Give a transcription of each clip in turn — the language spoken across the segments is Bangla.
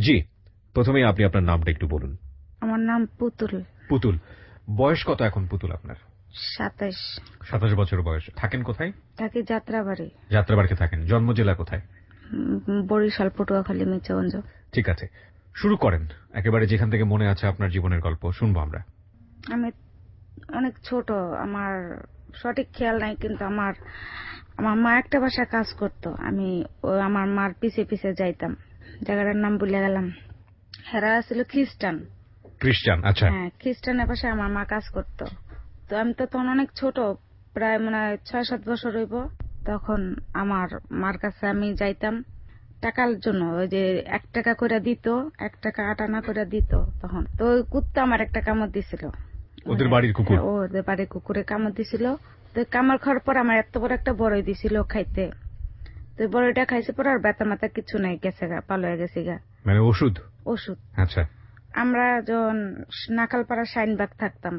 জি, প্রথমেই আপনি আপনার নামটা একটু বলুন। আমার নাম পুতুল। পুতুল, বয়স কত এখন পুতুল আপনার? 27। 27 বছর বয়স। থাকেন কোথায়? থাকি যাত্রাবাড়ি। যাত্রাবাড়িতে থাকেন। জন্ম জেলা কোথায়? বরিশাল, পটুয়াখালী, মির্জাগঞ্জ। ঠিক আছে, শুরু করেন একেবারে যেখান থেকে মনে আছে আপনার জীবনের গল্প শুনবো আমরা। আমি অনেক ছোট, আমার সঠিক খেয়াল নাই, কিন্তু আমার মা একটা বাসায় কাজ করতো। আমি আমার মার পিছে পিছে যাইতাম। জায়গাটার নাম ভুলে গেলাম। হেরা ছিল খ্রিস্টান। খ্রিস্টান, আচ্ছা। হ্যাঁ, খ্রিস্টানের বাসায় আমার মা কাজ করতো। তো আমি তো তখন অনেক ছোট, প্রায় মনে হয় 6-7 বছর হইব। তখন আমার মার কাছে আমি যাইতাম টাকার জন্য। ওই যে 1 টাকা করে দিত, 1 টাকা 8 আনা করে দিত। তখন তো ওই কুত্তা আমার একটা কামড় দিছিল। ওদের বাড়ির কুকুর? ওদের বাড়ির কুকুরে কামড় দিছিল। তো কামড় খাওয়ার পর আমার এত বড় একটা বড়ই দিছিল খাইতে। তো বড়ইটা খাইছে পর আর ব্যথা মাথা কিছু নাই, গেছে গা, পালো হয়ে গেছে গা। মানে ওষুধ? ওষুধ। আচ্ছা। আমরা যখন নাকালপাড়া শাইনবাগ থাকতাম।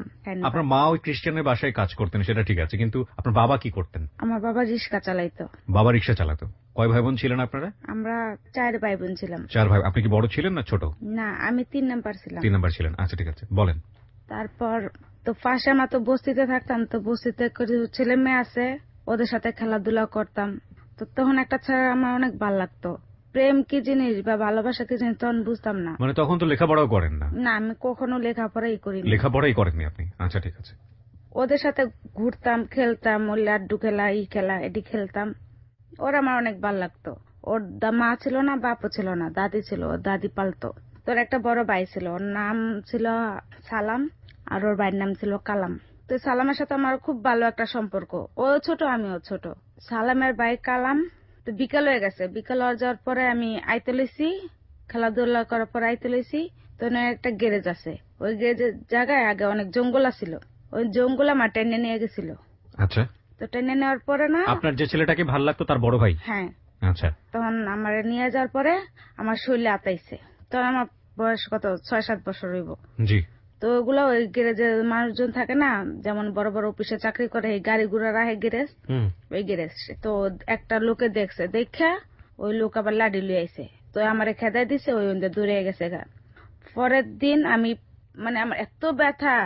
আপনার মা ওই খ্রিস্টানের বাসায় কাজ করতেন, সেটা ঠিক আছে, কিন্তু আপনার বাবা কি করতেন? আমার বাবা রিক্সা চালাইতো। বাবা রিক্সা চালাতো। কয় ভাই বোন ছিলেন আপনারা? আমরা 4 ভাই বোন ছিলাম। 4 ভাই। আপনি কি বড় ছিলেন না ছোট? না, আমি 3 নাম্বার ছিলাম। 3 নাম্বার ছিলেন, আচ্ছা ঠিক আছে, বলেন। তারপর তো ফার্স্টে আমরা তো বস্তিতে থাকতাম, তো বস্তিতে ছেলে মেয়ে আছে, ওদের সাথে খেলাধুলা করতাম। তো তখন একটা ছেলে আমার অনেক ভালো লাগতো। প্রেম কি জিনিস বা ভালোবাসা কি জিনিস তখন বুঝতাম না। মানে তখন তো লেখাপড়াও করেন না? না, আমি কখনো লেখাপড়াই করিনি। লেখাপড়াই করেননি আপনি, আচ্ছা ঠিক আছে। ওদের সাথে ঘুরতাম, খেলতাম, ওই লাড্ডু খেলা, এই খেলা, এটি খেলতাম। ওর আমার অনেক ভালো লাগতো। ওর মা ছিল না, বাপও ছিল না, দাদি ছিল, ওর দাদি পালতো। তোর একটা বড় ভাই ছিল, ওর নাম ছিল সালাম, আর ওর ভাইয়ের নাম ছিল কালাম। তো সালামের সাথে আমার খুব ভালো একটা সম্পর্ক। ও ছোট, আমিও ছোট। সালামের ভাই কালাম তো বিকাল হয়ে গেছে। বিকাল হয়ে যাওয়ার পরে আমি আইতে লইছি, খেলাধুলা করার পর আইতে লইছি। তো একটা গ্যারেজ আছে, ওই গ্যারেজের জায়গায় আগে অনেক জঙ্গল আছিল। ওই জঙ্গল আমার টেনে নিয়ে গেছিল। আচ্ছা। তো টেনে নেওয়ার পরে না, আপনার যে ছেলেটাকে ভালো লাগতো তার বড় ভাই? হ্যাঁ। আচ্ছা। তখন আমার নিয়ে যাওয়ার পরে আমার শরীরে আতাইছে। তখন আমার বয়স কত, 6-7 বছর হইব। জি। তো ওগুলো ওই গ্যারেজে মানুষজন থাকে না, যেমন বড় বড় অফিসে চাকরি করে, এই গাড়ি ঘোড়া রাখে গ্যারেজ, ওই গ্যারেজ। তো একটা লোকে দেখছে, দেখা ওই লোক আবার লাডি লিয়ে আইছে। তো আমার খেদাই দিছে, ওই দূরে গেছে গা। পরের দিন আমি মানে আমার এত ব্যথা,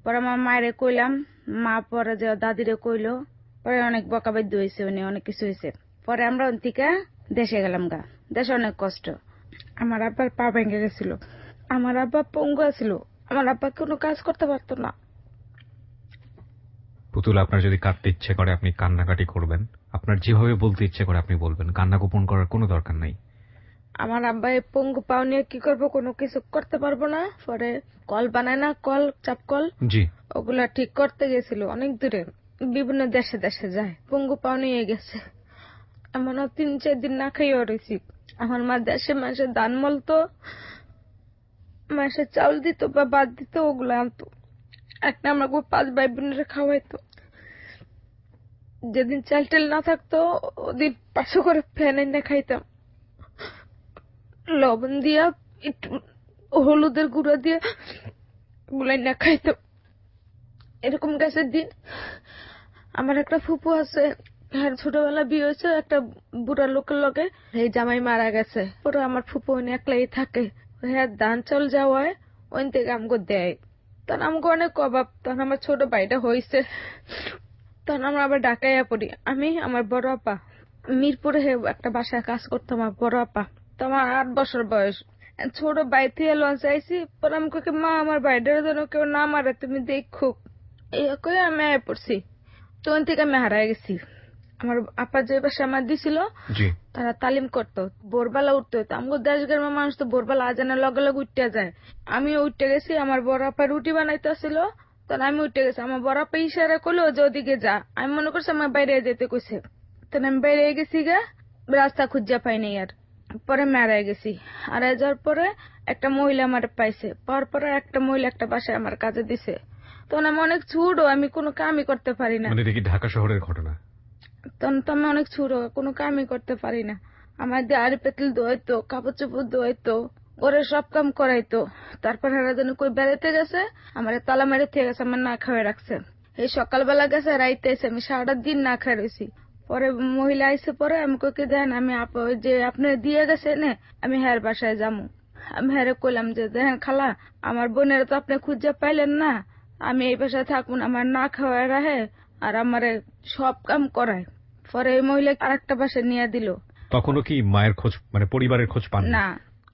পরে আমার মায়েরে কইলাম, মা পরে যে দাদিরে কইলো, পরে অনেক বকাবাদ্য হয়েছে, উনি অনেক কিছু হয়েছে। পরে আমরা ওদিকে দেশে গেলাম গা। দেশে অনেক কষ্ট। আমার আব্বার পা ভেঙে গেছিল, আমার আব্বা পঙ্গু ছিল, আমার আব্বা কোনো কাজ করতে পারতো না। পুতুল, আপনার যদি কাঁদতে ইচ্ছে করে আপনি কান্নাকাটি করবেন, আপনার যেভাবে বলতে ইচ্ছে করে আপনি বলবেন, কান্না গোপন করার কোনো দরকার নাই। আমার আব্বা এই পঙ্গু পাও নিয়ে কি করবো, কোনো কিছু করতে পারবো না। পরে কল বানায় না, কল চাপ কল, জি, ওগুলা ঠিক করতে গেছিল অনেক দূরে, বিভিন্ন দেশে দেশে যায়। পঙ্গু পাও নিয়ে গেছে। এমন 3-4 দিন না খাইও রয়েছি। আমার মা দেশে মাসে ধান মলতো, মাসে চাউল দিত বা বাদ দিত, ওগুলো আনতো। একটা আমরা 5 ভাই বোনের খাওয়াইতো। যেদিন চাল টাল না থাকতো, ওদিন 500 করে ফ্যান এনে খাইতাম, লবণ দিয়া একটু হলুদের গুঁড়া দিয়ে গুলাই না খাইতাম। এরকম গাছের দিন। আমার একটা ফুপু আছে, হ্যাঁ ছোটবেলা বিয়ে হয়েছে একটা বুড়া লোকের লগে, এই জামাই মারা গেছে। পরে আমার ফুপু একলাই থাকে। হ্যাঁ ধান চাল যাওয়ায় ওই থেকে আমগো দেয়। তখন আমগো অনেক অভাব। তখন আমার ছোট ভাইটা হয়েছে, তখন আমরা আবার ঢাকাইয়া পড়ি। আমি আমার বড় আপা মিরপুরে একটা বাসায় কাজ করতাম। আমার বড় আপা তো আমার 8 বছর বয়স। ছোট ভাই থেকে লঞ্চ আইসি। পরে আমি কই, মা আমার ভাইটার জন্য কেউ না মারে, তুমি দেখো। এই কই আমি আয় পড়ছি। তখন থেকে আমি হারাই গেছি। আমার আপা যে বাসা আমার দিছিল, তারা তালিম করতো, ভোরবেলা উঠতে হইতো। আমাদের দেশ গ্রামের মানুষ তো ভোরবেলা আজানের লগে লগে উঠতে যায়। আমিও উঠতে গেছি। আমার বড় আপা রুটি বানাইতে আসছিল, তখন আমি উঠে গেছি। আমার বড় আপা ইশারা করলো যে ওদিকে যা। আমি মনে করছি আমার বাইরে যেতে কইছে, তখন আমি বাইরে গেছি গা, রাস্তা খুঁজা পাইনি। আর পরে মারা গেছি। হারাই যাওয়ার পরে একটা মহিলা আমার পাইছে, পাওয়ার পরে একটা মহিলা একটা বাসায় আমার কাজে দিছে। তখন আমি অনেক ছোট, আমি কোনো কামই করতে পারি না। মানে দেখি ঢাকা শহরের ঘটনা। তখন তো আমি অনেক ছোট, কোনো কামই করতে পারি না। আমার দিয়ে আড়ি পেতল ধোয়াইতো, কাপড় চোপড় ধোয়াইতো, ওরে সব কাম করাইতো। তারপর হারা যেন কই বেড়াইতে গেছে, আমার তালা মেরে থেকে গেছে, আমার না খাওয়া রাখছে। এই সকালবেলা গেছে, রাইতে এসে আমি সারাটা দিন না খাই রয়েছি। পরে মহিলা আইসে, পরে আমি কইকে দেন আমি যে আপনি দিয়ে গেছে নে, আমি হ্যার বাসায় যাবো। আমি হেরে কইলাম যে দেখেন খালা, আমার বোনের তো আপনি খুঁজে পাইলেন না, আমি এই বাসায় থাকুন, আমার না খাওয়ায় রাহে আর আমারে সব কাম করায়। পরে ওই মহিলা আরেকটা বাসায় নিয়ে দিল। তখনও কি মায়ের খোঁজ মানে পরিবারের খোঁজ পান না,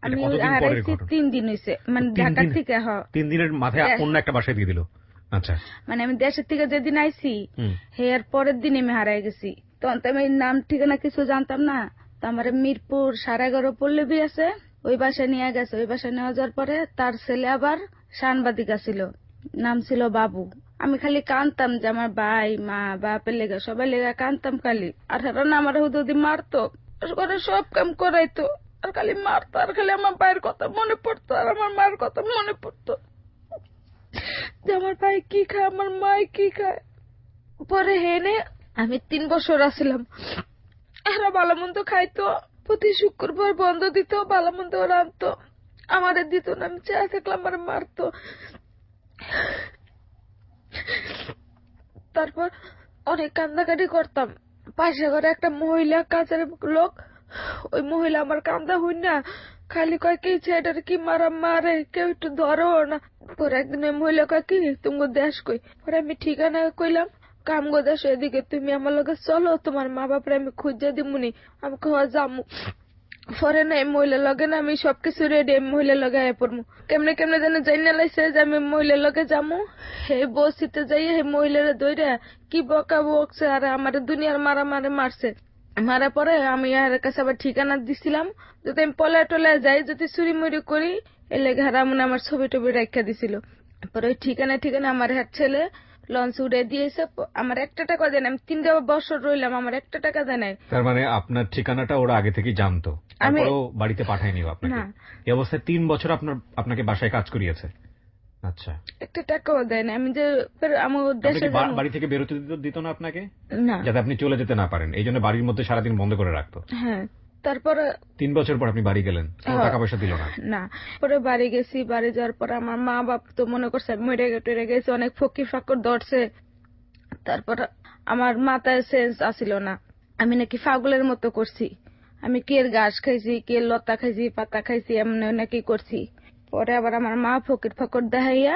আমি কতদিন পরের হারাইছি ঘটনা? 3 দিন হইছে, মানে 3 ঢাকা দিন? থেকে। 3 দিনের মাথায় অন্য একটা বাসায় দিয়ে দিল? আচ্ছা। মানে আমি দেশের থেকে যেদিন আইছি হুম। এর পরের দিন আমি হারাই গেছি। তখন তো আমি নাম ঠিকানা কিছু জানতাম না। তো আমার মিরপুর 11.5 পল্লবী আছে, ওই বাসায় নিয়ে গেছে। ওই বাসায় নেওয়া যাওয়ার পরে তার ছেলে আবার সাংবাদিক ছিল, নাম ছিল বাবু। আমি খালি কানতাম যে আমার ভাই মা বাপের লেগে সবাই লেগে কানতাম খালি। আর হেরা না আমার হুদুদি মারতো, করে সব কাম করাইতো, আর খালি মারতো, আর খালি আমার ভাইয়ের কথা মনে পড়তো আর আমার মার কথা মনে পড়তো যে আমার ভাই কি খায়, আমার মা কি খায়। পরে হেনে আমি 3 বছর আসছিলাম। এরা ভালো মন্দ খাইতো, প্রতি শুক্রবার বন্ধ দিত, ভালো মন্দ রাখতো, আমাদের দিত না। আমি চেয়ে থাকলাম, আমার মারতো। তারপর অনেক কান্দাকাটি করতাম। পাশে ঘরে একটা মহিলা কাজের লোক, ওই মহিলা আমার কান্দা হই না খালি কয় কি ছেলেটার কি মারা মারে, কেউ একটু ধরো না। পরে একদিন ওই মহিলা কয় কি তুমি দেশ কই। পরে আমি ঠিকানা কইলাম, কামগো দেশ এদিকে, তুমি আমার লগে চলো, তোমার মা বাপরে আমি খুঁজে দিমুনি। আমি কয়া যামু। পরে না মহিলার লগে না আমি সবকিছু রেডি, মহিলার লগে আয় পড়মু। কেমনে কেমনে যেন জাইনা লাইছে যে আমি মহিলার লগে যামু। এই বসিতে যাই এই মহিলারা দইরা কি বকা বকছে আর আমার দুনিয়ার মারামারি মারছে। মারা পরে আমি আর কাছে আবার ঠিকানা দিছিলাম, যদি আমি পলায় টলায় যাই, যদি চুরি মুড়ি করি, এলে ঘাড়া মনে আমার ছবি টবি রাখা দিছিল। পরে ওই ঠিকানা আমার হাত ছেলে লঞ্চ উড়ে দিয়েছে। আমার 1 টাকা দেয় না, আমি 3 বছর রইলাম, আমার 1 টাকা দেয় নাই। তার মানে আপনার ঠিকানাটা ওরা আগে থেকেই জানতো, তারপরেও বাড়িতে পাঠায়নি আপনাকে? না, এই অবস্থায় 3 বছর আপনাকে বাসায় কাজ করিয়েছে? আচ্ছা। 1 টাকাও দেয় না। আমি যে আমার দেশে বাড়ি থেকে বেরোতে দিত না আপনাকে, না, যাতে আপনি চলে যেতে না পারেন, এই জন্য বাড়ির মধ্যে সারাদিন বন্ধ করে রাখতো? হ্যাঁ। তারপরে 3 বছর পর আপনি বাড়ি গেলেন, কোনো টাকা পয়সা দিল না? না। পরে বাড়ি গেছি, বাড়ি যাওয়ার পর আমার মা বাপ তো মনে করছে মরে টরে গেছে, অনেক ফকির ফাকর ধরছে। তারপর আমার মাথায় সেন্স আসিল না, আমি নাকি পাগলের মতো করছি। আমি কি এর ঘাস খাইছি, কি এর লতা খাইছি, পাতা খাইছি, এমন নাকি করছি। পরে আবার আমার মা ফকির ফাকর দেখাইয়া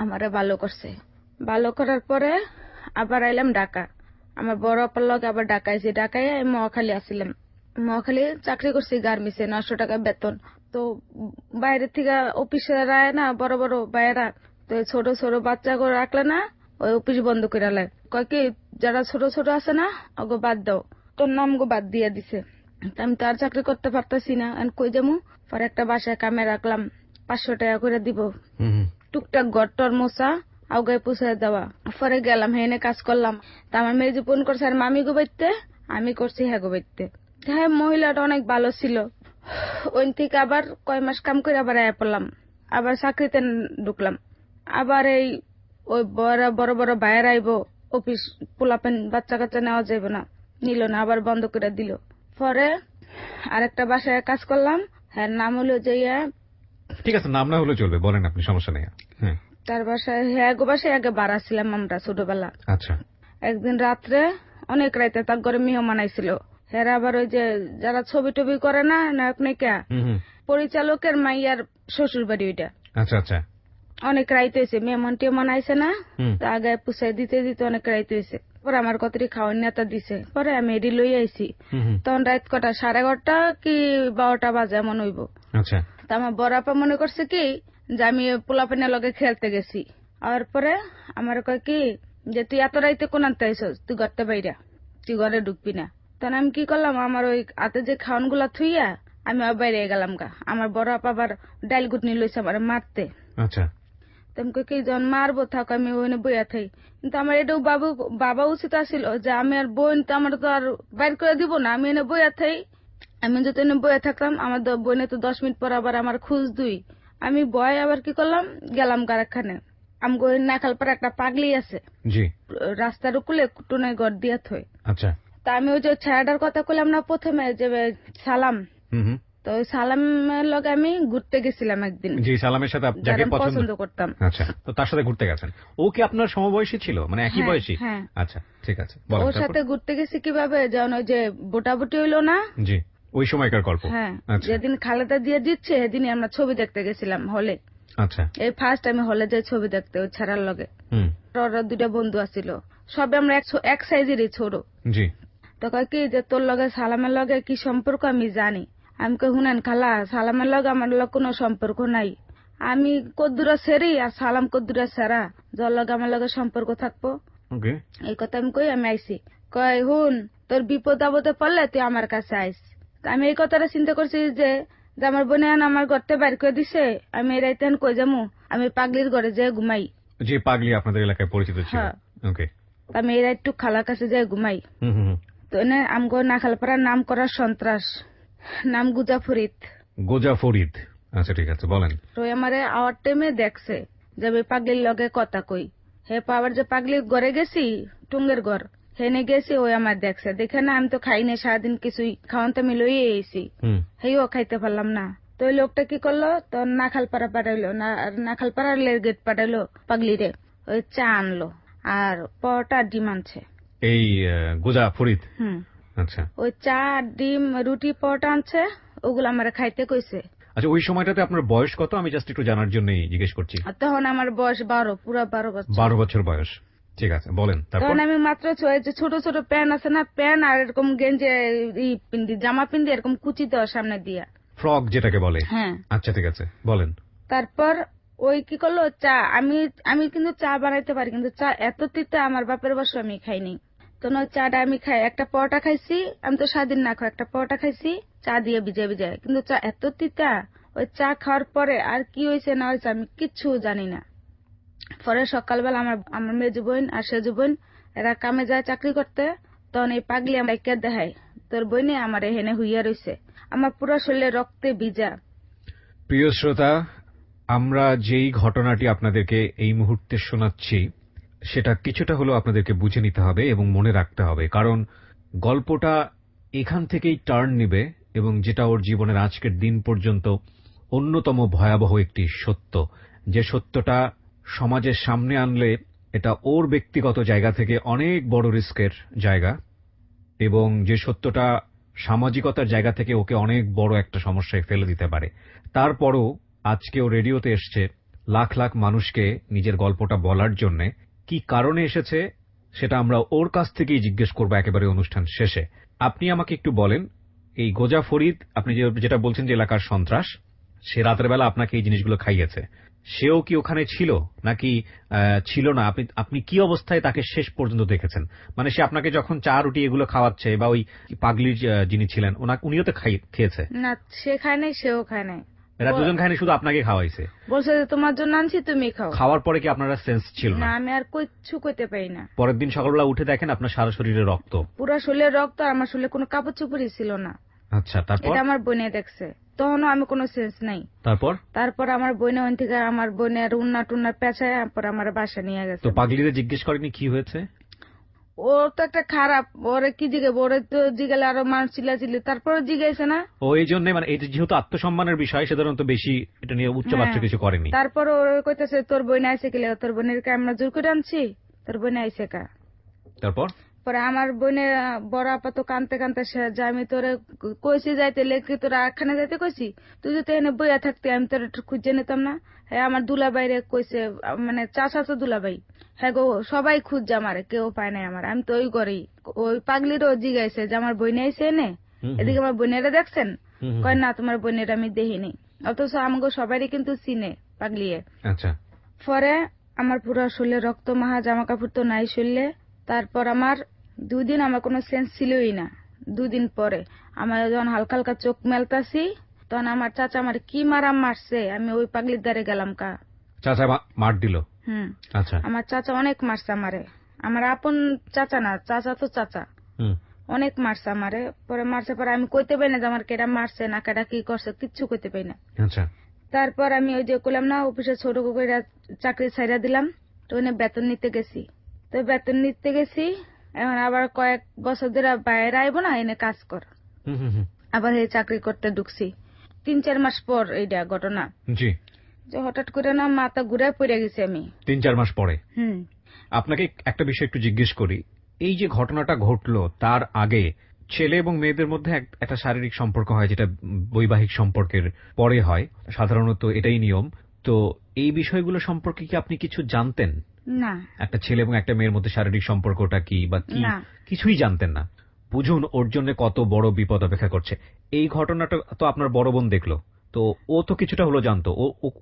আমারে ভালো করছে। ভালো করার পরে আবার আইলাম ঢাকা। আমার বড় অপার লগে আবার ঢাকাইছি। ঢাকায় আমি মহাখালী আসছিলাম। মহাখালী চাকরি করছি গার্মেন্টসে, 900 টাকা বেতন। তো বাইরে থেকে অফিসার আয় না, বড় বড় বাইরা, তো ছোট ছোট বাচ্চা করে রাখলে না, ওই অফিস বন্ধ করে লাই। কয় কি যারা ছোট ছোট আছে না ওগো বাদ দাও, তোর নাম গো বাদ দিয়ে দিছে। আমি তো আর চাকরি করতে পারতেছি না, কই যাবো। পরে একটা বাসায় কামে রাখলাম, 500 টাকা করে দিব, টুকটাক ঘরটর মোছা আগে পুষায় দেওয়া। পরে গেলাম হেনে কাজ করলাম। তা আমার মেয়ে ফোন করছে আর মামি গো বাইতে, আমি করছি হ্যাঁ গো বাইতে। হ্যাঁ, মহিলাটা অনেক ভালো ছিল। ওই থেকে আবার কয় মাস কাম করে আবার আয়া পড়লাম, আবার চাকরিতে ঢুকলাম। আবার এই ওই বড় বড় বাইরে আইব, অফিস পোলাপেন বাচ্চা কাচ্চা নেওয়া যাইব না, নিল না, আবার বন্ধ করে দিল। পরে আরেকটা বাসায় কাজ করলাম, হ্যাঁ নাম হলো যে ঠিক আছে, নাম না হলে চলবে, বলেন আপনি, সমস্যা নেই। তার বাসায় হ্যাঁ গো বাসায় আগে বাড়াছিলাম আমরা ছোটবেলা। আচ্ছা। একদিন রাত্রে অনেক রাইতে তার ঘরে মেহমান আইছিল। হেরা আবার ওই যে যারা ছবি টবি করে না, নায়ক নায়িকা, পরিচালকের মাইয়ার শ্বশুর বাড়ি ওইটা। আচ্ছা আচ্ছা। অনেক রাইতে হয়েছে, মেহমান টেমন আইসে না, তা আগে পুষাই দিতে দিতে অনেক রাইতে হয়েছে। পরে আমার কতটি খাওয়ার নেতা দিছে। পরে আমি এডি লই আইছি। তখন রাত কটা, 11:30 কি 12টা বাজে এমন হইব। আচ্ছা। তা আমার বড় আপা মনে করছে কি যে আমি পোলাপেনের লগে খেলতে গেছি। আর পরে আমার কয় কি যে তুই এত রাইতে কোন আনতে আইসস, তুই ঘরতে বাইরা, তুই ঘরে ঢুকবি না। তখন আমি কি করলাম, আমার ওই হাতে যে খাওয়ান গুলা থুইয়া আমি বাইরে গেলাম গা। আমার বড় আপা আবার ডাইল গুটনি লইছে আমার মারতে। আচ্ছা। তুমি কি যখন মারবো থাক, আমি ওইনে বইয়া থাই। কিন্তু আমার এটাও বাবা উচিত আসিল যে আমি আর বোন তো আমার তো আর বাইর করে দিব না, আমি এনে বইয়া থাই। আমি যদি এনে বইয়া থাকতাম, আমার বোনে তো 10 মিনিট পর আবার আমার খুঁজ দুই। আমি বয় আবার কি করলাম, গেলাম কারখানে। আমি নাখাল পর একটা পাগলি আছে, জি, রাস্তার উপরে টুনে ঘর দিয়া থই। আচ্ছা। তা আমি ওই যে ছায়াটার কথা কইলাম না প্রথমে, যে সালাম, তো ওই সালামের লগে আমি ঘুরতে গেছিলাম একদিন। জি, সালামের সাথে যাকে পছন্দ করতাম। আচ্ছা, তো তার সাথে ঘুরতে গেছেন। ও কি আপনার সমবয়সী ছিল, মানে একই বয়সী? হ্যাঁ। আচ্ছা, ঠিক আছে। ওর সাথে ঘুরতে গেছি কিভাবে, যেমন ওই যে বোটাবুটি হইলো না, জি, ওই সময়কার গল্প? হ্যাঁ, আচ্ছা যেদিন খালেদা জিয়া জিতছে সেদিনই আমরা ছবি দেখতে গেছিলাম হলে। আচ্ছা। এই ফার্স্ট আমি হলে যাই ছবি দেখতে ওই ছাড়ার লগে। হুম। ওরা দুইটা বন্ধু আছিল, সবে আমরা এক সাইজেরই ছোট। জি। তো কয় কি যে তোর লগে সালামের লগে কি সম্পর্ক আমি জানি। আমি কই শুনেন খালা, সালামের লগে আমার লগে কোনো সম্পর্ক নাই। আমি কদ্দুরা সেরি আর সালাম কদ্দুরা সেরা, যার লগে আমার লগে সম্পর্ক থাকবো। ওকে। এই কথা আমি কই আমি আইছি। কয় হুন, তোর বিপদ আপদে পড়লে তুই আমার কাছে আইস। তা আমি এই কথাটা চিন্তা করছি যে আমার বোনে আমার ঘরতে বাইর করে দিছে, আমি এই রাইতে কই যামু, আমি পাগলির ঘরে যেয়ে ঘুমাই। যে পাগলি আপনাদের এলাকায় পরিচিত ছিল? হ্যাঁ। ওকে। তা আমি এই রাইটু খালার কাছে যেয়ে ঘুমাই। হুম হুম হুম। তো এনে আমগো নাখালপাড়ার নাম করা সন্ত্রাস, নাম গুজা ফরিদ। গোজা ফরিদ। আচ্ছা ঠিক আছে, বলেন। তো আমারে আওয়ার টাইমে দেখছে যে আমি পাগলির লগে কথা কই। হে পাওয়ার যে পাগলির ঘরে গেছি, টুঙ্গের ঘর, হেনে গেছি, ওই আমার দেখছে। দেখে না আমি তো খাই না সারাদিন, কিছুই খাওয়ান তো আমি লইয়ে এসি, হেও খাইতে পারলাম না। তো ওই লোকটা কি করলো, তো নাখালপাড়া পাঠাইলো, নাখালপাড়ার গেট পাঠাইলো পাগলিরে, ওই চা আনলো আর পরোটা ডিম আনছে। এই গোজা ফরিদ? হুম। আচ্ছা। ওই চা ডিম রুটি পরোটা আনছে, ওগুলো আমার খাইতে কইছে। আচ্ছা, ওই সময়টাতে আপনার বয়স কত? আমি জাস্ট একটু জানার জন্যই জিজ্ঞেস করছি। তখন আমার বয়স 12, পুরো 12 বছর। 12 বছর বয়স। ঠিক আছে, বলেন। তারপর? তখন আমি মাত্র ছোট ছোট প্যান্ট আছে না, প্যান্ট আর এরকম গেঞ্জি পিন্দি, জামা পিন্দি এরকম কুচি দেওয়া সামনে দিয়া, ফ্রক যেটাকে বলে। হ্যাঁ। আচ্ছা ঠিক আছে, বলেন। তারপর ওই কি করলো, চা আমি কিন্তু চা বানাইতে পারি, কিন্তু চা এত তিতা আমার বাপের বসে আমি খাইনি। তো ওই চাটা আমি খাই, একটা পরোটা খাইছি, আমি তো সারাদিন না খাই, একটা পরোটা খাইছি চা দিয়ে ভিজে ভিজে, কিন্তু চা এত তিতা। ওই চা খাওয়ার পরে আর কি হয়েছে না হয়েছে আমি কিচ্ছু জানি না। পরে সকালবেলা আমার মেজু বোন আর সেজু বোন এরা কামে যায় চাকরি করতে, তখন এই পাগলি আমার দেখায় তোর বোনে আমার এখানে হুইয়া রয়েছে, আমার পুরো শরীরে রক্তে ভিজা। প্রিয় শ্রোতা, আমরা যেই ঘটনাটি আপনাদেরকে এই মুহূর্তে শোনাচ্ছি সেটা কিছুটা হলেও আপনাদেরকে বুঝে নিতে হবে এবং মনে রাখতে হবে, কারণ গল্পটা এখান থেকেই টার্ন নিবে এবং যেটা ওর জীবনের আজকের দিন পর্যন্ত অন্যতম ভয়াবহ একটি সত্য, যে সত্যটা সমাজের সামনে আনলে এটা ওর ব্যক্তিগত জায়গা থেকে অনেক বড় রিস্কের জায়গা, এবং যে সত্যটা সামাজিকতার জায়গা থেকে ওকে অনেক বড় একটা সমস্যায় ফেলে দিতে পারে। তারপরও আজকে ও রেডিওতে এসছে লাখ লাখ মানুষকে নিজের গল্পটা বলার জন্য। কি কারণে এসেছে সেটা আমরা ওর কাছ থেকেই জিজ্ঞেস করবো একেবারে অনুষ্ঠান শেষে। আপনি আমাকে একটু বলেন, এই গোজা ফরিদ, আপনি যেটা বলছেন যে এলাকার সন্ত্রাস, সে রাতের বেলা আপনাকে এই জিনিসগুলো খাইয়েছে, সেও কি ওখানে ছিল নাকি ছিল না? আপনি কি অবস্থায় তাকে শেষ পর্যন্ত দেখেছেন? মানে সে আপনাকে যখন চা রুটি এগুলো খাওয়াচ্ছে, বা ওই পাগলির যিনি ছিলেন উনিও তো খেয়েছে? না, সে খায় নাই, সেও খায় নাই। এরা দুজন খায়নি, শুধু আপনাকে খাওয়াইছে। বলছে যে তোমার জন্য আনছি, তুমি খাও। খাওয়ার পরে কি আপনারা সেন্স ছিল না? না, আমি আর কিচ্ছু কইতে পারি না। পরের দিন সকালবেলা উঠে দেখেন আপনার সারা শরীরে রক্ত? পুরো শরীরে রক্ত, আর আমার শরীরে কোনো কাপড় চোপড়ই ছিল না। আচ্ছা, তারপর? এটা আমার বোনে দেখছে, তখনও আমি কোনো সেন্স নাই। তারপর আমার বোনে ওই থেকে আমার বোনের উন্না টুন্না পেঁচায় পর আমার বাসা নিয়ে গেছে। তো পাগলিরে জিজ্ঞেস করেনি কি হয়েছে? ও তো একটা খারাপ, ওরে কি জিজ্ঞেস, ওরে তো জিজ্ঞালে আরো মানুষ চিল্লাচিল্লি, তারপরে জিজ্ঞাসে না। ও এই জন্য, মানে এই যেহেতু আত্মসম্মানের বিষয়, সাধারণত বেশি এটা নিয়ে উচ্চবাচ্য কিছু করেনি। তারপর ও কইতেছে তোর বোন আইসে কিলে, তোর বোনের কে আমরা জোর করে আনছি, তোর বোন আইসে কা। তারপর পরে আমার বোনের বড় আপা তো কানতে কানতে যে আমি তোরে কইছি যাইতে, লেখি তোরা একখানে যাইতে কইছি, তুই যদি এনে বইয়া থাকতে আমি তোর একটু খুঁজে নিতাম না। হ্যাঁ, আমার দুলাবাইরে কইছে, মানে চাচা তো দুলাবাই, হ্যাঁ গো সবাই খুঁজছে আমারে, কেউ পায় নাই আমার। আমি তো ওই ঘরেই, ওই পাগলিরও জিগাইছে যে আমার বোনে আইসে এনে, এদিকে আমার বোনেরা দেখছেন? কয় না, তোমার বোনের আমি দেখিনি। অথচ আমাকে সবারই কিন্তু চিনে পাগলিয়ে। আচ্ছা। পরে আমার পুরো শরীরে রক্ত মাহা, জামা কাপড় তো নাই শরীরে। তারপর আমার 2 দিন আমার কোনো সেন্স ছিলই না। 2 দিন পরে আমার যখন হালকা হালকা চোখ মেলতাছি, তখন আমার চাচা আমার কি মারছে, আমি ওই পাগলির দ্বারে গেলাম কা। চাচা মার দিল? আচ্ছা। আমার চাচা অনেক মারছে আমারে, আমার আপন চাচা না, চাচা তো চাচা, অনেক মারছে আমারে। পরে মারছে, পরে আমি কইতে পারি না যে আমার কেডা মারছে না কেডা কি করছে, কিচ্ছু কইতে পারি না। আচ্ছা। তারপর আমি ওই যে কইলাম না অফিসে ছোট করে চাকরি ছাইড়া দিলাম, তো ওখানে বেতন নিতে গেছি। তো বেতন নিতে গেছি, এখন আবার কয়েক বছর ধরে বাইরে আইব না, এনে কাজ কর, আবার এই চাকরি করতে ঢুকছি। 3-4 মাস পর এইটা ঘটনা। জি। যে হঠাৎ করে না মাথা ঘুরে পড়ে গেছি আমি 3-4 মাস পরে। আপনাকে একটা বিষয় একটু জিজ্ঞেস করি, এই যে ঘটনাটা ঘটলো তার আগে ছেলে এবং মেয়েদের মধ্যে একটা শারীরিক সম্পর্ক হয়, যেটা বৈবাহিক সম্পর্কের পরে হয়, সাধারণত এটাই নিয়ম। তো এই বিষয়গুলো সম্পর্কে কি আপনি কিছু জানতেন? না একটা ছেলে এবং একটা মেয়ের মধ্যে শারীরিক সম্পর্কটা কি বা কি, না কিছুই জানতেন না। বুঝুন ওর জন্য কত বড় বিপদ অপেক্ষা করছে। এই ঘটনাটা তো আপনার বড় বোন দেখলো, তো ও তো কিছুটা হলো জানতো।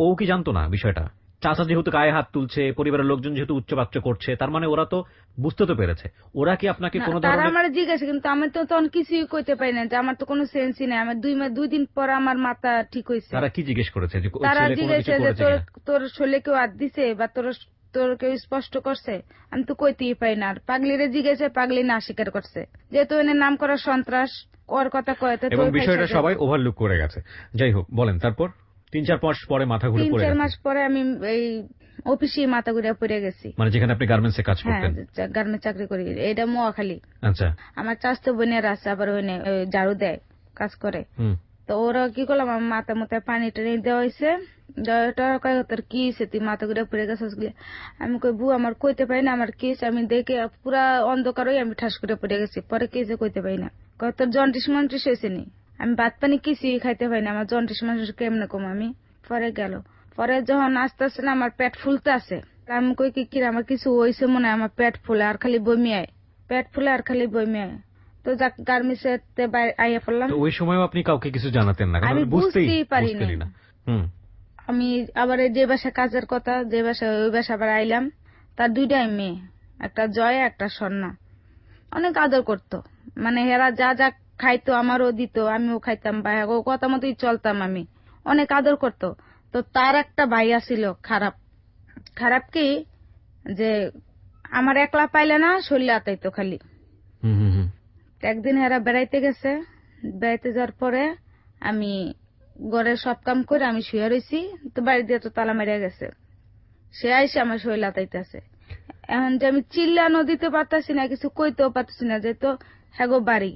ও কি জানতো না বিষয়টা? চাচা যেহেতু গায়ে হাত তুলছে, পরিবারের লোকজন যেহেতু উচ্চবাচ্য করছে, তার মানে ওরা তো বুঝতে তো পেরেছে। ওরা কি আপনাকে না, কোনো তারা ধরনের... আমার জিজ্ঞাসা, কিন্তু আমি তো তখন কিছুই কইতে পারি না, যে আমার তো কোনো সেন্সই নাই। আমার 2 দিন পর আমার মাথা ঠিক হয়েছে। তারা কি জিজ্ঞেস করেছে যে ওই তারা ছেলে কোনো কিছু জিজ্ঞাসা যে করেছে তোর কিনা? তোর শরীরে কেউ হাত দিছে বা তোর তোর কেউ স্পষ্ট করছে? আমি তো কইতেই পারি না। আর পাগলিরে জিজ্ঞাসা, পাগলি না স্বীকার করছে, যেহেতু এনে নাম করা সন্ত্রাস, ওর কথা কয় তো এবং তোর ফাইসা বিষয়টা যাবে। সবাই ওভারলুক করে গেছে। যাই হোক, বলেন তারপর। 3-4 মাস পরে মাথা ঘুরে তিন পড়ে চার গেছে, মাস পরে আমি এই অফিসে মাথা ঘুরে পড়ে গেছি। মানে যেখানে আপনি গার্মেন্টসে কাজ হ্যাঁ, করতেন? গার্মেন্টস চাকরি করি, এটা মোয়াখালী। আচ্ছা। আমার চাচাতো বোনের আছে, আবার ওই ঝাড়ু দেয়, কাজ করে। হুম। তো ওরা কি করলাম, আমার মাথা মতো পানি টানি দেওয়া হয়েছে। তোর কি হয়েছে, তুই মাথা ঘুরে পড়ে গেছিস? আমি কই, বউ আমার কইতে পারি না আমার কি হয়েছে। আমি দেখে পুরা অন্ধকার হয়ে আমি ঠাস করে পড়ে গেছি। পরে কি হয়েছে কইতে পারি না। কয় তোর জন্ডিস মন্টিস হয়েছে নি? আমি ভাত পানি কিছুই খাইতে পারি না, আমার জন্ডিস মন্টিস কেমনে কম আমি। পরে গেল, পরে যখন আস্তে আস্তে না আমার পেট ফুলতে আছে, আমি কই কি আমার কিছু হয়েছে মনে হয়, আমার পেট ফুলে আর খালি বমি আয়, পেট ফুলে আর খালি বমি আয়। তো যাক, গার্মেন্টসে আইয়া পড়লাম। তো ওই সময়ও আপনি কাউকে কিছু জানাতেন না, কারণ আমি বুঝতেই পারিনি। বুঝতেনই না। হুম। আমি আবার যে বাসা কাজের কথা, যে বাসা, ওই বাসা আবার আইলাম। তার 2টাই মেয়ে, একটা জয়া একটা স্বর্ণা। অনেক আদর করতো, মানে এরা যা যা খাইতো আমারও দিত, আমিও খাইতাম, ভাই ও কথা মতোই চলতাম আমি। অনেক আদর করতো। তো তার একটা ভাইয়া ছিল খারাপ। খারাপ কি, যে আমার একলা পাইলে না শরীরে আতাইতো খালি। হুম হুম হুম। একদিন এরা বেড়াইতে গেছে, বেড়াইতে যাওয়ার পরে আমি ঘরের সব কাম করে আমি শুয়ে রয়েছি, তো বাড়ি দিয়ে তো তালা মারিয়া গেছে। সে আইসে আমার শরীর লাতাইতেছে। এখন যে আমি চিল্লানো দিতে পারতাছি না, কিছু কইতেও পারতেছি না, যে তো হ্যাগো বাড়ি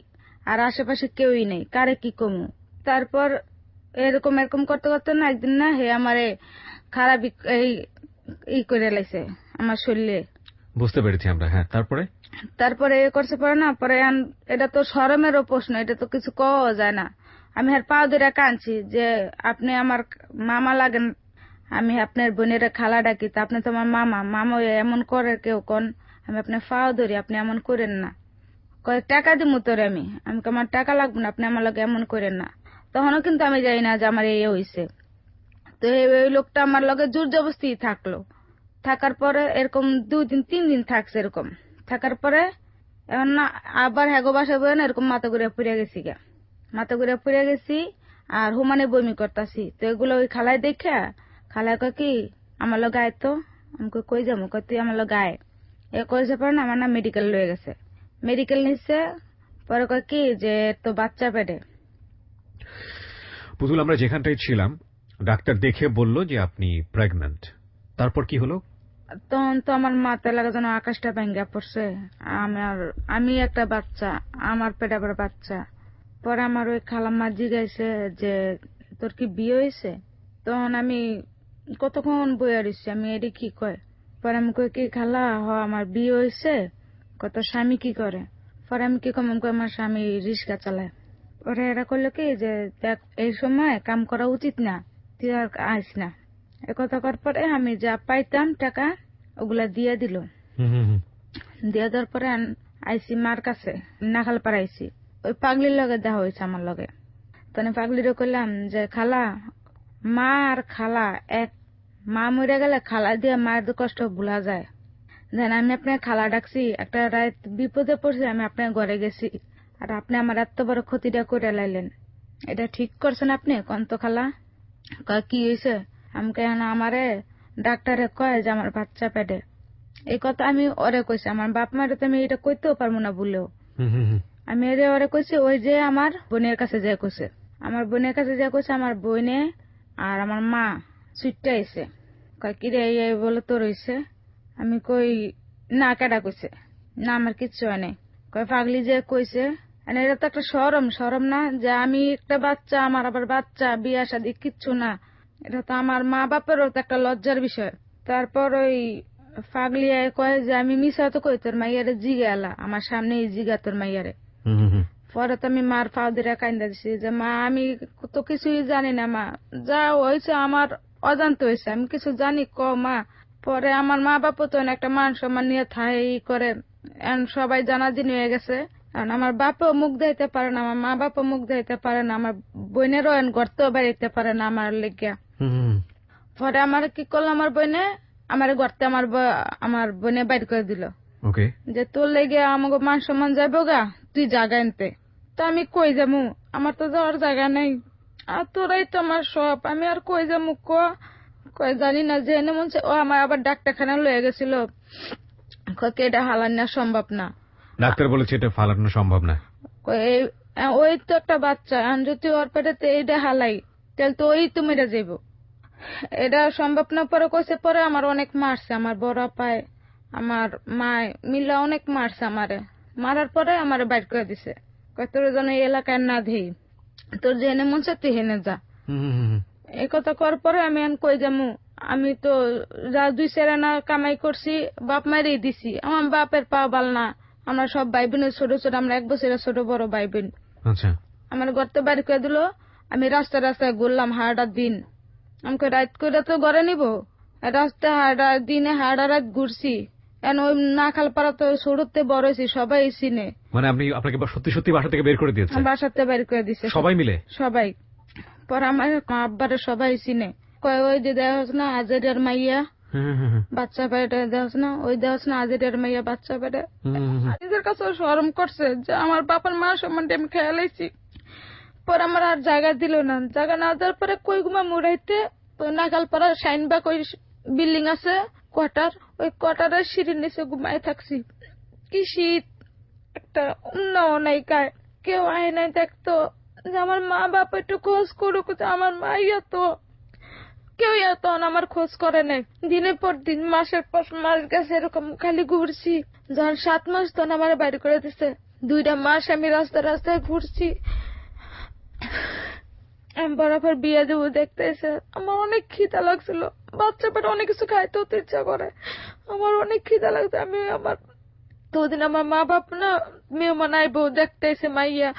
আর আশেপাশে কেউই নেই, কারে কি কমু। তারপর এরকম এরকম করতে করতে না একদিন না হে আমারে খারাপ ই করে লাইছে আমার শরীরে। বুঝতে পেরেছি আমরা। হ্যাঁ, তারপরে? তারপরে এ করছে পরে না, পরে এটা তো শরমেরও প্রশ্ন, এটা তো কিছু কওয়া যায় না। আমি আর পা ধরে কাঁদছি যে আপনি আমার মামা লাগেন, আমি আপনার বোনের খালা ডাকি, তা আপনি তো আমার মামা। মামা এমন করে কেউ কোন? আমি আপনার পাও ধরি, আপনি এমন করেন না। কয় টাকা দিমু তোরে আমি। আমি কই, আমার টাকা লাগবে না, আপনি আমার লগে এমন করেন না। তখনও কিন্তু আমি জানি না যে আমার এই হইছে। তো এই লোকটা আমার লগে জোর জবরদস্তি থাকলো। থাকার পরে এরকম 2 দিন 3 দিন থাকছে। এরকম থাকার পরে এখন না আবার হ্যাগো বাসা বয়ে না এরকম মাথা ঘুরে পড়ে গেছি গা। মাথা ঘুরে পড়ে গেছি আর হুমানে বমি করতাছি। তো এগুলো ওই খালায় দেখা, খালায় কয় কি আমার লগে আয় তো। আমি কই যাবো? কয় তুই আমার লগে আয়। এ করেছে পরে না আমার না মেডিকেল লয়ে গেছে। মেডিকেল নিচ্ছে, পরে কয় কি যে তো বাচ্চা পেটে। পুতুল, আমরা যেখানটায় ছিলাম, ডাক্তার দেখে বলল যে আপনি প্রেগন্যান্ট। তারপর কি হলো? তখন তো আমার মাথায় লাগা যেন আকাশটা ভেঙ্গা পড়ছে। আমি একটা বাচ্চা, আমার পেটে আবার বাচ্চা। পরে আমার ওই খালাম্মা জিজ্ঞাসে যে তোর কি বিয়ে হয়েছে? তখন আমি কতক্ষণ বইয়া রইছি, আমি এটি কি কয়। পরে আমি কই কি খালা, আমার বিয়ে হয়েছে। কত স্বামী কি করে? পরে আমি কি কম, আমার স্বামী রিক্সা চালায়। পরে এরা করলো কি যে দেখ, এই সময় কাম করা উচিত না, তুই আর আইস না। একথা করার পরে আমি যা পাইতাম টাকা ওগুলা দিয়ে দিল। হুম হুম হুম। দিয়ে দেওয়ার পরে আইসি মার কাছে, নাখাল পাড়াইছি। ওই পাগলির লগে দেখা হয়েছে আমার লগে। তখন পাগলিরে কইলাম যে খালা, মা আর খালা এক। মা মরে গেলে খালা দিয়ে মায়ের কষ্ট ভুলা যায়। দেন আমি আপনার খালা ডাকছি, একটা রাত বিপদে পড়ছে, আমি আপনার ঘরে গেছি, আর আপনি আমার এত বড় ক্ষতিটা করে লাইলেন। এটা ঠিক করছেন আপনি? কন্ত খালা। কয় কি হয়েছে? আমি কেন, আমারে ডাক্তারে কয় যে আমার বাচ্চা পেটে। এই কথা আমি ওরে কইছি, আমার বাপ মারে তো আমি এটা কইতেও পারবো না বললেও। হুম হুম হুম। আমি ওরে কইছি, ওই যে আমার বোনের কাছে যা কইছে। আমার বোনের কাছে যা কইছে, আমার বোনে আর আমার মা ছুটতে আইছে। কয় কি রে এই বলে তোর হইছে? আমি কই না, কেডা কইছে? না আমার কিচ্ছু হয় নাই। কয় পাগলি যে কইছে। এটা তো একটা শরম না, যে আমি একটা বাচ্চা, আমার আবার বাচ্চা, বিয়া শাদী কিচ্ছু না। এটা তো আমার মা বাপেরও তো একটা লজ্জার বিষয়। তারপর ওই পাগলি কয় যে আমি মিশা তো কই তোর মাইয়ারে জিগে এলা, আমার সামনে জিগা তোর মাইয়ারে। হুম হুম হুম। পরে তো আমি মার পা ধরে কান্দা দিছি যে মা আমি তো কিছুই জানি না মা, যা হয়েছে আমার অজান্ত হয়েছে, আমি কিছু জানি ক মা। পরে আমার মা বাবা তো একটা মান সম্মান নিয়ে থাই করে, এখন সবাই জানাজানি হয়ে গেছে। কারণ আমার বাপও মুখ দিতে পারে না, আমার মা বাপও মুখ দিতে পারে না, আমার বোনেরও এখন গর্তেও বেরোতে পারে না আমার লেগিয়া। পরে আমার কি করলো, আমার বোনে আমার গর্তে আমার বোনে বাইর করে দিল ওকে, যে তোর লেগে আমাকে মান সম্মান যাবো গা, তুই জায়গা আনতে। তা আমি কই যাবো, আমার তো যাওয়ার জায়গা নেই, আর তোরাই তো আমার সব, আমি আর কই যাবো কয় জানি না যে এনে মন ও আমার আবার ডাক্তারখানা লয়ে গেছিল, কয় এটা হালান না সম্ভব না। ডাক্তার বলেছে এটা ফালানো সম্ভব না। ওই তো একটা বাচ্চা, যদি ওর পেটেতে এইটা হালাই তাহলে তো ওই তো মেরে যাইব, এটা সম্ভব না। পরে কইছে, পরে আমার অনেক মারছে, আমার বড় পায় আমার মায় মিলা অনেক মারছে আমারে, মারার পরে আমারে বাইর করে দিছে, কয় তোর যেন এই এলাকায় না দেই, তোর যেখানে মন চায় তুই হেনে যা। এই কথা করার পরে আমি কই যামু, আমি তো যা 2 আনা কামাই করছি বাপ মায়েরই দিছি, আমার বাপের পা বাল না, আমরা সব ভাই বোনের ছোট ছোট, আমরা 1 বছরের ছোট বড় ভাই বোন। আচ্ছা, আমার গর্তে বাড়ি করে দিল, আমি রাস্তায় রাস্তায় ঘুরলাম হাড়ার দিন, আমাকে রাত করে তো ঘরে নিব, রাস্তায় হাড়া দিনে হাড়া রাত ঘুরছি, এখন ওই নাখাল পাড়া তো সরুতে বড় হয়েছি, সবাই চিনে। মানে আপনি আপনাকে সত্যি সত্যি বাসা থেকে বের করে দিয়েছে? বাসাতে বের করে দিছে সবাই মিলে? সবাই। পরে আমার আব্বারে সবাই চিনে, কয় ওই যে দেখ না আজেরিয়ার মাইয়া বাচ্চা পেটে, দেখ না ওই দেখ না আজেরিয়ার মাইয়া বাচ্চা পেটে। নিজের কাছে শরম করছে যে আমার বাবার মা সম্বন্ধে আমি খেয়ালাইছি। পরে আমার আর জায়গা দিল না, জায়গা না দেওয়ার পরে কই ঘুমা মুড়াইতে নাগালপাড়া শাইনবাগ ওই বিল্ডিং আছে কোয়ার্টার, ওই কোয়ার্টারের সিঁড়ির নিচে ঘুমাই থাকছি। কি শীত, একটা উন্নয়ন নাই, গায়ে কেউ আয় নাই দেখতো যে আমার মা বাপ একটু খোঁজ করুক, আমার মা তো কেউ তখন আমার খোঁজ করে নাই। দিনের পর দিন মাসের পর মাস গেছে, এরকম খালি ঘুরছি। যখন 7 মাস তখন আমার বাইরে করে দিছে, 2টা মাস আমি রাস্তায় রাস্তায় ঘুরছি। আমি বরাবর বিয়ে দেবো দেখতে এসে আমার অনেক খিদা লাগছিল, বাচ্চা পেটে অনেক কিছু খাইতে হতে ইচ্ছা করে, আমার অনেক খিদা লাগছে। আমি আমার তোদিন আমার মা বাপ না মেহমান আইবো দেখতে এসে মাইয়া,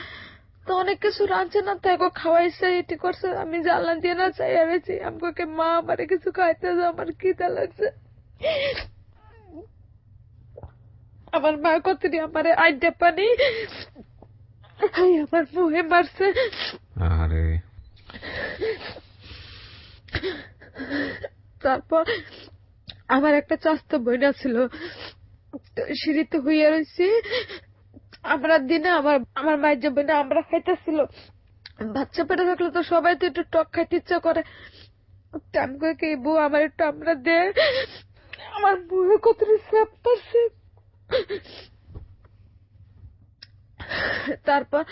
তো অনেক কিছু রাঁধছে না, তাই খাওয়াইছে এটি করছে, আমি জানলা দিয়ে না চাই আছি, আমাকে মা আমারে কিছু খাইতে দাও, আমার খিদা লাগছে। আমার মা কতটি আমার আইডে পানি আমার মুহে মারছে। আরে তারপর আমার একটা চাস্তো বইনা ছিল, সিঁড়িতে হইয়া রয়েছি, আমরা দিনে আমার মায়ের যে বইনা আমরা খাইতেছিল, বাচ্চা পেটে থাকলে তো সবাই তো একটু টক খাইতে ইচ্ছা করে, আমি কই কি বউ আমার একটু আমরা দে, আমার মুহে কত স্যাপ পাচ্ছে। তারপর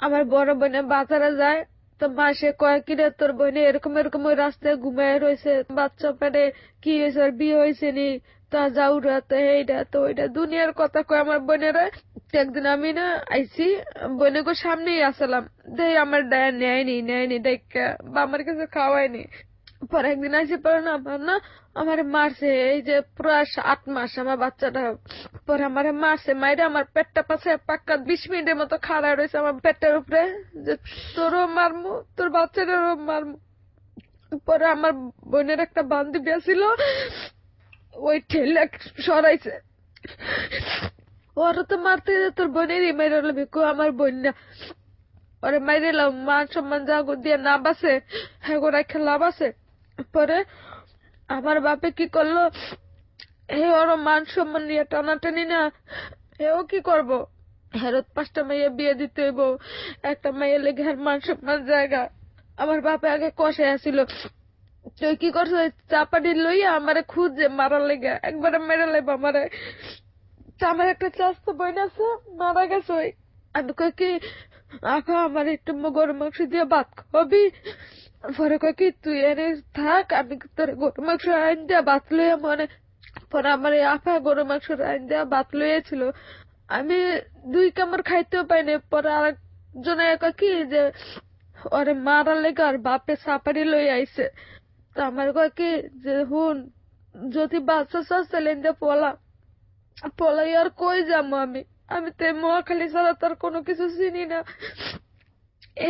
আমার বড় বোনে বাজারে যায়, তো মাসে কয় কিরে তোর বোনে এরকম এরকম ওই রাস্তায় ঘুমায় রয়েছে, বাচ্চা পেটে কি হয়েছে, আর বিয়ে হয়েছে নি, তা যাও রাতে এইটা তো ওইটা দুনিয়ার কথা কয় আমার বোনেরা। একদিন আমি না আইসি বোনে গো সামনেই আসলাম, দেই আমার নেয়নি দেখা বা আমার কাছে খাওয়ায়নি। পরে একদিন আসে পরে না আমার মারছে, এই যে পুরো 8 মাস আমার বাচ্চাটা, পরে আমার মারছে, মাইরে আমার পেটটা পাশে পাক্কা 20 মিনিটের মতো খাড়া রয়েছে আমার পেটের উপরে, যে তোরও মারমু তোর বাচ্চাটারও মারমু। পরে আমার বোনের একটা বান্ধবী ছিল, ওই ঠেলে সরাইছে, ওরা তো মারতে তোর বোনেরই মেরে লবি, আমার বোন না, ওরে মাইরে মান সম্মান যা দিয়ে না বাসে হ্যাঁ রাখা লাভ আছে। পরে আমার বাপে কি করলো, ওর মান সম্মান নিয়ে টানাটানি না, এও কি করবো, হেরত 5টা মেয়ে বিয়ে দিতে হইব, একটা মেয়ে লেগে আর মান সম্মান জায়গা। আমার বাপে আগে কষে আসছিল, তুই কি করছো, চাপাটি লইয়া আমারে খুঁজে মারার লেগে একবারে মেরে লাইব আমারে। আমার একটা চাস্তো বোন আছে, মারা গেছে, ওই আমি কই কি আখা আমার একটু গরু মাংস দিয়ে ভাত খাবি, পরে কয় কি তুই এনে থাক, আমি তোর গরু মাংস আইন দেয়া ভাত লইয়া মনে। পরে আমার এই আফা গরু মাংস আইন দেয়া ভাত লইয়াছিল, আমি 2 কামড় খাইতেও পাইনি। পরে আরেকজনে কয় কি যে ওরে মারার লেগে আর বাপে সাপারি লই আইছে, তো আমার কয় কি যে হুন যদি বাচ্চা চাচ্ছে লেন দিয়ে পলাই আর কই যাবো আমি, আমি তো এই মহাখালী ছাড়া তার কোনো কিছু চিনি না।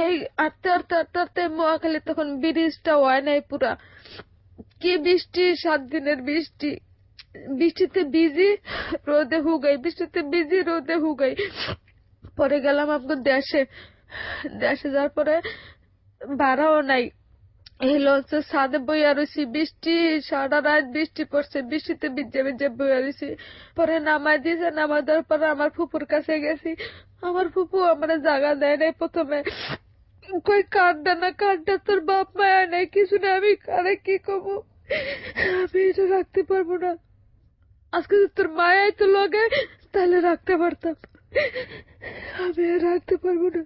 এই আটতে আটতে আটতে আটতে মহাখালী তখন ব্রিজটা হয় নাই পুরা। কি বৃষ্টি, 7 দিনের বৃষ্টি, বৃষ্টিতে ভিজি রোদে হুগাই, বৃষ্টিতে ভিজি রোদে হুগাই। পরে গেলাম আপনার দেশে। দেশে যাওয়ার পরে ভাড়াও নাই, এই লঞ্চের ছাদে বইয়া রয়েছি, বৃষ্টি সারা রাত বৃষ্টি পড়ছে, বৃষ্টিতে ভিজে ভিজে বইয়া রয়েছি। পরে নামাই দিয়েছে, নামাই দেওয়ার পরে আমার ফুপুর কাছে গেছি। আমার ফুপু আমার জায়গা দেয় নাই প্রথমে, কই কাঁদটা না কাঁদটা, তোর বাপ মায়া নেই কিছু না, আমি কারে কি কমু, আমি এটা রাখতে পারবো না। আজকে যদি তোর মায়াই তো লগে তাহলে রাখতে পারতাম, আমি আর রাখতে পারবো না।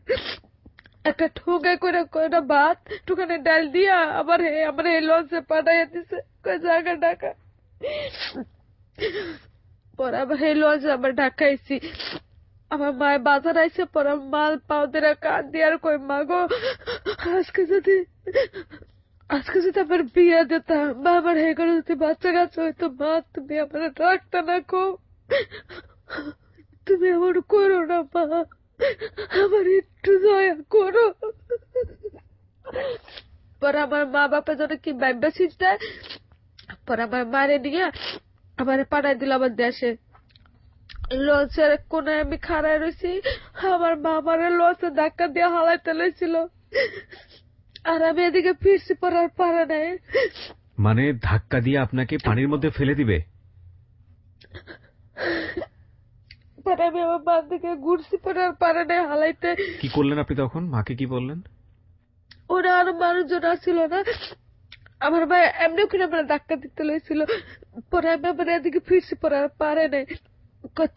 একটা ঠোঙা করে কয়টা ভাত টুকানে ডাল দিয়া আবার আমার এই লঞ্চে পাঠাইয়া দিছে, কয় জায়গা ঢাকা। পরে আবার এই লঞ্চে আবার ঢাকাইছি। আমার মায়ের বাজার আইসে, পরে মাল পাও দিয়ে কান দিয়ে আর কই মা গো, আজকে যদি আমার বিয়ে দিতাম বা আমার হে করে যদি বাচ্চা কাচ্চা হইতো, মা তুমি আমার রাখতে না কো, তুমি আমার করো না মা, আমার একটু দয়া করো। পরে আমার মা বাপের জন্য কি ভাববে চিন্তা, পরে আমার মারে নিয়ে আমার পাঠাই দিল আমার দেশে। লঞ্চের কোনায় আমি খাড়ায় রয়েছি, আমার মা আমার লঞ্চে ধাক্কা দিয়ে হালাইতে লইছিল, আর আমি এদিকে ফিরছি, পড়ার পারে নাই। মানে ধাক্কা দিয়ে আপনাকে পানির মধ্যে ফেলে দিবে? পরে আমি আমার মার দিকে ঘুরছি, পড়ার পারে নাই হালাইতে। কি করলেন আপনি তখন? মাকে কি বললেন? ওরা আরো মানুষজন আসছিল না, আমার ভাই এমনি ওখানে আমার ধাক্কা দিতে লইছিল। পরে আমি আবার এদিকে ফিরছি, পড়ার পারে নাই।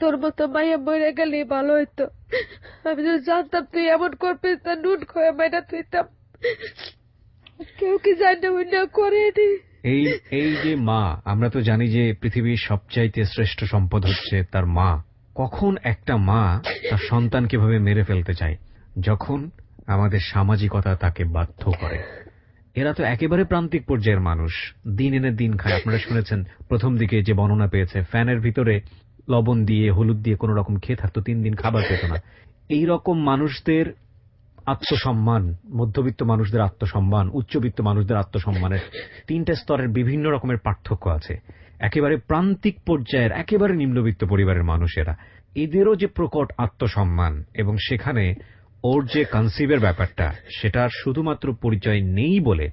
তোর মতো মাইয়া মরে গেলে ভালো হইতো, আমি যদি জানতাম তুই এমন করবি তা নুন খয়ে মাইনা তুইতাম। কেউ কি জানে না করেনি। এই এই যে মা, আমরা তো জানি যে পৃথিবীর সবচাইতে শ্রেষ্ঠ সম্পদ হচ্ছে তার মা। কখন একটা মা তার সন্তানকে ভাবে মেরে ফেলতে চায়? যখন আমাদের সামাজিকতা তাকে বাধ্য করে। এরা তো একেবারে প্রান্তিক পর্যায়ের মানুষ, দিন এনে দিন খায়। আপনারা শুনেছেন প্রথম দিকে যে বর্ণনা পেয়েছে, ফ্যানের ভিতরে লবণ দিয়ে হলুদ দিয়ে কোন রকম খেয়ে থাকতো, 3 দিন খাবার পেত না। এই রকম মানুষদের আত্মসম্মান, মধ্যবিত্ত মানুষদের আত্মসম্মান, উচ্চবিত্ত মানুষদের আত্মসম্মানের 3টে স্তরের বিভিন্ন রকমের পার্থক্য আছে। একেবারে প্রান্তিক পর্যায়ের একেবারে নিম্নবিত্ত পরিবারের মানুষেরা, এদেরও যে প্রকট আত্মসম্মান, এবং সেখানে ওর যে কনসিভের ব্যাপারটা, সেটার শুধুমাত্র পরিচয় নেই বলে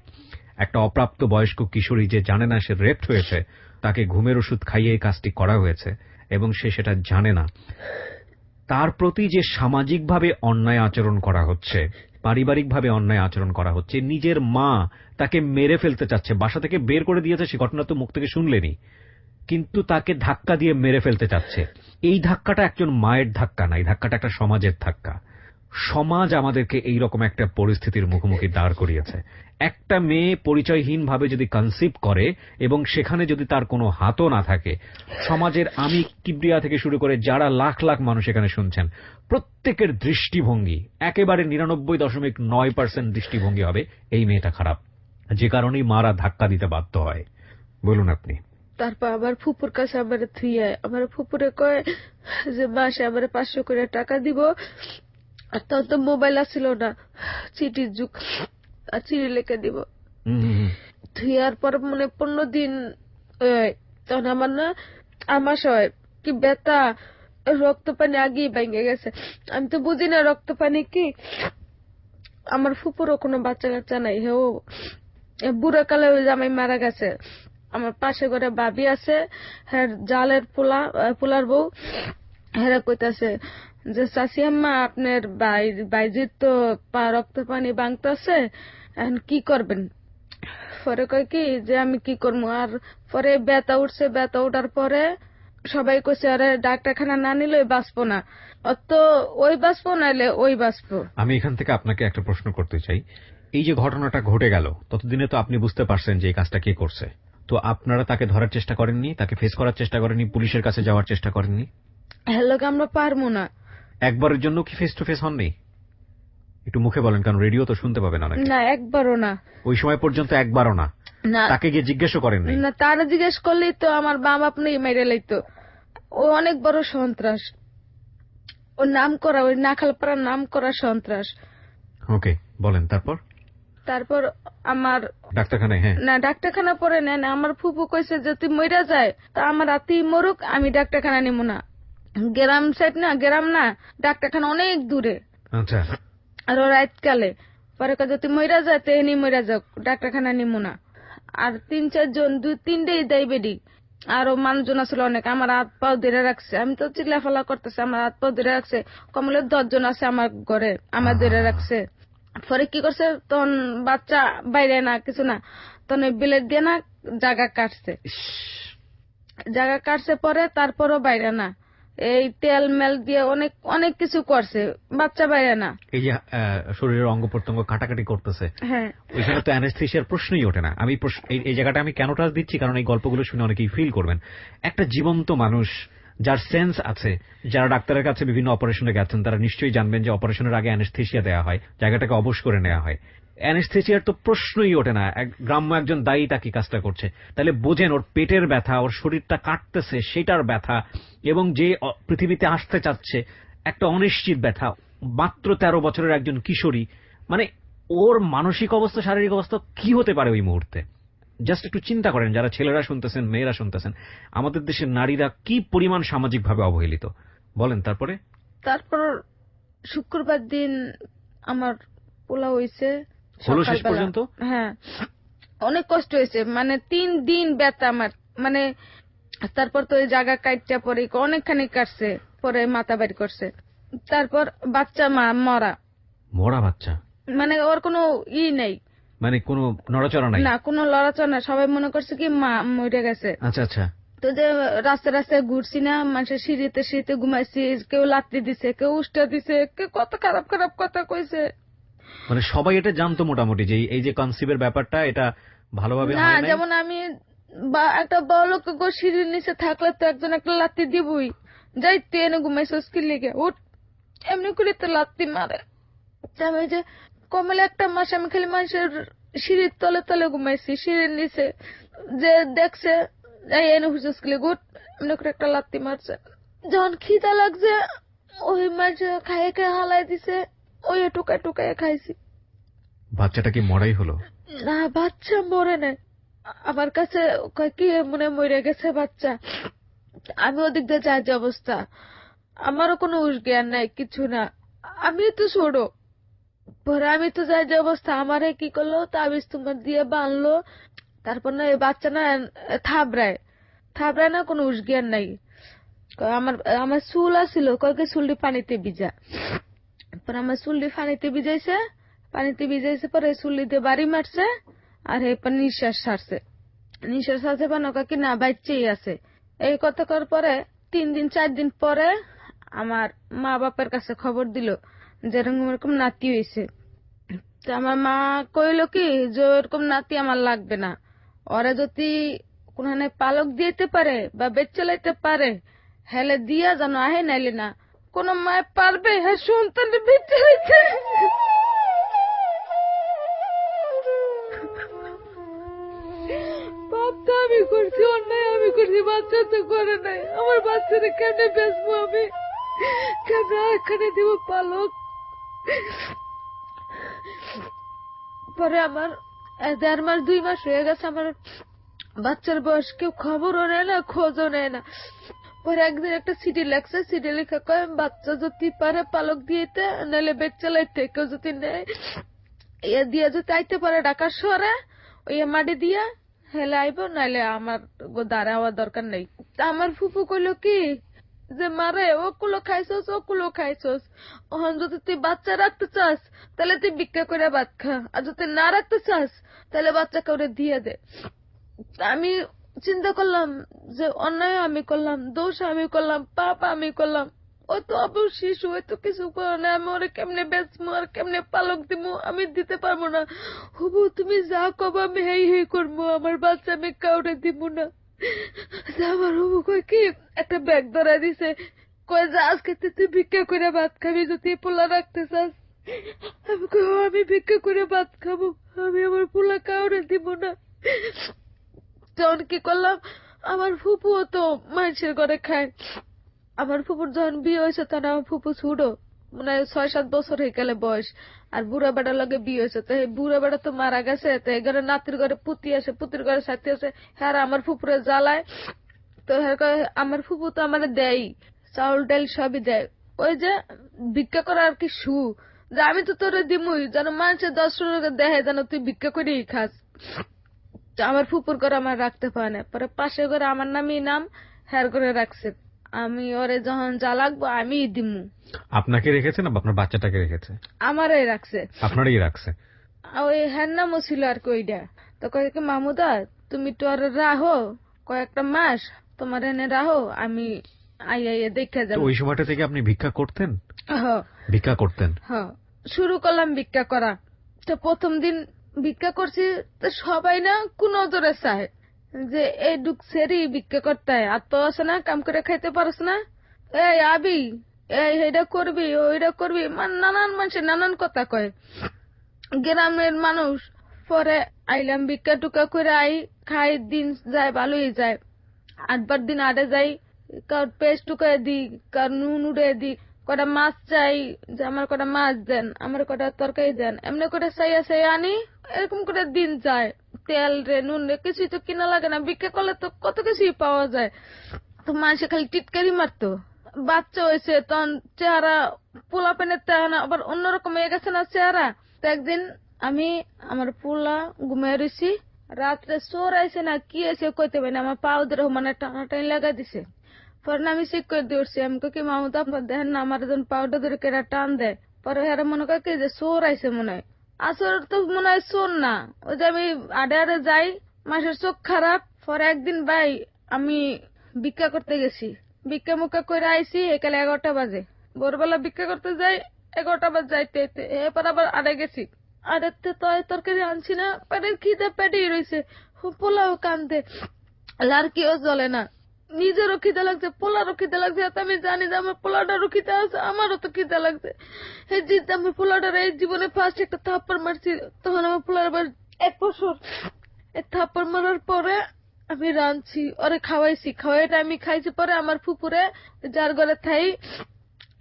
একটা অপ্রাপ্ত বয়স্ক কিশোরী যে জানে না সে রেপড হয়েছে, তাকে ঘুমের ওষুধ খাইয়ে এই কাজটি করা হয়েছে এবং সে সেটা জানে না, তার প্রতি যে সামাজিকভাবে অন্যায় আচরণ করা হচ্ছে, পারিবারিকভাবে অন্যায় আচরণ করা হচ্ছে। নিজের মা তাকে মেরে ফেলতে চাচ্ছে, বাসা থেকে বের করে দিয়েছে, সে ঘটনা তো মুখ থেকে শুনলেনি, কিন্তু তাকে ধাক্কা দিয়ে মেরে ফেলতে চাচ্ছে। এই ধাক্কাটা একজন মায়ের ধাক্কা না, এই ধাক্কাটা একটা সমাজের ধাক্কা। সমাজ আমাদেরকে এইরকম একটা পরিস্থিতির মুখোমুখি দাঁড় করিয়েছে। একটা মেয়ে পরিচয়হীন ভাবে যদি কনসিভ করে এবং সেখানে যদি তার কোনো হাতও না থাকে, সমাজের আমি কিবরিয়া থেকে শুরু করে যারা লাখ লাখ মানুষ এখানে শুনছেন, প্রত্যেকের দৃষ্টিভঙ্গি একেবারে 99.9% দৃষ্টিভঙ্গি হবে এই মেয়েটা খারাপ, যে কারণেই মারা ধাক্কা দিতে বাধ্য হয়। বলুন আপনি। তারপর আমার ফুপুর কাছে আমার থুইয়া, আমার ফুপুরে কয় যে মাসে আমার 500 করে টাকা দিব। আর তখন তো মোবাইল আসছিল না, চিঠির যুগ, আর চিঠি লিখে দিব। থুইয়ার পর মানে 15 দিন তখন আমার না আমাস হয়, কি ব্যথা, রক্ত পানি আগেই ভেঙে গেছে। আমি তো বুঝি না রক্ত পানি কি। আমার ফুপুরও কোনো বাচ্চা কাচ্চা নাই, হেও বুড়া কালে জামাই মারা গেছে। আমার পাশে ঘরে ভাবি আছে, হ্যাঁ জালের পোলার বউ, হেরা কইতাছে যে চাচি আম্মা আপনার বাইজির তো রক্ত পানি ভাঙতেছে, এখন কি করবেন? পরে কয় কি যে আমি কি করবো। আর পরে ব্যথা উঠছে, ব্যথা উঠার পরে সবাই কইছে আরে ডাক্তারখানা না নিলে বাঁচবো না, অত ওই বাঁচবো নাইলে ওই বাঁচবো। আমি এখান থেকে আপনাকে একটা প্রশ্ন করতে চাই। এই যে ঘটনাটা ঘটে গেল, ততদিনে তো আপনি বুঝতে পারছেন যে এই কাজটা কে করছে, তো আপনারা তাকে ধরার চেষ্টা করেননি, তাকে ফেস করার চেষ্টা করেননি, পুলিশের কাছে যাওয়ার চেষ্টা করেননি? হ্যালো, আমরা পারবো না। একবারের জন্য কি ফেস টু ফেস হননি? একটু মুখে বলেন, কারণ রেডিও তো শুনতে পাবেন অনেকে। না, একবারও না। ওই সময় পর্যন্ত একবারও না? তাকে গিয়ে জিজ্ঞেসও করেননি? না, তারা জিজ্ঞেস করলেই তো আমার বাপ আপনি মেরে লাইতো। ও অনেক বড় সন্ত্রাস। ওর নাম করা, ওই নাখালপাড়ার নাম করা সন্ত্রাস। ওকে, বলেন তারপর। তারপর আমার ডাক্তারখানায়? হ্যাঁ। না, ডাক্তারখানা পরে নেয় না। আমার ফুপু কইছে যে তুই মইরা যায় তা আমার রাতেই মরুক, আমি ডাক্তারখানা নিব না। গ্রাম সাইড না, গ্রাম না, ডাক্তারখানা অনেক দূরে। আচ্ছা। আর ও রাতকালে পরে কয় তুই মইরা যায় তো এনি মইরা যাও, ডাক্তারখানা নিব না। আর 3-4 জন, 2-3টেই দেয় বেডি। আরো মানুষজন আসলে অনেক, আমার হাত পাও ধরে রাখছে। আমি তো চিল্লাফালা করতেছে, আমার হাত পাও ধরে রাখছে। কমলে 10 জন আছে আমার ঘরে, আমার ধরে রাখছে। পরে কি করছে, তখন বাচ্চা বাইরে না কিছু না, তখন ওই বিলেট দিয়ে না জায়গা কাটছে। জায়গা কাটছে পরে তারপরও বাইরে না, এই তেল মেল দিয়ে অনেক অনেক কিছু করছে, বাচ্চা বাইরে না। এই যে শরীরের অঙ্গ প্রত্যঙ্গ কাটাকাটি করতেছে, হ্যাঁ, ওইখানে তো অ্যানেস্থেসিয়ার প্রশ্নই ওঠে না। আমি এই জায়গাটা আমি কেন টাচ দিচ্ছি, কারণ এই গল্পগুলো শুনে অনেকেই ফিল করবেন। একটা জীবন্ত মানুষ যার সেন্স আছে, যারা ডাক্তারের কাছে বিভিন্ন অপারেশনে গেছেন, তারা নিশ্চয়ই জানবেন যে অপারেশনের আগে অ্যানেস্থেসিয়া দেওয়া হয়, জায়গাটাকে অবশ করে নেওয়া হয়। অ্যানেস্থেসিয়ার তো প্রশ্নই ওঠে না। গ্রাম্য একজন দায়ী তাকে কাজটা করছে, তাহলে বোঝেন ওর পেটের ব্যথা, ওর শরীরটা কাটতেছে সেটার ব্যথা, এবং যে পৃথিবীতে আসতে চাচ্ছে একটা অনিশ্চিত ব্যথা। মাত্র 13 বছরের একজন কিশোরী, মানে ওর মানসিক অবস্থা, শারীরিক অবস্থা কি হতে পারে ওই মুহূর্তে। জাস্ট একটু চিন্তা করেন, যারা ছেলেরা শুনতেছেন, মেয়েরা শুনতেছেন, আমাদের দেশের নারীরা কি পরিমাণ সামাজিকভাবে অবহেলিত। বলেন তারপরে। তারপর শুক্রবার দিন আমার পোলা হইছে হলো শেষ সকালবেলা। পর্যন্ত? হ্যাঁ, অনেক কষ্ট হয়েছে, মানে 3 দিন ব্যথা আমার, মানে তারপর তো ওই জায়গা কাটটা পরে অনেকখানি কাটছে, পরে মাথা বের করছে। তারপর বাচ্চা মরা, মরা বাচ্চা, মানে ওর কোনো নেই, মানে কোনো নড়াচড়া নাই? না, কোনো লড়াচড়া না। সবাই মনে করছে কি মা মরে গেছে। আচ্ছা আচ্ছা। তো যে রাস্তায় রাস্তায় ঘুরছি না, মানুষের সিঁড়িতে সিঁড়িতে ঘুমাইছি, কেউ লাত্তি দিছে, কেউ উষ্টা দিছে, কেউ কত খারাপ খারাপ কথা কইছে। মানে সবাই এটা জানতো মোটামুটি যে এই যে কনসিভের ব্যাপারটা, এটা ভালোভাবে না, হয় নাই? যেমন আমি একটা বড় লোক সিঁড়ির নিচে থাকলে তো একজন একটা লাত্তি দিবই, যাই তুই এনে ঘুমাইছিস কি লিগে, উঠ, এমনি করে তো লাত্তি মারে। আমি যে কমলে একটা মাস আমি খালি মানুষের সিঁড়ির তলে তলে ঘুমাইছি, সিঁড়ির নিচে, যে দেখছে এই এনে হুসুস কি লিগে, উঠ, এমনি করে একটা লাত্তি মারছে। যখন খিদা লাগছে ওই মাছ খাইয়ে খাইয়ে হালাই দিছে, ওই টুকায় টুকায় খাইছি। বাচ্চাটা কি মরাই হলো? না, বাচ্চা মরে নাই। আমার কাছে কয় কি মনে মরে গেছে বাচ্চা। আমি ওদিক দিয়ে যাই যে অবস্থা, আমারও কোনো হুঁশ জ্ঞান নাই, কিছু না, আমি তো ছোট। পরে আমি তো যাই যে অবস্থা, আমারে কি করলো, তাবিজ তোমার দিয়ে বানলো। তারপর না এই বাচ্চা না থাবড়ায় থাবড়ায় না, কোনো হুঁশ জ্ঞান নাই। কয় আমার আমার চুল আসছিল, কয় কি চুলটি পানিতে ভিজা। পরে আমার চুলটি পানিতে ভিজাইছে, পানিতে ভিজাইছে, পরে চুল্লি দিয়ে বাড়ি মারছে, আর এরপর নিঃশ্বাস ছাড়ছে। নিঃশ্বাস ছাড়ছে বা নৌকা কি না বাচ্চাই আছে। এই কথা করার পরে 3-4 দিন পরে আমার মা বাপের কাছে খবর দিল যে এরকম এরকম নাতি হয়েছে। তো আমার মা কইলো কি যে এরকম নাতি আমার লাগবে না, ওরা যদি কোনখানে পালক দিতে পারে বা বেচ চালাইতে পারে হেলে দিয়া যেন আহে, নাইলে না। কোন মায় পারবে হ্যাঁ সন্তানের বেচ চালাইতে? বাচ্চা আমি করছি, অন্যায় আমি করছি, বাচ্চা তো করে নাই। আমার বাচ্চারা কেমনে বেচবো আমি, কেমনে এখানে দিব পালক? পরে আমার 1.5 মাস 2 মাস হয়ে গেছে, আমার বাচ্চার বয়স কেউ খবরও নেয় না, খোঁজও নেয় না। পরে একদিন একটা চিঠি লেখছে, চিঠি লেখা কয় বাচ্চা যদি পারে পালক দিয়েতে, নাহলে বেচ চালাইতে, কেউ যদি নেয় ইয়ে দিয়ে যদি আইতে পারে ঢাকার শহরে, ওই মাটি দিয়া হেলে আইব, নাইলে আমার দাঁড়া হওয়ার দরকার নেই। তা আমার ফুফু কইলো কি যে মারে ওগুলো খাইছস, ওগুলো খাইছস, ওখান যদি তুই বাচ্চা রাখতে চাস তাহলে তুই ভিক্ষা করে ভাত খা, আর যদি না রাখতে চাস তাহলে বাচ্চা করে দিয়ে দে। আমি চিন্তা করলাম যে অন্যায় আমি করলাম, দোষ আমি করলাম, পাপ আমি করলাম। ও তো অবশ্য শিশু, ওই তো কিছু করে না, আমি ওরে কেমনে বেচবো আর কেমনে পালক দিব, আমি দিতে পারবো না। হুবু তুমি যা কব আমি হেই হেই করবো, আমার বাচ্চা আমি কাউরে দিব না। আমার হুবু কয় কি একটা ব্যাগ ধরা দিছে, কয় যে আজকে তুই ভিক্ষা করে ভাত খাবি যদি পোলা রাখতে চাস। আমি কই আমি ভিক্ষা করে ভাত খাবো, আমি আমার পোলা কাউরে দিব না। তখন কি করলাম, আমার ফুপুও তো মানুষের ঘরে খায়, আমার ফুপুর যখন বিয়ে হয়েছে তখন আমার ফুপু ছোট, মানে 6-7 বছর হয়ে গেলে বয়স। আর বুড়া বেড়ার লগে বিয়ে হয়েছে, তো এই বুড়া বেড়া তো মারা গেছে, তো এই ঘরে নাতির ঘরে পুতি আছে, পুতির ঘরে সাথী আছে। হ্যাঁ আমার ফুপুরে জ্বালায়। তো হ্যাঁ কয়, আমার ফুপু তো আমার দেয় চাউল ডাল সবই দেয়, ওই যে ভিক্ষা করা আর কি যে আমি তো তোরে দিমুই, যেন মানুষের 10 লোকে দেখে যেন তুই ভিক্ষা করেই খাস। তো আমার ফুপুর ঘরে আমার রাখতে পারে না, পরে পাশের ঘরে আমার নামই নাম হ্যার করে রাখছে। আমি ওরে যখন যা লাগবো আমি দিমু। আপনাকে রেখেছে না আপনার বাচ্চাটাকে রেখেছে? আমারই রাখছে। আপনারই রাখছে। ওই হ্যার নামও ছিল আর কি ওইটা। তো কয় কি মামুদা তুমি তো আর রাহো কয়েকটা মাস, তোমার এনে রাহো, আমি আইয়া দেখে তো যাবো। ওই সময়টা থেকে আপনি ভিক্ষা করতেন? হ্যাঁ ভিক্ষা করতেন? হ্যাঁ, শুরু করলাম ভিক্ষা করা। তো প্রথম দিন ভিক্ষা করছি, তো সবাই না কোন দরে চায় যে এই ডুক সেরি ভিক্ষা করতে হয়, আর তো আছে না কাম করে খাইতে পারস না, এই আবি, এই এটা করবি ওইটা করবি, নানান মানুষের নানান কথা কয় গ্রামের মানুষ। পরে আইলাম ভিক্ষা টুকা করে আই, খাই, দিন যায় ভালোই যায়। 8-12 দিন আড়ে যাই, কার পেস্ট টুকায় দি, কার নুন উড়ে দি, কটা মাছ চাই যে আমার কটা মাছ দেন, আমার কটা তরকারি দেন, এমনি করে চাইয়া চাইয়া আনি। এরকম করে দিন যায়। তেল রে নুন রে কিছুই তো কিনা লাগে না, ভিক্ষা করলে তো কত কিছুই পাওয়া যায়। তো মানুষে খালি টিটকারি মারতো। বাচ্চা হয়েছে তখন চেহারা পোলা পেনের তেহানা আবার অন্যরকম হয়ে গেছে না চেহারা। তো একদিন আমি আমার পোলা ঘুমিয়ে রয়েছি, রাত্রে চোর আইছে না কি আছে কইতে পারি না, আমার পা ওদের মানে টানাটানি লাগাই দিছে। পরে না আমি চেক করে দিয়ে উঠছি, আমি কি মামুদা আপনার দেখেন না আমার যখন পাউডার ধরে কেরা টান দেয়। পরে এরা মনে করে কি যে চোর আইছে মনে হয়। আসর তো মনে হয় চোর না, ওই যে আমি আড়ে আড়ে যাই, মাসের চোখ খারাপ। পরে একদিন ভাই আমি ভিক্ষা করতে গেছি, ভিক্ষা মুক্ষা করে আইছি একালে 11টা বাজে। ভোরবেলা ভিক্ষা করতে যাই, 11টা বাজে যাইতে এরপর আবার আড়ে গেছি। আড়েতে তো তরকারি আনছি না, পেটের খিদে পেটেই রয়েছে, পোলাও কান্দে, লাড়কিও জ্বলে না। নিজেরও খিদে লাগছে, পোলারও খিদে লাগছে, এত আমি জানি যে আমার পোলাটারও খিদে আছে, আমারও তো খিদে লাগছে। এই জিদ আমি পোলাটার এই জীবনে ফার্স্ট একটা থাপ্পড় মারছি, তখন আমার পোলার আবার 1 বছর। এই থাপ্পড় মারার পরে আমি রাঁধছি, ওরে খাওয়াইছি, খাওয়াইটা আমি খাইছি। পরে আমার ফুপুরে যার ঘরে থাই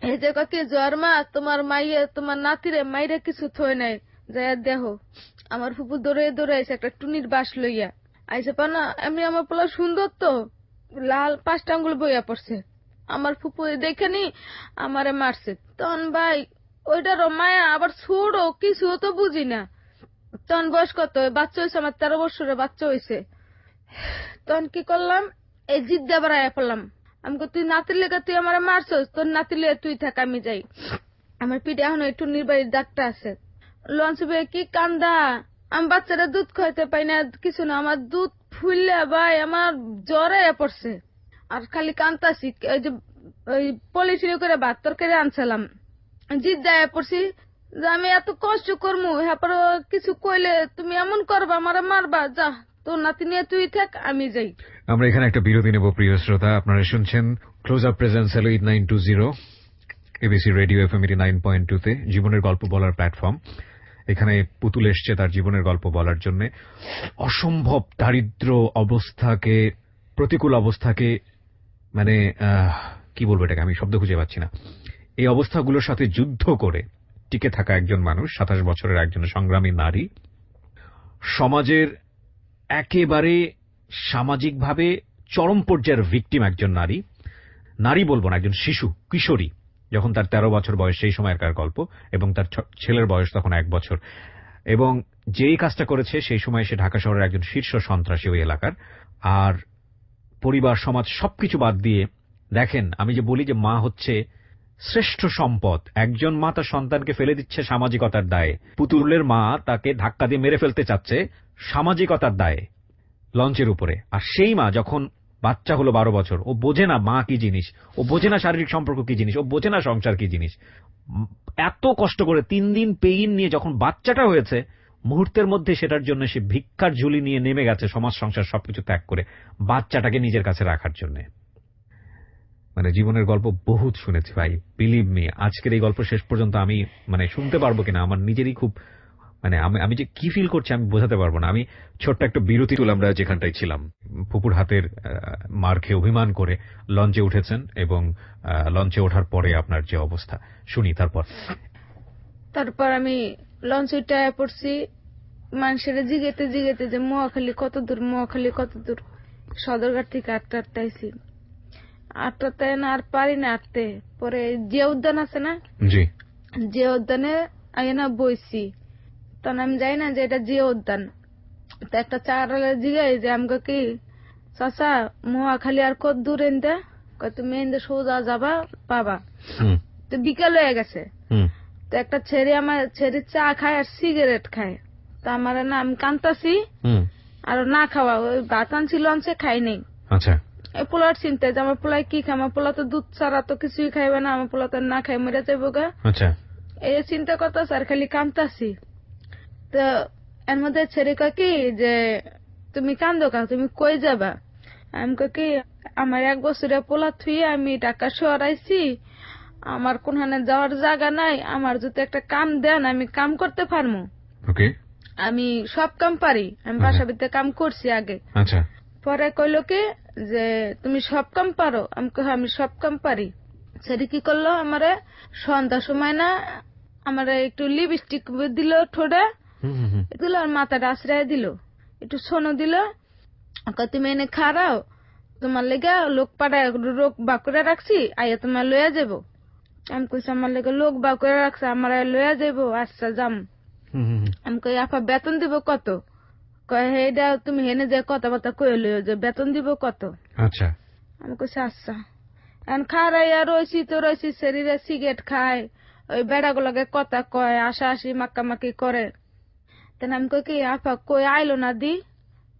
এই যে কাকি জ্বর মা তোমার মাইয়ে তোমার নাতিরে মাইরে কিছু থই নাই, যাই দেহ। আমার ফুপু দৌড়ে দৌড়ে আইসে একটা টুনির বাস লইয়া আইসে পা না, এমনি আমার পোলা সুন্দর তো, লাল 5টা আঙ্গুল বইয়া পড়ছে। আমার ফুপু দেখে নি আমারে মারছে। তখন ভাই ওইটারও মায়া আবার ছোড়ো কিছু তো বুঝি না। তখন বয়স কত, বাচ্চা হয়েছে আমার 13 বছরের বাচ্চা হয়েছে। তখন কি করলাম, এই জিদ দিয়ে আবার আয়া পড়লাম। আমি তুই নাতির লেগে তুই আমার মারছস, তোর নাতির লেগে তুই থাক আমি যাই। আমার পিঠে এখন একটু নির্বাহী দাগটা আছে। লঞ্চ কি কান্দা, আমি বাচ্চারা দুধ খাইতে পাই না কিছু না, আমার দুধ ফুললে ভাই আমার জ্বরে পড়ছে। আর খালি কান্তাছি, ওই যে ওই পলিথিনে করে ভাত তরকারি আনছিলাম, জিদ দেয়া পড়ছি যে আমি এত কষ্ট করবো, হ্যাঁ কিছু কইলে তুমি এমন করবা আমার মারবা, যা তোর নাতি নিয়ে তুই থাক আমি যাই। আমরা এখানে একটা বিরতি নেব প্রিয় শ্রোতা। আপনারা শুনছেন ক্লোজ আপ প্রেজেন্স হলো 8920 এবিসি রেডিও এফএম 89.2 তে জীবনের গল্প বলার প্ল্যাটফর্ম। এখানে পুতুল এসছে তার জীবনের গল্প বলার জন্য। অসম্ভব দারিদ্র অবস্থাকে, প্রতিকূল অবস্থাকে, মানে কি বলবো এটাকে, আমি শব্দ খুঁজে পাচ্ছি না। এই অবস্থাগুলোর সাথে যুদ্ধ করে টিকে থাকা একজন মানুষ, 27 বছরের একজন সংগ্রামী নারী, সমাজের একেবারে সামাজিকভাবে চরম পর্যায়ের ভিকটিম একজন নারী। নারী বলবো না, একজন শিশু, কিশোরী, যখন তার 13 বছর বয়স সেই সময়কার গল্প, এবং তার ছেলের বয়স তখন 1 বছর। এবং যেই কাজটা করেছে সেই সময় সে ঢাকা শহরের একজন শীর্ষ সন্ত্রাসী ওই এলাকার। আর পরিবার সমাজ সবকিছু বাদ দিয়ে, দেখেন আমি যে বলি যে মা হচ্ছে শ্রেষ্ঠ সম্পদ, একজন মা তার সন্তানকে ফেলে দিচ্ছে সামাজিকতার দায়ে। পুতুলের মা তাকে ধাক্কা দিয়ে মেরে ফেলতে চাচ্ছে সামাজিকতার দায়ে লঞ্চের উপরে। আর সেই মা যখন বাচ্চা হলো 12 বছর, ও বোঝে না মা কি জিনিস, ও বোঝে না শারীরিক সম্পর্ক কি জিনিস, ও বোঝে না সংসার কি জিনিস। এত কষ্ট করে 3 দিন পেইন নিয়ে যখন বাচ্চাটা হয়েছে, মুহূর্তের মধ্যে সেটার জন্য সে ভিক্ষার ঝুলি নিয়ে নেমে গেছে সমাজ সংসার সবকিছু ত্যাগ করে বাচ্চাটাকে নিজের কাছে রাখার জন্য। মানে জীবনের গল্প বহুত শুনেছি ভাই, বিলিভ মি। আজকের এই গল্প শেষ পর্যন্ত আমি মানে শুনতে পারবো কিনা আমার নিজেরই খুব, মানে আমি যে কি ফিল করছি আমি বোঝাতে পারবো না। আমি ছোট্ট একটা বিরতি তুলে আমরা যেখানটায় ছিলাম, ফুপুর হাতের মার খেয়ে অভিমান করে লঞ্চে উঠেছেন এবং লঞ্চে ওঠার পরে আপনার যে অবস্থা শুনি তারপর আমি লঞ্চে উঠে পড়ছি, মানুষের জিগেতে জিগেতে যে মহাখালী কত দূর, সদরঘাট থেকে আটটা আইছি, আটটাতে না আর পারি না আটতে। পরে যে উদ্যান আছে না, জি, যে উদ্যানে আগে না বইছি, তখন আমি যাই না যে এটা যে উদ্যান। তো একটা চারালে জিগাই যে আমাকে কি চাচা মহাখালী আর কত দূর এনতে, তুমি এনতে সোজা যাবা পাবা। তো বিকাল হয়ে গেছে, তো একটা ছেড়ে আমার ছেড়ে চা খায় আর সিগারেট খায়। তো আমার না আমি কান্তাছি আর না খাওয়া, ওই ভাত আনছি লঞ্চে খাই নেই। আচ্ছা, এই পোলার চিন্তা যে আমার পোলায় কি খায়, আমার পোলা তো দুধ ছাড়া তো কিছুই খাইবে না, আমার পোলা তো না খাই মরে যাবো গা। আচ্ছা, এই চিন্তা করতেছে আর খালি কান্তাছি। তো এর মধ্যে ছেড়ে কয় কি যে তুমি কান্দো কা, তুমি কই যাবা? আমি কই কি আমার 1 বছরের পোলা থুয়ে আমি ঢাকা শহর আইছি, আমার কোনখানে যাওয়ার জায়গা নাই, আমার যদি একটা কাম দেন আমি কাম করতে পারবো। ওকে, আমি সব কাম পারি, আমি বাসা ভিতরে কাম করছি আগে। আচ্ছা, পরে কইলো কি যে তুমি সব কাম পারো? আমি কই আমি সব কাম পারি। সেটি কি করলো, আমারে সন্ধ্যার সময় না আমারে একটু লিপস্টিক দিল ঠোঁটে, দিল আর মাথাটা আশ্রয় দিল, একটু সোনো দিল, তুমি এনে খারাও, তোমার লেগে লোক পাড়ায় রোগ বা করে রাখছি, আইয়া তোমার লইয়া যাবো। আমি কইছি আমার লেগে লোক বা করে রাখছে, আমার লইয়া যাবো, আচ্ছা যাম। আমি কই আপা বেতন দিব কত? কয় হেডা তুমি হেনে যে কথাবার্তা কয়ে লইও যে বেতন দিব কত? আচ্ছা, আমি কইছি আচ্ছা। এখন খারাইয়া রয়েছি তো রয়েছি, শরীরে সিগারেট খায়, ওই বেড়াগুলোকে কথা কয়, আশি মাক্কামাকি করে। তেন আমি কই কি আপা কই আইলো না দি?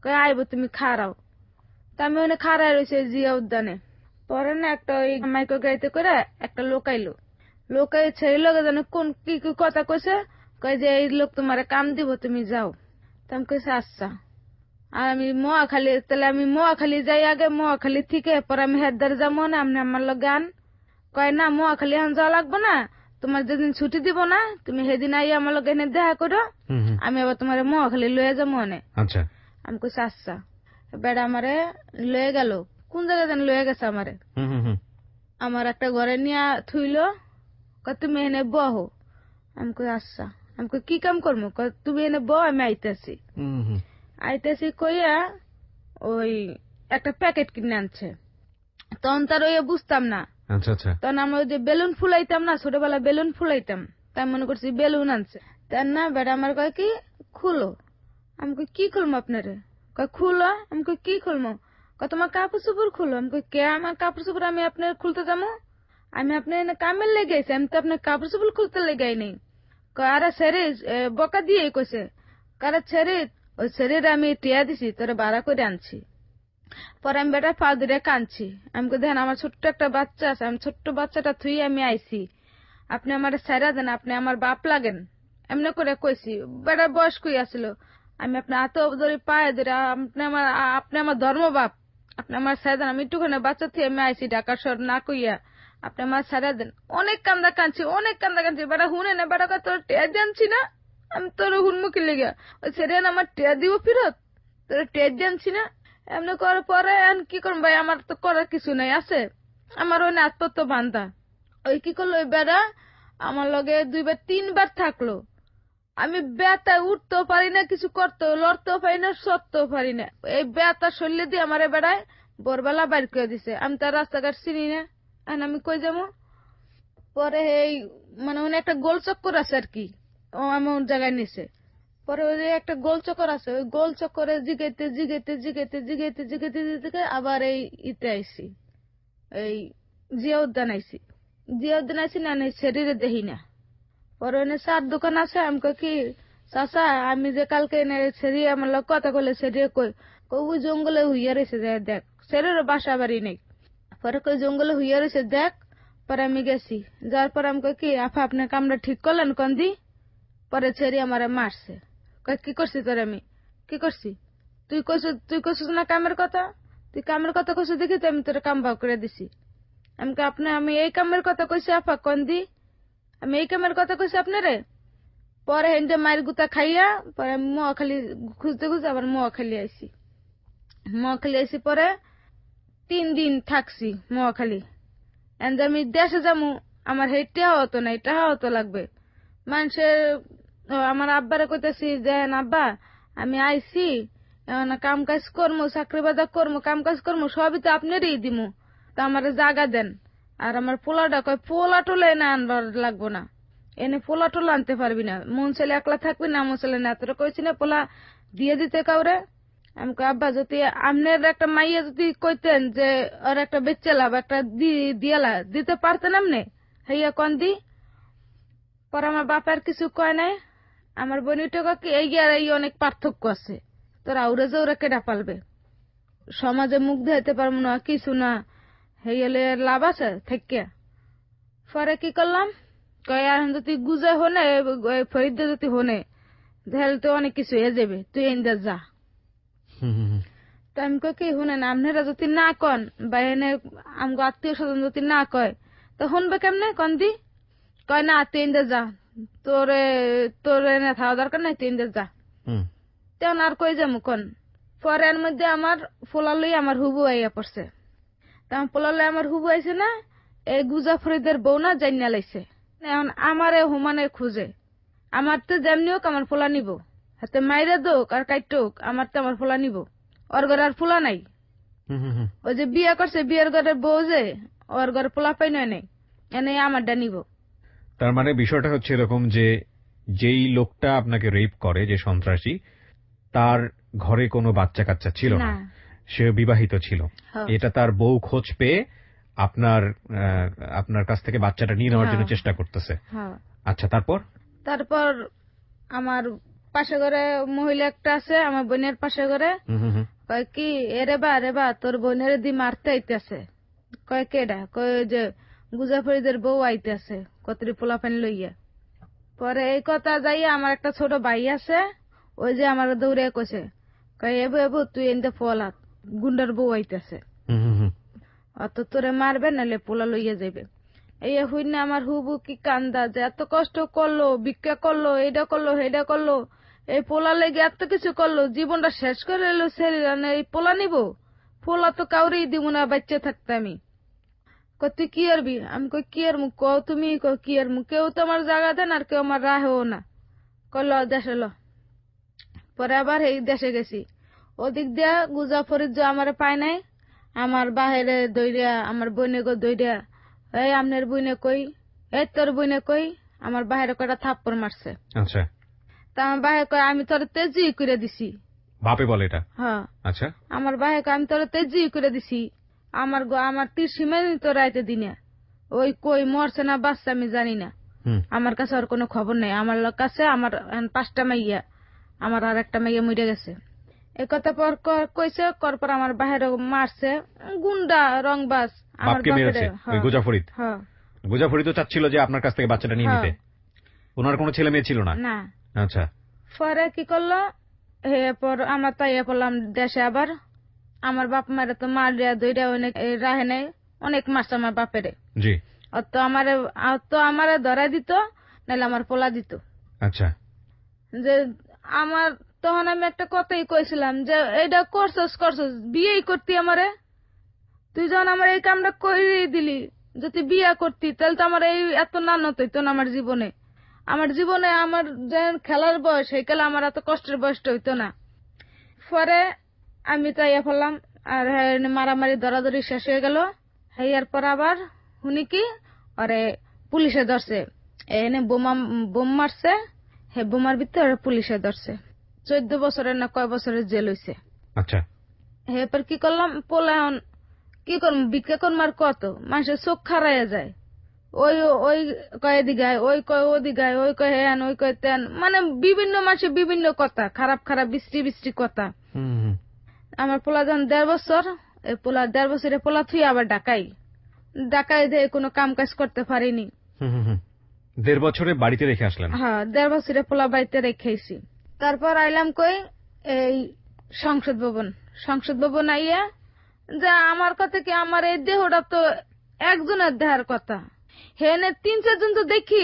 কই আইবো, তুমি খারাও। তা আমি ওখানে খারাই রয়েছে জিয়া উদ্যানে। পরে না একটা ওই মাইক্রো গাড়িতে করে একটা লোক আইলো, লোকাই ছেড়ে লোক জানে কোন কি কি কথা কইছে, কয় যে এই লোক তোমার কাম দিব, তুমি যাও। তা আমি কইছি আচ্ছা। আর আমি মহাখালী, তাহলে আমি মহাখালী যাই আগে, মহাখালী থেকে পরে আমি হেদার যাবো না, আপনি আমার লোক গান। কয় না মহাখালী এখন যাওয়া লাগবো না, তোমার যেদিন ছুটি দিব না তুমি সেদিন আই আমার লোক এনে দেখা করো, আমি আবার তোমার মহাখালী লয়ে যাবো মনে। আচ্ছা, আমি কইছি আচ্ছা। বেড়া আমারে লয়ে গেল, কোন জায়গায় যেন লয়ে গেছে আমারে, আমার একটা ঘরে নিয়ে থুইলো, কয় তুমি এনে বহো। আমি কই আচ্ছা। আমি কই কি কাম করবো? কয় তুমি এনে বহ, আমি আইতেছি কইয়া ওই একটা প্যাকেট কিনে আনছে। তখন তার ওই বুঝতাম না, আচ্ছা, আচ্ছা, তখন আমরা ওই যে বেলুন ফুলাইতাম না, ছোটবেলা বেলুন ফুলাইতাম, তাই মনে করছি বেলুন আনছে। তার না বেড়া আমার কয় কি খুলো। আমি কই কি খুলবো আপনারে? কয় খুলো। আমি কই কি খুলবো? কয় তোমার কাপড় চোপড় খুলো। আমি কই কে আমার কাপড় চোপড় আমি আপনার খুলতে যাবো? আমি আপনার এনে কামের লেগেছি, আমি তো আপনার কাপড় চোপড় খুলতে লেগাই নেই। কয় আরে ছেড়ে বকা দিয়ে কইছে, কারা ছেড়ে ওই ছেড়ে আমি টিয়া দিছি তোরে ভাড়া করে আনছি। পরে আমি বেটা পা ধরে কাঁদছি। আমি দেখেন আমার ছোট্ট একটা বাচ্চা আছে, আমি ছোট্ট বাচ্চাটা থুই আমি আইছি, আপনি আমার ছাইরা দেন, আপনি আমার বাপ লাগেন, এমনি করে কইছি। বেটা বয়স কই আসলো, আমি আপনার হাতে ধরে পায়ে ধরে আপনি আমার ধর্ম বাপ, আপনি আমার ছাইরা দেন, আমি একটুখানে বাচ্চা থুই আমি আইছি ঢাকা শহর না কইয়া, আপনি আমার ছাইরা দেন। অনেক কান্দা কাঁদছি। বেটা হুনে না, বেটা তোর টেয়া জানছি না, আমি তোর হুনমুখী লেগে ওই ছেড়ে আমার টেয়া দিব ফিরত, তোর টেয়া জানছি না। এমনি করার পরে কি করবো ভাই, আমার তো করার কিছু নাই আছে, আমার ওই নাচপত্র বান্ধা। ওই কি করলো ওই বেড়া আমার লগে 2বার 3বার থাকলো, আমি ব্যথা উঠতেও পারি না, কিছু করতেও লড়তেও পারি না, সরতেও পারি না। এই ব্যথা শরীরে দিয়ে আমার বেড়ায় ভোরবেলা বাইর করে দিছে। আমি তার রাস্তাঘাট চিনি না, এখন আমি কই যাবো? পরে এই মানে ওখানে একটা গোল চক্কর আছে আর কি, ও এমন জায়গায় নিছে। পরে ওই যে একটা গোল চক্কর আছে, ওই গোল চক্করে জিগাইতে আবার এই ইতে আইসি, এই জিয়া উদ্যান আইসি। না শরীরে দেখি না। পরে ওখানে চার দোকান আছে, আমি কই কি চাচা আমি যে কালকে এনে সেরিয়ে আমার লোক কথা কইলে সেরিয়ে কই ওই জঙ্গলে হুইয়া রয়েছে দেখ, সেরের বাসা বাড়ি নেই। পরে কই জঙ্গলে হুইয়া রয়েছে দেখ। পরে আমি গেছি, যাওয়ার পর আমি কই কি আপা আপনার কামটা ঠিক করলেন কোন দি? পরে ছেড়ে আমারে মারছে। কয় কি করছি তোর? আমি কি করছি? তুই কইছিস না কামের কথা, তুই কামের কথা কইছিস দেখি তো আমি তোর কাম ভাগ করে দিছি। আমি এই কামের কথা কইছি আপা কোন দি? আমি এই কামের কথা কইছি আপনারে? পরে হেন্টে মায়ের গুতা খাইয়া পরে আমি মহাখালী খুঁজতে আবার মহাখালী আইছি। মহাখালী আইসি পরে 3 দিন থাকছি মহাখালী। এন্ড আমি দেশে যাবো, আমার হেঁটে হতো না, এটা হতো লাগবে মানুষের। আমার আব্বারে কইতেছি যে আব্বা আমি আইছি, এখন কাম কাজ করবো, চাকরি বাদা করবো, কাম কাজ করবো, সবই তো আপনারই দিমু, তা আমার জায়গা দেন। আর আমার পোলাটা কয় পোলা টোলা এনে আনবার লাগবো না, এনে পোলা টোলা আনতে পারবি না, মন ছেলে একলা থাকবি না, মন ছেলে না। তোরা কইছি না পোলা দিয়ে দিতে কাউরে। আমি কই আব্বা যদি আপনার একটা মাইয়া যদি কইতেন যে ওর একটা বেচেলাম একটা দিয়ালা দিতে পারতেন আপনি, হইয়া কন দি। পর আমার বাপের কিছু কয় নাই। আমার বোনিটা কি এই আর এই অনেক পার্থক্য আছে, তোরা আউরে যে ওরা কেডা পালবে, সমাজে মুখ দেখাইতে পারবো না কিছু না, হইলে লাভ আছে থেকে। পরে কি করলাম, কয় আর যদি গুজে হনে ফরিদে যদি হনে তাহলে তো অনেক কিছু হয়ে যাবে, তুই এনে যা। তো আমি কই কি শুনেন, আপনারা যদি না কন বা এনে আমগো আত্মীয় স্বজন যদি না কয় তো শুনবে কেমনে কন দি। কয় না তুই এনে যা, তোরে তোরে এনে থাকা দরকার নাই, তুই এনে যা। তেমন আর কই যাবো কন। পরে এর মধ্যে আমার পোলালই আমার হুবু আইয়া পড়ছে। তেমন পোলালই আমার হুবু আইছে না, এই গুজা ফরিদের বউ না জানিয়া লাইছে। এখন আমারে হুমানে খুঁজে, আমার তো যেমনি হোক আমার পোলা নিব, হাতে মাইরে দোক আর কাইটোক আমার তো আমার পোলা নিব। ওর ঘরে আর পোলা নাই, ওই যে বিয়ে করছে বিয়ের ঘরের বউ যে ওর ঘরে পোলা পাই নয় নেই, এনে আমারটা নিব। তার মানে বিষয়টা হচ্ছে এরকম যে যেই লোকটা আপনাকে রেপ করে, যে সন্ত্রাসী, তার ঘরে কোনো বাচ্চা কাচ্চা ছিল না, সে বিবাহিত ছিল। এটা তার বউ খোঁজ পেয়ে আপনার কাছ থেকে বাচ্চাটা নিয়ে নেওয়ার জন্য চেষ্টা করতেছে। আচ্ছা, তারপর তারপর আমার পাশে ঘরে মহিলা একটা আছে, আমার বোনের পাশে ঘরে, কয় কি এরে বা তোর বোনের দি মারতে আইতেছে। কয় কেডা? কয় যে গুজাফরিদের বউ আইতেছে কতরি পোলা পানি লইয়া। পরে এই কথা যাইয়া আমার একটা ছোট ভাই আছে, ওই যে আমার দৌড়ে কইছে, কয় এবু এবু তুই এনতে ফলাত গুন্ডার বউ আইতেছে, অত তোরে মারবে নাহলে পোলা লইয়া যাইবে। এই হই না আমার হুবু কি কান্দা, যে এত কষ্ট করলো, ভিক্ষা করলো, এইটা করলো সেইটা করলো, এই পোলা লেগে এত কিছু করলো, জীবনটা শেষ করে এলো ছেলে, এই পোলা নিব? পোলা তো কাউরেই দিব না, বাচ্চা থাকতে আমি। তুই কি আরবি? আমি কই কি আর মুখ কও তুমি, কি আর মুখ, কেউ তো আমার জায়গা দেন আর কেউ আমার রাহেও না। কল দেশে ল। পরে আবার এই দেশে গেছি, ওদিক দিয়া গুজাফরিদ যে আমার পায় নাই, আমার বাহিরে দইরা আমার বইনে গো দইরা, এই আপনার বইনে কই, এই তোর বইনে কই, আমার বাহিরে কয়টা থাপ্পড় মারছে। আচ্ছা, তা আমার বাহিরে কয় আমি তোর তেজি করে দিছি। বাপে বলে এটা? হ্যাঁ। আচ্ছা, আমার বাহিরে কয় আমি তোর তেজি করে দিছি, আমার তীর সীমানি তো রাইতে দিনে, ওই কই মরছে না বাচ্চা আমি জানি না, আমার কাছে আর কোনো খবর নেই। আমার কাছে আমার 5টা মাইয়া, আমার আর একটা মাইয়া মরে গেছে। এই কথা পর কইছে, পর আমার বাহিরে মারছে, গুন্ডা রংবাজ আমার বাপেরে। গুজাফরিদ? হ্যাঁ, গুজাফরিদ তো চাচ্ছিল যে আপনার কাছ থেকে বাচ্চাটা নিয়ে নিতে। ওনার কোনো ছেলে মেয়ে ছিল না? না। আচ্ছা, পরে কি করলো, এরপর আমার তাই পড়লাম দেশে। আবার আমার বাপ মারে তো মারিয়া দইরা অনেক রাহে নেই, অনেক মারছে আমার বাপেরে। জি। তো আমারে ধরাই দিত, নাহলে আমার পোলা দিত। আচ্ছা, যে আমার তখন আমি একটা কথাই কইছিলাম যে এইটা করছস বিয়েই করতি আমারে, তুই যখন আমার এই কামটা করে দিলি, যদি বিয়া করতি তাহলে তো আমার এই এত নানত হইতো না আমার জীবনে। আমার যে খেলার বয়স, সেই খেলা আমার এত কষ্টের বয়সটা হইতো না। পরে আমি তো ইয়া ফেললাম, আর মারামারি ধরাধরি শেষ হয়ে গেল। হইয়ার পর আবার শুনি কি আরে পুলিশে ধরছে, এনে বোম মারছে, হে বোমার ভিতরে পুলিশে ধরছে, 14 বছরের না কয় বছরের জেল হইছে। আচ্ছা, এরপর কি করলাম, পোলা কি করম, ভিক্ষা করমার কত মানুষের চোখ খারাইয়া যায়, ওই ওই কয় দিগায়, ওই কয় ও দিগায়, ওই কয় হেন, ওই কয় তেন, মানে বিভিন্ন মানুষের বিভিন্ন কথা, খারাপ খারাপ বৃষ্টি কথা। আমার পোলা যখন 1.5 বছর, এই পোলা 1.5 বছরে পোলা থুই আবার ঢাকাই দিয়ে কোনো কাম কাজ করতে পারিনি। 1.5 বছরে বাড়িতে রেখে আসলেন? হ্যাঁ, 1.5 বছরে পোলা বাড়িতে রেখেছি। তারপর আইলাম কই এই সংসদ ভবন আইয়া, যে আমার কথা কি, আমার এই দেহটা তো একজনের দেহার কথা, হেনে 3-4 জন তো দেখে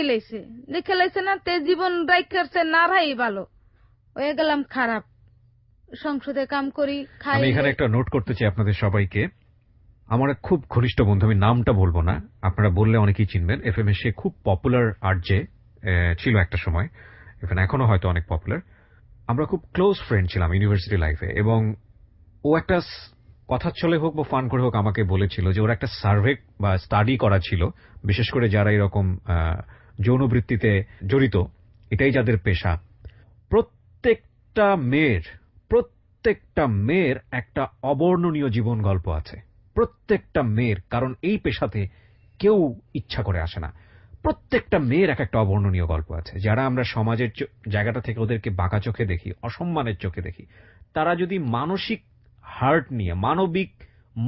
লাইছে না, তে জীবন রাইখারছে না রাই ভালো হয়ে গেলাম খারাপ। সংসদে কাম করি, খাই। আমি এখানে একটা নোট করতে চাই আপনাদের সবাইকে। আমার এক খুব ঘনিষ্ঠ বন্ধু, আমি নামটা বলবো না, আপনারা বললে অনেকেই চিনবেন, এফএম এ সে খুব পপুলার আরজে ছিল একটা সময়, এখানে এখনো হয়তো অনেক পপুলার। আমরা খুব ক্লোজ ফ্রেন্ড ছিলাম ইউনিভার্সিটি লাইফে, এবং ও একটা কথা চলে হোক বা ফান করে হোক আমাকে বলেছিল যে ওর একটা সার্ভে বা স্টাডি করা ছিল, বিশেষ করে যারা এরকম যৌনবৃত্তিতে জড়িত, এটাই যাদের পেশা, প্রত্যেকটা মেয়ের একটা অবর্ণনীয় জীবন গল্প আছে, প্রত্যেকটা মেয়ের। কারণ এই পেশাতে কেউ ইচ্ছা করে আসে না, প্রত্যেকটা মেয়ের এক একটা অবর্ণনীয় গল্প আছে। যারা আমরা সমাজের জায়গাটা থেকে ওদেরকে বাঁকা চোখে দেখি, অসম্মানের চোখে দেখি, তারা যদি মানসিক হার্ট নিয়ে, মানবিক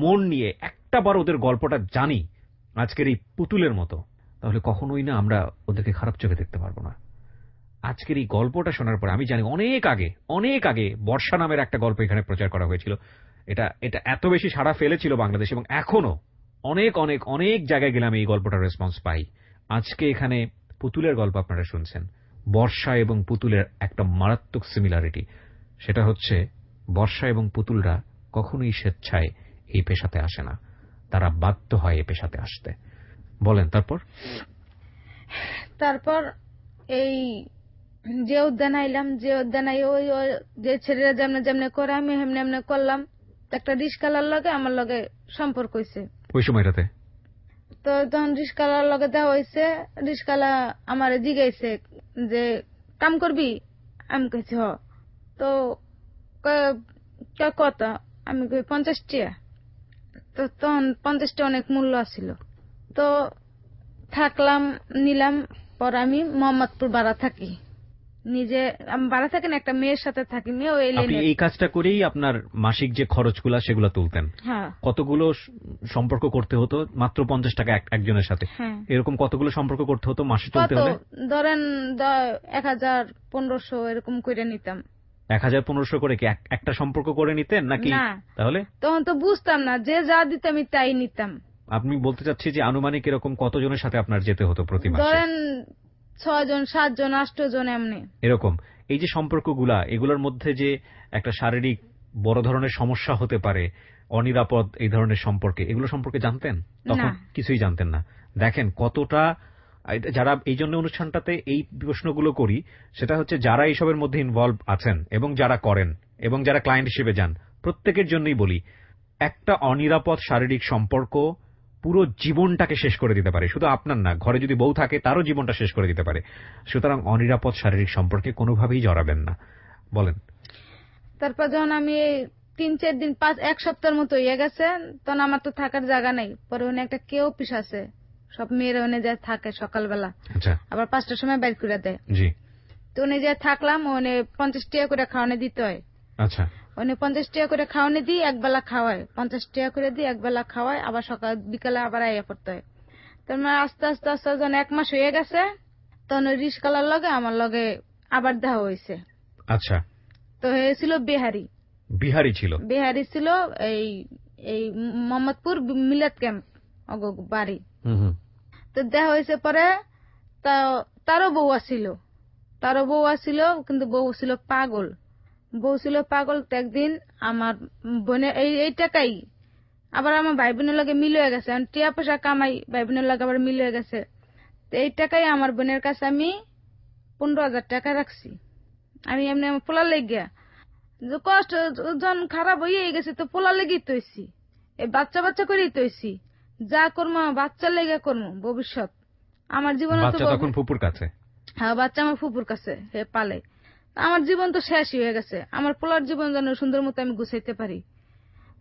মন নিয়ে একটা বার ওদের গল্পটা জানি আজকের এই পুতুলের মতো, তাহলে কখনোই না আমরা ওদেরকে খারাপ চোখে দেখতে পারবো না। আজকের এই গল্পটা শোনার পরে আমি জানি অনেক আগে বর্ষা নামের একটা গল্প এখানে প্রচার করা হয়েছিল, এটা এটা এত বেশি সাড়া ফেলেছিল বাংলাদেশে, এবং এখনো অনেক জায়গায় গেলে আমি এই গল্পটার রেসপন্স পাই। আজকে এখানে পুতুলের গল্প আপনারা শুনছেন। বর্ষা এবং পুতুলের একটা মারাত্মক সিমিলারিটি, সেটা হচ্ছে বর্ষা এবং পুতুলরা কখনোই স্বেচ্ছায় এই পেশাতে আসে না, তারা বাধ্য হয় এই পেশাতে আসতে। বলেন তারপর এই যে উদ্যান আইলাম, যে উদ্যান আই ওই ওই যে ছেলেরা যেমনে যেমনে করে আমি হেমনে হেমনে করলাম। একটা রিস্কালার লগে আমার লগে সম্পর্ক হয়েছে ওই সময়টাতে। তো তখন রিস্কালার লগে দেওয়া হয়েছে। রিস্কালা আমার জিগাইছে যে কাম করবি, আমি কইছি হ। তো কত, আমি কই 50 টাকা। তো তখন 50 টাকা অনেক মূল্য আছিল। তো থাকলাম, নিলাম। পর আমি মোহাম্মদপুর ভাড়া থাকি, নিজে আমি ভাড়া থাকি না, একটা মেয়ের সাথে থাকি। মেয়ে ওই আপনি এই কাজটা করেই আপনার মাসিক যে খরচগুলো সেগুলো তুলতেন? হ্যাঁ। কতগুলো সম্পর্ক করতে হতো? মাত্র 50 টাকা একজনের সাথে? হ্যাঁ। এরকম কতগুলো সম্পর্ক করতে হতো মাসে তুলতে হলে? ধরেন 1000-1500 এরকম করে নিতাম। 1000-1500 করে কি একটা সম্পর্ক করে নিতেন নাকি? না, তাহলে তখন তো বুঝতাম না, যে যা দিত আমি তাই নিতাম। আপনি বলতে চাচ্ছি যে আনুমানিক এরকম কতজনের সাথে আপনার যেতে হতো প্রতি মাসে? ধরেন 6 জন, 7 জন, 8 জন এমনি। এরকম। এই যে সম্পর্কগুলা, এগুলোর মধ্যে যে একটা শারীরিক বড় ধরনের সমস্যা হতে পারে, অনিরাপদ এই ধরনের সম্পর্কে, এগুলো সম্পর্কে জানতেন? তখন কিছুই জানতেন না। দেখেন কতটা, যারা এই জন্য অনুষ্ঠানটাতে এই প্রশ্নগুলো করি, সেটা হচ্ছে যারা এইসবের মধ্যে ইনভলভ আছেন এবং যারা করেন এবং যারা ক্লায়েন্ট হিসেবে যান, প্রত্যেকের জন্যই বলি, একটা অনিরাপদ শারীরিক সম্পর্ক পুরো জীবনটাকে শেষ করে দিতে পারে। শুধু আপনার না, ঘরে যদি বউ থাকে তারও জীবনটা শেষ করে দিতে পারে। সুতরাং অনিরাপদ শারীরিক সম্পর্কে কোনোভাবেই জড়াবেন না। বলেন। তারপর যখন আমি 3-4 দিন, 1 সপ্তাহের মতো হয়ে গেছে, তখন আমার তো থাকার জায়গা নেই। পরে ওখানে একটা কেউ অফিস আছে, সব মেয়েরা ওখানে যায় থাকে সকালবেলা, আবার 5টার সময় বের করে দেয়। জি। তো ওখানে যে থাকলাম, ওখানে 50 টাকা করে খাওয়ানো দিতে হয়। আচ্ছা। ওখানে 50 টাকা করে খাওয়ানো দিই, একবেলা খাওয়ায়। 50 টাকা করে দিই, একবেলা খাওয়ায়, আবার সকাল বিকালে আবার আইয়া পড়তে হয়। তারপর আস্তে আস্তে যখন 1 মাস হয়ে গেছে, তখন ওই রিস্কালার লগে আমার লগে আবার দেখা হয়েছে। আচ্ছা। তো হয়েছিল বিহারি ছিল। এই মোহাম্মদপুর মিলাদ ক্যাম্প বাড়ি। তো দেখা হয়েছে। পরে তারও বউ আসিল, কিন্তু বউ ছিল পাগল। তো একদিন আমার বোনের এই টাকাই আবার আমার ভাই বোনের লগে মিল হয়ে গেছে। টিয়া পয়সা কামাই, ভাই বোনের লগে আবার মিল হয়ে গেছে। তো এই টাকাই আমার বোনের কাছে আমি 15,000 টাকা রাখছি। আমি এমনি আমার পোলার লেগিয়া, যে কষ্ট যখন খারাপ হয়ে গেছে, তো পোলার লেগেই তৈছি, এই বাচ্চা করেই তৈছি। যা করবো বাচ্চার লেগে করবো, ভবিষ্যৎ আমার জীবন। তখন ফুপুর কাছে? হ্যাঁ, বাচ্চা আমার ফুপুর কাছে হে পালে। আমার জীবন তো শেষই হয়ে গেছে। আমার পোলার জীবন যেন সুন্দর মতো আমি গুছাইতে পারি।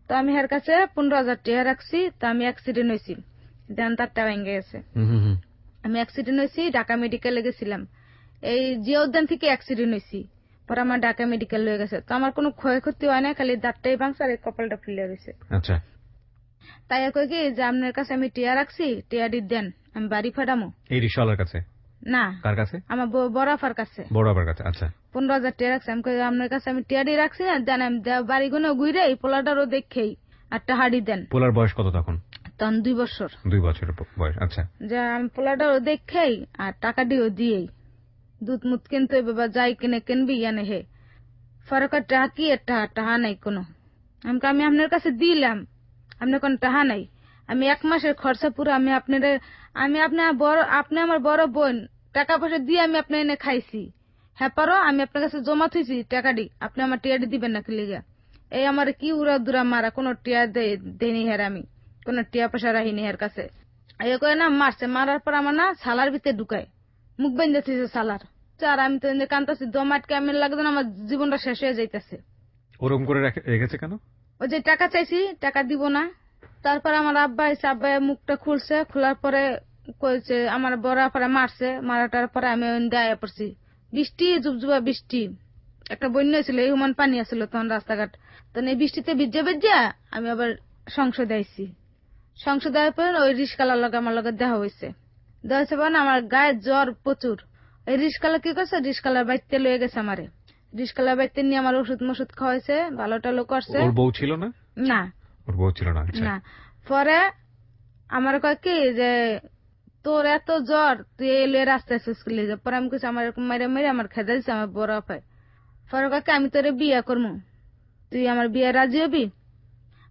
তো আমি এর কাছে 15,000 টাকা রাখছি। তো আমি অ্যাক্সিডেন্ট হয়েছি, দেন তারটা ভেঙে গেছে। আমি অ্যাক্সিডেন্ট হয়েছি, ঢাকা মেডিকেলে গেছিলাম। এই জিয়া উদ্যান থেকে অ্যাক্সিডেন্ট হয়েছি, পরে আমার ঢাকা মেডিকেল হয়ে গেছে। তো আমার কোনো ক্ষয়ক্ষতি হয় না, খালি দাঁতটাই ভাঙছে আর কপালটা ফুলে রয়েছে। আচ্ছা। তাই কই কি যে আপনার কাছে আমি টিয়া রাখছি, টিয়াটি দেন, আমি বাড়ি ফাটামো। এই রিক্সাওয়ালার কাছে না, কার কাছে? আমার বড়াফার কাছে। আচ্ছা। 15,000 টাকা রাখছি। আমি কই আপনার কাছে আমি টিয়াটি রাখছি না, দেন আমি বাড়ি গুনে ঘুরে এই পোলাটারও দেখেই একটা হাড়ি দেন। পোলার বয়স কত তখন? তখন 2 বছর। 2 বছরের বয়স। আচ্ছা। যে আমি পোলাটারও দেখেই আর টাকা দিয়েও দিয়েই দুধ মুধ কিনতে হইবে বা যাই কিনে কিনবি, ইয়ানে হে পরে কয় টাহা কি টাহা নাই কোনো। আমি আপনার কাছে দিলাম, আপনার কোন টাহা নাই, আমি 1 মাসের খরচা পুরো আমি আপনি আমার বড় বোন টাকা পয়সা দিয়ে আমি আপনার এনে খাইছি, হ্যাঁ পারো আমি আপনার কাছে জমা থইছি টাকাটি, আপনি আমার টিয়াটি দিবেন না কি লিগা? এই আমার কি উড়া দুরা মারা, কোনো টিয়া দেয়নি হের, আমি কোনো টিয়া পয়সা রাখিনি হের কাছে। এই করে না মারছে, মারার পর আমার না সালার ভিতরে ঢুকায়, মুখ বেঁধে দিয়েছে সালার। আর আমি তো কান্তাছি, দম আটকে আমি লাগতো না, আমার জীবনটা শেষ হয়ে যাইতেছে। ওরকম করে রেখেছে কেন? ওই যে টাকা চাইছি, টাকা দিব না। তারপর আমার আব্বা এসে, আব্বা মুখটা খুলছে, খোলার পরে কইছে আমার বড় আপারে মারছে, মারাটার পরে আমি দায়া পড়ছি। বৃষ্টি, জুবজুবা বৃষ্টি, একটা বন্যা ছিল, এই হুমান পানি আসছিল তখন রাস্তাঘাট। তখন এই বৃষ্টিতে ভিজা আমি আবার সংসদে আইছি। সংসদে আসার পর ওই রিস্কালার লগে আমার লগে দেখা হয়েছে পর আমার গায়ে জ্বর প্রচুর। এই রিস্কালা কি করছে, রিস্কালার বাড়িতে লয়ে গেছে আমারে, রিস্কালার বাড়িতে নিয়ে আমার ওষুধ মশুদ খাওয়াইছে, ভালো টালো করছে। ওর বউ ছিল না? না, ওর বউ ছিল না। না। পরে আমার কয় কি যে তোর এত জ্বর, তুই এলে রাস্তায় সুস্কুলে যা। পরে আমি কিছু আমার এরকম মেরে মেরে আমার খেদা দিচ্ছে আমার বড় আপায়। পরে কাকে আমি তোরে বিয়ে করবো, তুই আমার বিয়ে রাজি হবি?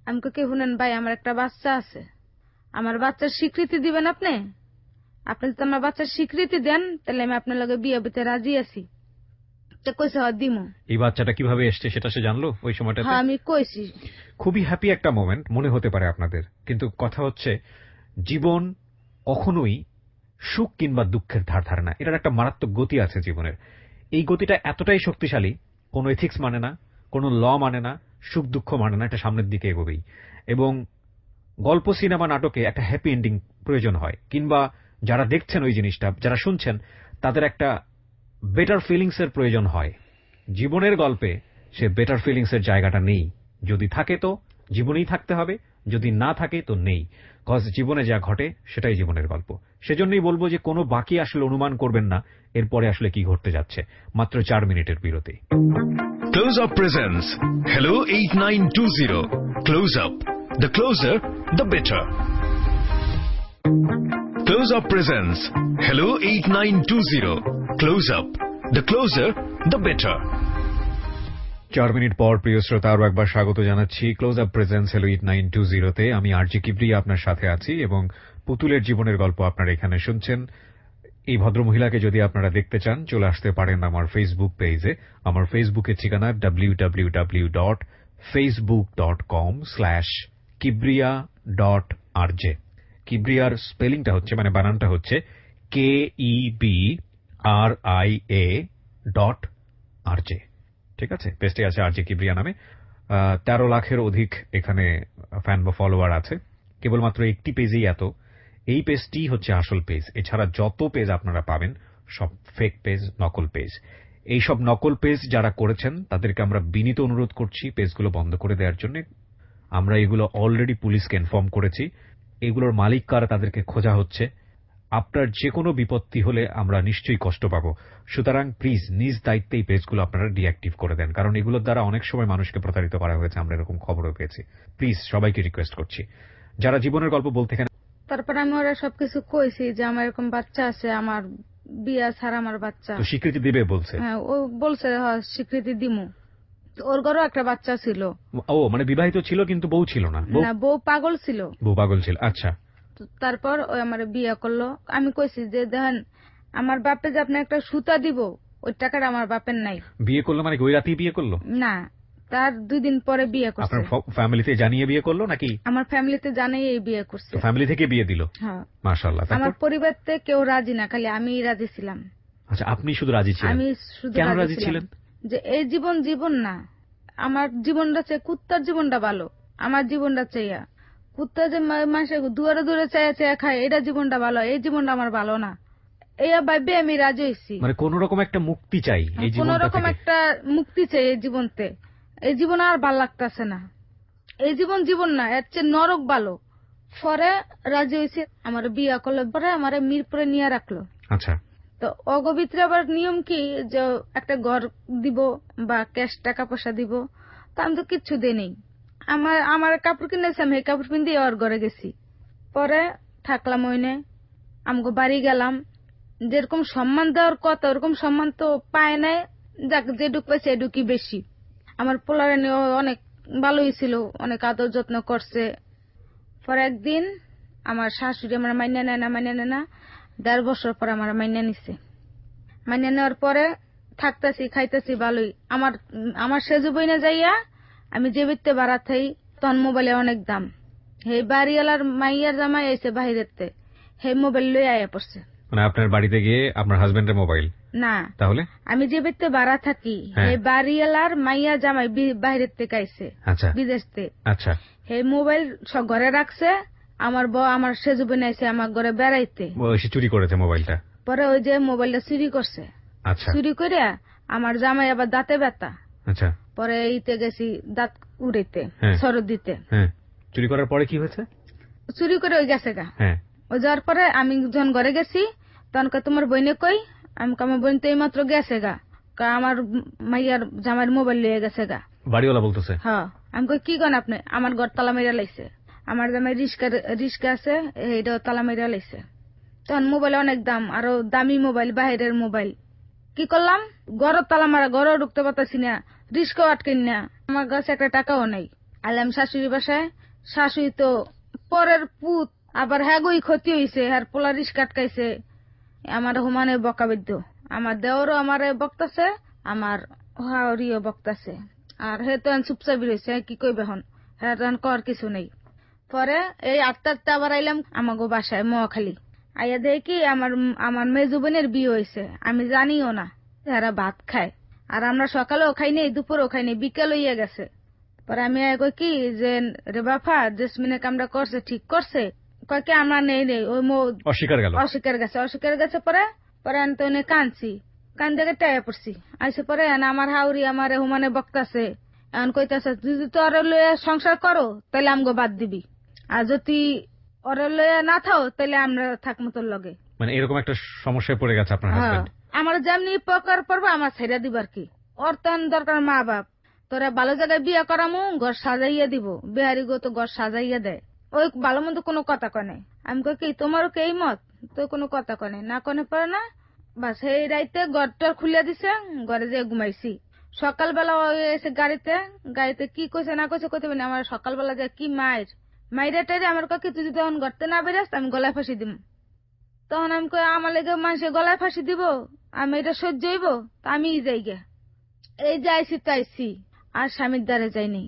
আমি কাকে শুনেন ভাই, আমার একটা বাচ্চা আছে, আমার বাচ্চার স্বীকৃতি দিবেন আপনি? আপনি যদি আমার বাচ্চার স্বীকৃতি দেন তাহলে আমি আপনার লগে বিয়ে দিতে রাজি আছি। কইছে দিমু। এই বাচ্চাটা কিভাবে এসছে সেটা সে জানলো ওই সময়টা? হ্যাঁ আমি কইছি। খুবই হ্যাপি একটা মোমেন্ট মনে হতে পারে আপনাদের, কিন্তু কথা হচ্ছে জীবন কখনোই সুখ কিংবা দুঃখের ধার ধারে না। এটার একটা মারাত্মক গতি আছে জীবনের। এই গতিটা এতটাই শক্তিশালী, কোনো এথিক্স মানে না, কোনো ল মানে না, সুখ দুঃখ মানে না, এটা সামনের দিকে এগোবেই। এবং গল্প, সিনেমা, নাটকে একটা হ্যাপি এন্ডিং প্রয়োজন হয়, কিংবা যারা দেখছেন ওই জিনিসটা, যারা শুনছেন, তাদের একটা বেটার ফিলিংস এর প্রয়োজন হয়। জীবনের গল্পে সে বেটার ফিলিংস এর জায়গাটা নেই। যদি থাকে তো জীবনেই থাকতে হবে, যদি না থাকে তো নেই। কজ জীবনে যা ঘটে সেটাই জীবনের গল্প। সেজন্যই বলবো যে কোনো বাকি আসলে অনুমান করবেন না এরপরে আসলে কি ঘটতে যাচ্ছে। মাত্র 4 মিনিটের বিরতি। Close Up presents Hello 8920. Close Up. The closer, the better. Close Up presents Hello 8920. Close Up. The closer, the better. 4 minute পর প্রিয় শ্রোতা আরো একবার স্বাগত জানাচ্ছি ক্লোজ আপ প্রেজেন্স হেলো 8920 তে। আমি আরজি কিবরিয়া আপনার সাথে আছি এবং পুতুলের জীবনের গল্প আপনারা এখানে শুনছেন। এই ভদ্রমহিলাকে যদি আপনারা দেখতে চান চলে আসতে পারেন আমার ফেসবুক পেজে। আমার ফেসবুকের ঠিকানা www.facebook.com/kibriya.rj। কিবরিয়ার স্পেলিংটা হচ্ছে, মানে বানানটা হচ্ছে KEBRIA.RJ। ঠিক আছে, পেজটি আছে আরজে কিবরিয়া নামে। 13 লাখের অধিক এখানে ফ্যান বা ফলোয়ার আছে। কেবলমাত্র একটি পেজেই এত। এই পেজটি হচ্ছে আসল পেজ। এছাড়া যত পেজ আপনারা পাবেন সব ফেক পেজ, নকল পেজ। এই সব নকল পেজ যারা করেছেন তাদেরকে আমরা বিনীত অনুরোধ করছি পেজগুলো বন্ধ করে দেওয়ার জন্য। আমরা এগুলো অলরেডি পুলিশকে ইনফর্ম করেছি। এগুলোর মালিক কারা তাদেরকে খোঁজা হচ্ছে। আপনার যে কোনো বিপত্তি হলে আমরা নিশ্চয়ই কষ্ট পাবো। সুতরাং প্লিজ নিজ দায়িত্বে এই পেজগুলো আপনারা ডিঅ্যাক্টিভ করে দেন, কারণ এগুলোর দ্বারা অনেক সময় মানুষকে প্রতারিত করা হয়েছে, আমরা এরকম খবরও পেয়েছি। প্লিজ সবাইকে রিকোয়েস্ট করছি যারা জীবনের গল্প বলতে। তারপর আমি ওরা সবকিছু কইছি যে আমার এরকম বাচ্চা আছে, আমার বিয়া ছাড়া আমার বাচ্চা। তো স্বীকৃতি দিবে বলছে? হ্যাঁ, ও বলছে স্বীকৃতি দিমু। ওর ঘরেও একটা বাচ্চা ছিল। ও মানে বিবাহিত ছিল কিন্তু বউ ছিল না? না, বউ পাগল ছিল। বউ পাগল ছিল, আচ্ছা। তারপর ওই আমার বিয়ে করলো। আমি কইছি যে দেখেন আমার বাপে যে আপনার একটা সুতা দিব ওই টাকাটা আমার বাপের নাই। বিয়ে করলো মানে ওই রাতেই বিয়ে করলো? না, তার 2 দিন পরে বিয়ে করছে। আপনার ফ্যামিলিতে জানিয়ে বিয়ে করলো নাকি? আমার ফ্যামিলিতে জানাই এই বিয়ে করছে। তো ফ্যামিলি থেকে বিয়ে দিল? হ্যাঁ। মাশাআল্লাহ। আমার পরিবারতে কেউ রাজি না, খালি আমিই রাজি ছিলাম। আচ্ছা, আপনি শুধু রাজি ছিলেন? আমি শুধু কেন রাজি ছিলেন? যে এই জীবন না, আমার জীবনটা চাই, কুত্তার জীবনটা ভালো, আমার জীবনটা চাইয়া। কুত্তা যে মাসে দুয়ারে দুয়ারে চাইয়া চাইয়া খায়, এটা জীবনটা ভালো, এই জীবনটা আমার ভালো না। এই ভাবে আমি রাজি হয়েছি। মানে কোন রকম একটা মুক্তি চাই এই জীবনটা থেকে। কোন রকম একটা মুক্তি চাই এই জীবনতে। এই জীবন আর ভাল লাগতেছে না। এই জীবন না, এর চেয়ে নরক ভালো। পরে রাজি হয়েছে, আমার বিয়া করলো। পরে আমার মিরপুরে নিয়ে রাখলো। আচ্ছা। তো অগবিত্রে আবার নিয়ম কি যে একটা ঘর দিব বা ক্যাশ টাকা পয়সা দিব। তো আমি তো কিচ্ছু দেই। আমার কাপড় কিনেছি, আমি এই কাপড় পিন দিয়ে ওর ঘরে গেছি। পরে থাকলাম ওইনে, আমগো বাড়ি গেলাম। যেরকম সম্মান দেওয়ার কথা ওরকম সম্মান তো পায় নাই। যাক যেটুক পাইছে এটুকি বেশি। আমার পোলারে নিয়ে অনেক ভালোই ছিল, অনেক আদর যত্ন করছে। পরে একদিন আমার শাশুড়ি আমার মাইনা নেয় না 1.5 বছর পর আমার মাইনা নিছে। মাইনা নেওয়ার পরে থাকতেছি খাইতেছি ভালোই। আমার সেজু বইনা যাইয়া আমি যে বিত্তে বাড়া থাই, তখন মোবাইলে অনেক দাম। এই বাড়িওয়ালার মাইয়ার জামাই এসে বাহিরেতে হে মোবাইল লই আয়া পড়ছে। মানে আপনার বাড়িতে গিয়ে আপনার হাজবেন্ডের মোবাইল? না, তাহলে আমি যে বিত্তে বাড়া থাকি এই বাড়িওয়ালার মাইয়া জামাই বাহিরের থেকে আইছে, আচ্ছা বিদেশ থেকে। আচ্ছা, হে মোবাইল সব ঘরে রাখছে। আমার সেজু বইনা আইছে আমার ঘরে বেড়াইতে, ও এসে চুরি করেছে মোবাইলটা? পরে ওই যে মোবাইলটা চুরি করছে। আচ্ছা, চুরি করে আমার জামাই আবার দাঁতে ব্যথা, আচ্ছা, পরে এইতে গেছি দাঁত উড়াইতে, হ্যাঁ। সরদ দিতে। হ্যাঁ, চুরি করার পরে কি হয়েছে? চুরি করে ওই গেছে গা। হ্যাঁ, ওই যাওয়ার পরে আমি যখন ঘরে গেছি তখন তোমার বইনে কই, আমি আমার বোন তো এইমাত্র গেছে গা, আমার মাইয়ার জামাইয়ের মোবাইল লিয়ে গেছে গা। বাড়িওয়ালা বলতেছে? হ্যাঁ। আমি কই কি কন আপনি? আমার ঘর তালা মেরা লাইছে, আমার জামাই রিস্কা আছে এইটাও তালা মেরা লাইছে। তখন মোবাইল অনেক দাম, আরো দামি মোবাইল, বাহিরের মোবাইল। কি করলাম, ঘরও তালা মারা, ঘরও ঢুকতে পারতাছি না, রিস্কও আটকেন না, আমার কাছে একটা টাকাও নেই। আলাম শাশুড়ি বাসায়, শাশুড়ি তো পরের পুত, আবার হ্যাগুই ক্ষতি হইছে, আর পোলা রিস্ক আটকাইছে, আমার হুমানে বকাবিদ্ধ। আমার দেওরও আমারে বকতাছে, আমার হাওরিও বকতাছে। আর হে তো চুপচাপ রয়েছে, কি কইবে হন, হ্যাঁ তখন কর কিছু নেই। পরে এই 8টা আবার আইলাম আমাগো বাসায় মহাখালী। আইয়া দেখি আমার মেজু বোনের বিয়ে হয়েছে, আমি জানিও না। যারা ভাত খায়, আর আমরা সকালেও খাই নাই, দুপুরেও খাই নাই, বিকেল হইয়া গেছে। পরে আমি কই কি যে রে বাফা, জেসমিনে কামটা করছে ঠিক করছে? কয় কি আমরা নেই ওই অস্বীকার গেছে। পরে আমি তো কানছি, কান দেখে টাইয়া পড়ছি। আইসে পরে আমার হাউরি আমার হুমানে বকতাছে, এখন কইতাছে যদি তো ওরে লইয়া সংসার করো তাহলে আমগো বাদ দিবি, আর যদি ওরে লইয়া না থাও তাহলে আমরা থাকবো তোর লগে। মানে এরকম একটা সমস্যায় পড়ে গেছে আপনার হাজবেন্ড? আমার যেমনি প্রকার পড়বো আমার ছেড়ে দিবার কি, ওর তখন দরকার মা বাপ, তোরা ভালো জায়গায় বিয়ে করামু, ঘর সাজাইয়া দিব, বিহারি গো তো ঘর সাজাইয়া দেয়, ওই ভালো মন্দ কোনো কথা কনে। আমি কই কি তোমারও কে এই মত, তো কোনো কথা কনে না, কনে পারে না। বাস এই রাইতে ঘরটার খুলে দিছে, ঘরে যেয়ে ঘুমাইছি। সকালবেলা এসে গাড়িতে কি কইছে না কইছে কইতে পারি না, আমার সকালবেলা যায় কি মাইরে টাইরে আমার কাকি তুই তখন ঘরতে না বেরাস আমি গলায় ফাঁসি দিব। তখন আমি কই আমার লেগে মানুষের গলায় ফাঁসি দিব, আমি এটা সহ্য হইব, আমি যাই গে। এই যাইছি তাইছি, আর স্বামীর দ্বারে যাইনি।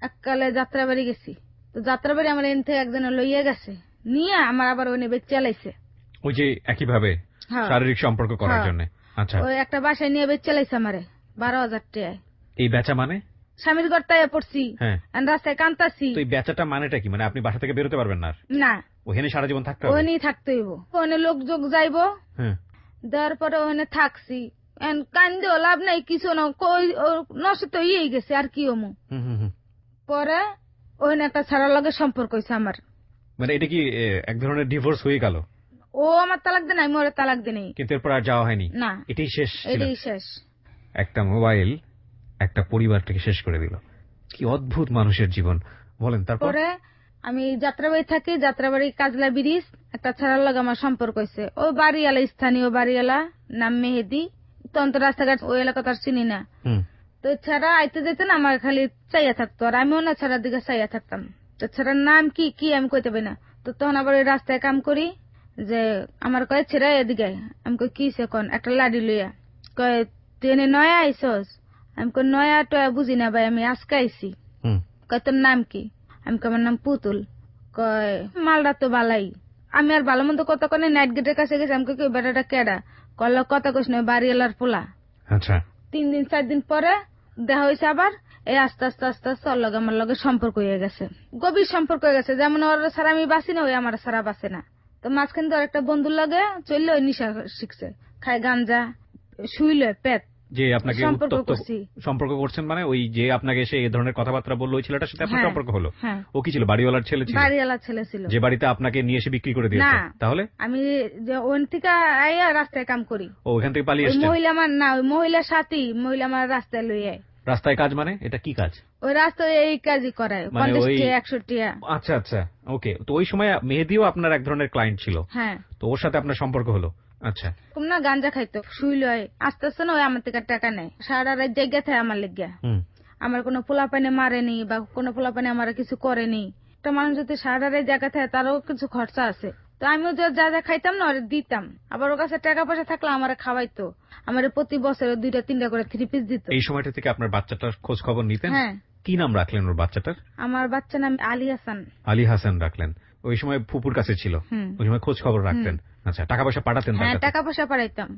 এককালে যাত্রাবাড়ি গেছি, তো যাত্রাবাড়ি আমার এন থেকে একজনে লইয়া গেছে, নিয়ে আমার আবার ওই বেচ চালাইছে। ওই যে একইভাবে শারীরিক সম্পর্ক করার জন্য? আচ্ছা, ওই একটা বাসায় নিয়ে বেচ চালাইছে আমারে 12,000 টাকায়। এই বেচা মানে? স্বামীর ঘর তাইয়া পড়ছি, রাস্তায় কান্তাছি। তো এই বেচাটা মানেটা কি? মানে আপনি বাসা থেকে বেরোতে পারবেন না? না, ওখানে সারা জীবন থাকতে হবে? ওখানে থাকতে হইব, ওখানে লোক যোগ যাইব। দেওয়ার পরে ওখানে থাকছি, কান্দেও লাভ নাই, কিছু না, নষ্ট তো ইয়ে গেছে আর কি হমু। পরে ওখানে একটা ছাড়ার লগে সম্পর্ক হয়েছে আমার। মানে এটা কি এক ধরনের ডিভোর্স হয়ে গেল? ও আমার তালাক দেন, আমি ওর তালাক দেন, কিন্তু এরপর আর যাওয়া হয়নি? না, এটাই শেষ? এটাই শেষ। একটা মোবাইল একটা পরিবারটাকে শেষ করে দিল। কি অদ্ভুত মানুষের জীবন, বলেন। তারপরে আমি যাত্রাবাড়ি থাকি, যাত্রাবাড়ি কাজলা ব্রিজ, একটা ছাড়ার লগে আমার সম্পর্ক হয়েছে। ও বাড়িওয়ালা, স্থানীয় বাড়িওয়ালা, নাম মেহেদি। তখন তো রাস্তাঘাট ওই এলাকা তো আর চিনি না, তো ছাড়া আইতে যেত না, আমার খালি চাইয়া থাকতো, আর আমিও না ছাড়ার দিকে চাইয়া থাকতাম। তো ছাড়ার নাম কি আমি কইতে পারি না। তো তখন আবার ওই রাস্তায় কাম করি, যে আমার কয়ে ছেড়া এদিকে। আমি কই কি সে কোন একটা লাডি লইয়া, কয় তুই এনে নয়া আইসস? আমি কই নয়া টয়া বুঝি না ভাই, আমি আজকে আইসি। কয় তোর নাম কি? আমি কই আমার নাম পুতুল। কয় মালটা তো বালাই। আমি আর ভালো মন্দ কথা কনে নাইট গেটের কাছে গেছি। আমি কই বেটাটা কেডা? কল কথা কইস না, বাড়িওয়ালার পোলা। আচ্ছা, 3 দিন 4 দিন পরে দেখা হয়েছে আবার। এই আস্তে আস্তে আস্তে আস্তে ওর লগে আমার লগে সম্পর্ক হয়ে গেছে, গভীর সম্পর্ক হয়ে গেছে। যেমন ওর সারা আমি বাঁচি না, ওই আমার সারা বাঁচে না। তো মাঝখানে তো একটা বন্ধুর লগে চললে ওই নিশা শিখছে, খায় গাঞ্জা, শুইলে পেট। যে আপনাকে সম্পর্ক করছেন মানে ওই যে আপনাকে এসে এই ধরনের কথাবার্তা বললো, ওই ছেলেটার সাথে আপনার সম্পর্ক হলো? ও কি ছিল? বাড়িওয়ালার ছেলে ছিল? বাড়িওয়ালার ছেলে ছিল, যে বাড়িতে আপনাকে নিয়ে এসে বিক্রি করে দিয়েছে? তাহলে আমি যে ওখান থেকে আইয়া রাস্তায় কাম করি। ওখান থেকে পালিয়ে এসেছেন? মহিলা আমার না, ওই মহিলার সাথী, মহিলা আমার রাস্তায় লই আয়। রাস্তায় কাজ মানে এটা কি কাজ? ওই রাস্তায় এই কাজই করায়, 50-100 টাকা। আচ্ছা আচ্ছা, ওকে। তো ওই সময় মেহেদিও আপনার এক ধরনের ক্লায়েন্ট ছিল? হ্যাঁ। তো ওর সাথে আপনার সম্পর্ক হলো? আচ্ছা। তুমি না গাঞ্জা খাইতো, শুইল, আস্তে আস্তে না ওই আমার থেকে টাকা নেয়, সারা রাত জায়গা থাকে আমার লেগিয়া। আমার কোনো পোলাপানে মারেনি বা কোনো পোলাপানে আমার কিছু করেনি। একটা মানুষ যদি সারারে জায়গা থাকে তারও কিছু খরচা আছে, তো আমিও যা যা খাইতাম না ওরে দিতাম, আবার ওর কাছে টাকা পয়সা থাকলে আমার খাওয়াইতো, আমার প্রতি বছরে 2-3টা করে 3 পিস দিত। এই সময়টা থেকে আপনার বাচ্চাটার খোঁজ খবর নিতেন? হ্যাঁ। কি নাম রাখলেন ওর বাচ্চাটার? আমার বাচ্চা নাম আলী হাসান। আলী হাসান রাখলেন। ওই সময় ফুপুর কাছে ছিল, ওই সময় খোঁজ খবর রাখতেন। আচ্ছা, টাকা পয়সা পাঠাতেন? হ্যাঁ, টাকা পয়সা পাঠাইতাম।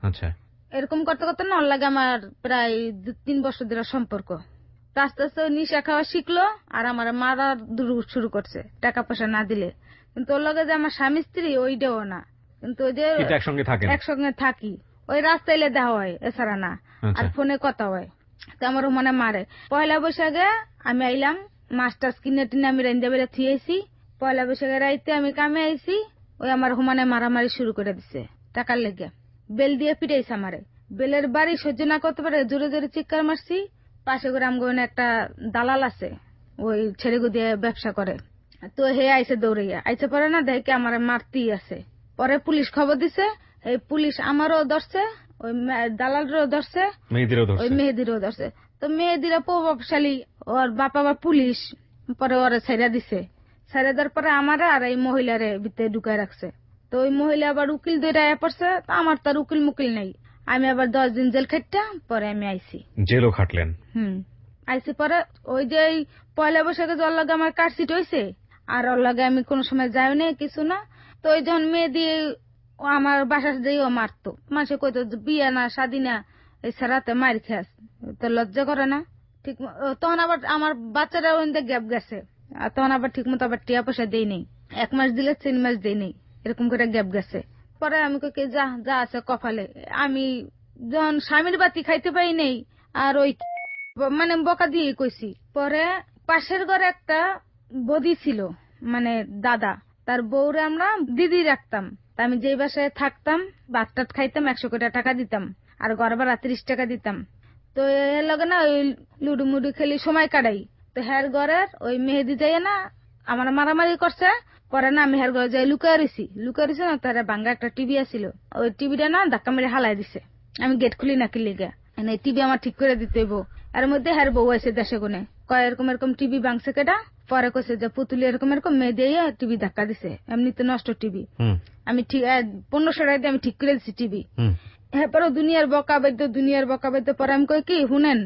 আচ্ছা, এরকম করতে করতে না ওর লাগে আমার প্রায় 2-3 বছর ধরে সম্পর্ক। তো আস্তে আস্তে নিশা খাওয়া শিখলো আর আমার মারা শুরু করছে টাকা পয়সা না দিলে। কিন্তু ওর লগে যে আমার স্বামী স্ত্রী ওইটাও না, কিন্তু ওই যে একসঙ্গে থাকেন? একসঙ্গে থাকি, ওই রাস্তায় এলে দেখা হয়, এছাড়া না। আর ফোনে কথা হয়, তো আমার মানে মারে। পয়লা বৈশাখে আমি আইলাম, মাস্টার্স কিনে টিনে আমি রেঞ্জা বেড়ে থুয়েছি। পয়লা বৈশাখে রাইতে আমি কামে আইছি, ওই আমার হুমানে মারামারি শুরু করে দিছে টাকার লেগে। বেল দিয়ে পিটাইছে আমারে। বেলের বাড়ি সহ্য না করতে পারে জোরে জোরে চিৎকার মারছি। পাশে করে আমগোনে একটা দালাল আছে, ওই ছেড়েগু দিয়ে ব্যবসা করে, তো হে আইসে দৌড়াইয়া আইসে পরে না দেখে আমার মারতেই আছে। পরে পুলিশ খবর দিছে, এই পুলিশ আমারও ধরছে, ওই দালালেরও ধরছে, ওই মেহেদিরও ধরছে। তো মেহেদিরা প্রভাবশালী, ওর বাপ আবার পুলিশ, পরে ওরা ছেড়ে দিছে। ছেড়ে দেওয়ার পরে আমার আর এই মহিলারে ভিতরে ঢুকায় রাখছে। তো ওই মহিলা আবার উকিল ধরে পড়ছে, তো আমার তার উকিল মুকিল নেই। আমি আবার 10 দিন জেল খাটটা পরে আমি আইছি। জেলও খাটলেন? আইসি পরে ওই যে পয়লা বৈশাখে ওর লাগে আমার কাটসিট হয়েছে, আর ওর লাগে আমি কোনো সময় যাই না কিছু না। তো ওই যখন মেয়ে দিয়ে আমার বাসা যেও মারতো, মানুষে কইতো বিয়া না শাদি না, এই সারাতে মার খাস, তো লজ্জা করে না। ঠিক তখন আবার আমার বাচ্চারা ওইদিকে গ্যাপ গেছে, আর তখন আবার ঠিক মতো আবার টিয়া পয়সা দেই নেই, 1 মাস দিলে 3 মাস দেই নেই, এরকম করে গ্যাপ গেছে। পরে আমি কই যা যা আছে কপালে। আমি যখন স্বামীর বাতি খাইতে পাই নেই, আর ওই মানে বকা দিয়ে কইছি। পরে পাশের ঘরে একটা বদি ছিল, মানে দাদা, তার বউরে আমরা দিদি রাখতাম। আমি যেই বাসায় থাকতাম ভাত টাত খাইতাম, 100 কোটি টাকা দিতাম, আর ঘর ভাড়া 30 টাকা দিতাম। তো এর লগে না ওই লুডু মুডু খেলি সময় কাটাই। তো হের ঘরের ওই মেহেদি যাই না আমার মারামারি করছে। পরে না আমি হের ঘরে যাই লুকায় রয়েছি না, তার ভাঙ্গা একটা টিভি আছিল, ওই টিভিটা না ধাক্কা মেরে হালাই দিছে। আমি গেট খুলি না কিলি গা, টিভি আমার ঠিক করে দিতে হইব। এর মধ্যে হের বউ আছে দেশে গুনে, কয় এরকম এরকম টিভি ভাঙছে কেটা। পরে কইছে যে পুতুলি এরকম এরকম মেয়ে দিয়ে টিভি ধাক্কা দিছে, এমনিতে নষ্ট টিভি। আমি ঠিক 1500 টাকা দিয়ে আমি ঠিক করে দিছি টিভি। হ্যাঁ, পরে দুনিয়ার বকা বাদ্য। পরে আমি কই কি শুনেন,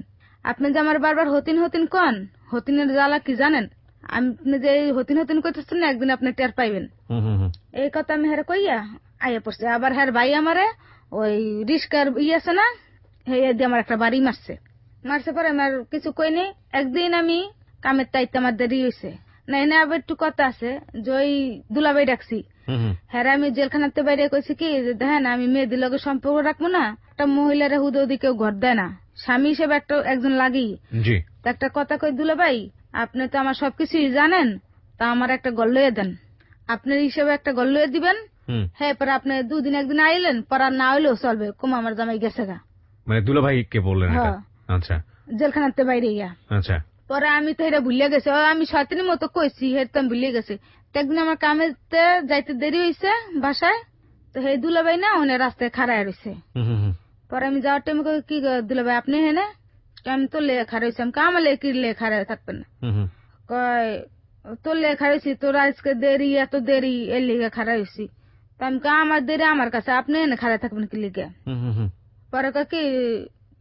আপনি যে আমার বারবার হতিন কন, হতিনের জ্বালা কি জানেন? আপনি যে হতিন কইতেছেন না, একদিন আপনি টের পাইবেন। এই কথা আমি হেরে কইয়া আইয়া পড়ছে। আবার হের ভাই আমারে ওই রিস্কার আছে না, হে দিয়ে আমার একটা বাড়ি মারছে। পরে আমার কিছু কই নেই। একদিন আমি কামের তাইতে আমার দেরি হয়েছে না, এনে আবার একটু কথা আছে যে ওই দুলাবাই ডাকছি। হ্যাঁ, আমি জেলখানাতে বাইরে কইছি কি দেখেন, আমি মেয়েদের লগে সম্পর্ক রাখবো না, একটা মহিলারা হুদৌদি কেউ ঘর দেয় না, স্বামী হিসেবে একজন লাগি। একটা কথা কই দুলাভাই, আপনি তো আমার সবকিছুই জানেন, তা আমার একটা গল লইয়ে দেন, আপনার হিসেবে একটা গল লইয়ে দিবেন। হ্যাঁ, পরে আপনি 2 দিন একদিন আইলেন, পর আর না হইলেও চলবে, কম আমার জামাই গেছে গা। মানে দুলাভাই কে বললেন? আচ্ছা, জেলখানাতে বাইরে গিয়া। আচ্ছা, পরে আমি তো এটা ভুলিয়া গেছি, আমি শয়তানির মতো কইছি, হের তো আমি ভুলিয়ে গেছি। একদিন আমার কামেতে যাইতে দেরি হয়েছে বাসায়, তো হে দুলাভাই না ওনে রাস্তায় খাড়ায় রয়েছে। পরে আমি যাওয়ার টাইমে কই কি দুলাভাই আপনি হেনে? আমি তো লেখা রয়েছি। আমি কামালে কি লেখা থাকবেন না? কয় তোর লেখা রয়েছি, তোর আজকে দেরি, এত দেরি, এর লিগে খাড়া হয়েছি। আমি আমার দেরি আমার কাছে, আপনি এনে খাড়া থাকবেন কি লিগে? পরে কয় কি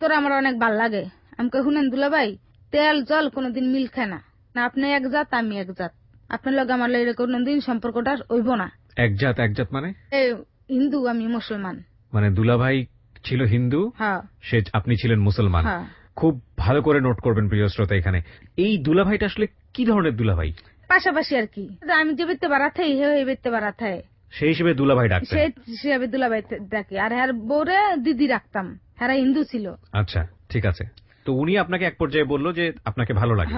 তোর আমার অনেক ভাল লাগে। আমি কই শুনেন দুলাভাই, তেল জল কোনোদিন মিল খায় না, না আপনি এক জাত আমি এক জাত, আপনার লগে আমার লগে কোনোদিন সম্পর্কটা হইব না। এক জাত মানে? হিন্দু, আমি মুসলমান। মানে দুলাভাই ছিল হিন্দু, সে আপনি ছিলেন মুসলমান। খুব ভালো করে নোট করবেন প্রিয় শ্রোতা। এখানে এই দুলাভাইটা আসলে কি ধরনের দুলাভাই? পাশাপাশি আর কি, আমি যে বেতে বাড়াতে বেতে বাড়াতে সেই হিসেবে দুলাভাই ডাকতেন? সেই হিসেবে দুলাভাই ডাকি। আর হ্যার বউরে দিদি রাখতাম, হ্যাঁ হিন্দু ছিল। আচ্ছা, ঠিক আছে। তো উনি আপনাকে এক পর্যায়ে বললো যে আপনাকে ভালো লাগে?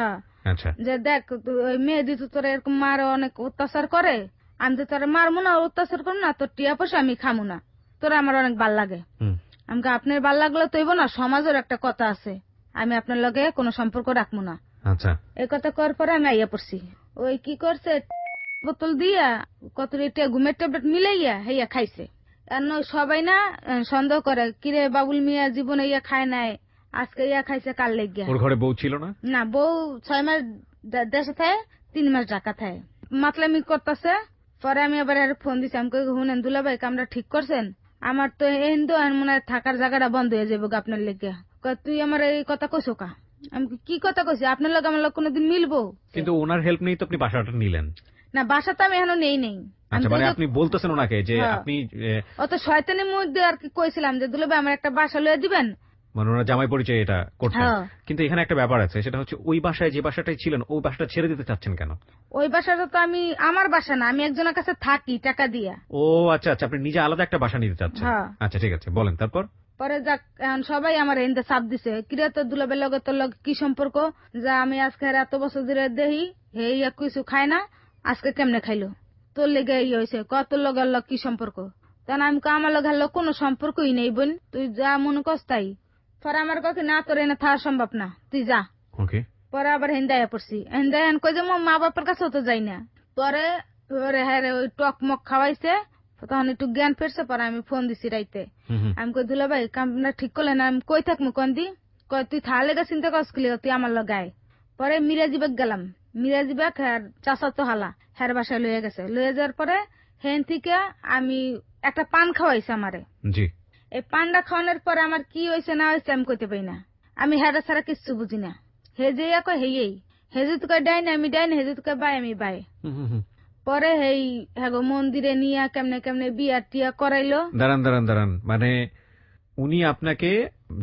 আচ্ছা, যে দেখ ওই মেয়েদি তো তোরা এরকম মার অনেক অত্যাচার করে, আমি তো তোরা মারবো না, অত্যাচার করবো না, তোর টিয়া পয়সা আমি খামু না, তোরা আমার অনেক ভাল লাগে। আমাকে আপনার ভাল লাগলে তৈব না, সমাজের একটা কথা আছে, আমি আপনার লগে কোনো সম্পর্ক রাখবো না। আচ্ছা, এই কথা করার পরে আমি আইয়া পড়ছি। ওই কি করছে, বোতল দিয়া কত ঘুমের ট্যাবলেট মিলাইয়া হেয়া খাইছে। সবাই না সন্দেহ করে, কিরে বাবুল মিয়া জীবনে ইয়া খায় নাই, আজকে ইয়া খাইছে কাল লেগে। ওর ঘরে বউ ছিল না? না, বউ 6 মাস দেশে থাকে, 3 মাস ঢাকা থাকে, মাতলামি করতেছে। পরে আমি আবার ফোন দিছি, আমি কই শুনেন দুলা ভাই কামরা ঠিক করছেন, আমার তো হিন্দু মনে হয় থাকার জায়গাটা বন্ধ হয়ে যাবে আপনার লেগে। তুই আমার এই কথা কইছো কা? আমি কি কথা কইছি, আপনার লোক আমার লোক কোনোদিন মিলবো? কিন্তু ওনার হেল্প নেই তো আপনি বাসাটা নিলেন না, বাসা তো আমি এখনো নেই। আচ্ছা, মানে আপনি বলতেছেন ওনাকে যে আপনি অত শয়তানের মধ্যে আর কি কইছিলাম যে দুলা ভাই আমার একটা বাসা লয়ে দিবেন, মানে ওনার জামাই পরিচয় এটা করতেন। কিন্তু এখানে একটা ব্যাপার আছে, সেটা হচ্ছে ওই বাসায় যে বাসাটাই ছিলেন ওই বাসাটা ছেড়ে দিতে চাচ্ছেন কেন? ওই বাসাটা তো আমি আমার বাসা না, আমি একজনের কাছে থাকি টাকা দিয়া। ও আচ্ছা আচ্ছা, আপনি নিজে আলাদা একটা বাসা নিতে চাচ্ছেন। আচ্ছা ঠিক আছে, বলেন তারপর। পরে যাক, এখন সবাই আমার এনতে চাপ দিছে, কিরে তোর দুলাবের লগে তোর লগে কি সম্পর্ক, যা আমি আজকে এত বছর ধরে দেহি হে ইয়া কিছু খায় না, আজকে কেমনে খাইলো, তোর লেগে ইয়ে হয়েছে, তোর লগের লগ কি সম্পর্ক? তখন আমি আমার লগে লোক কোনো সম্পর্কই নেই বোন, তুই যা মনে করস তাই। পরে আমার কাছে না, তোর এনে থাকা সম্ভব না, তুই যা। ওকে। পরে আবার হেন্দায় পড়ছি, হেন্দায় কই যে মা বাপের কাছেও তো যাই না। পরে হ্যাঁ ওই টক মক খাওয়াইছে, তখন একটু জ্ঞান ফিরছে। পরে আমি ফোন দিছি রাইতে, আমি কই দুলা ভাই কামনা ঠিক করলেন, আমি কই থাকবো কোন দি, কই তুই থা লেগে চিন্তা করস তুই আমার লগায়। পরে মিরাজিবাগ গেলাম, মিরাজিবাগ হ্যার চাচা তো হালা হ্যার বাসায় লইয়া গেছে, লইয়া যাওয়ার পরে হেন থেকে আমি একটা পান খাওয়াইছে আমারে। জি। এই পানটা খাওয়ানোর পরে আমার কি হয়েছে না হয়েছে আমি কইতে পারি না, আমি হেরা ছাড়া কিচ্ছু বুঝি না। হে যে কয় হেই হেজু তো কয় ডাইন আমি ডাইন, হেজু তো কয় বাই আমি বাই। পরে হেই হ্যাগো মন্দিরে নিয়ে কেমনে কেমনে বিয়া টিয়া করাইলো। দাঁড়ান, মানে উনি আপনাকে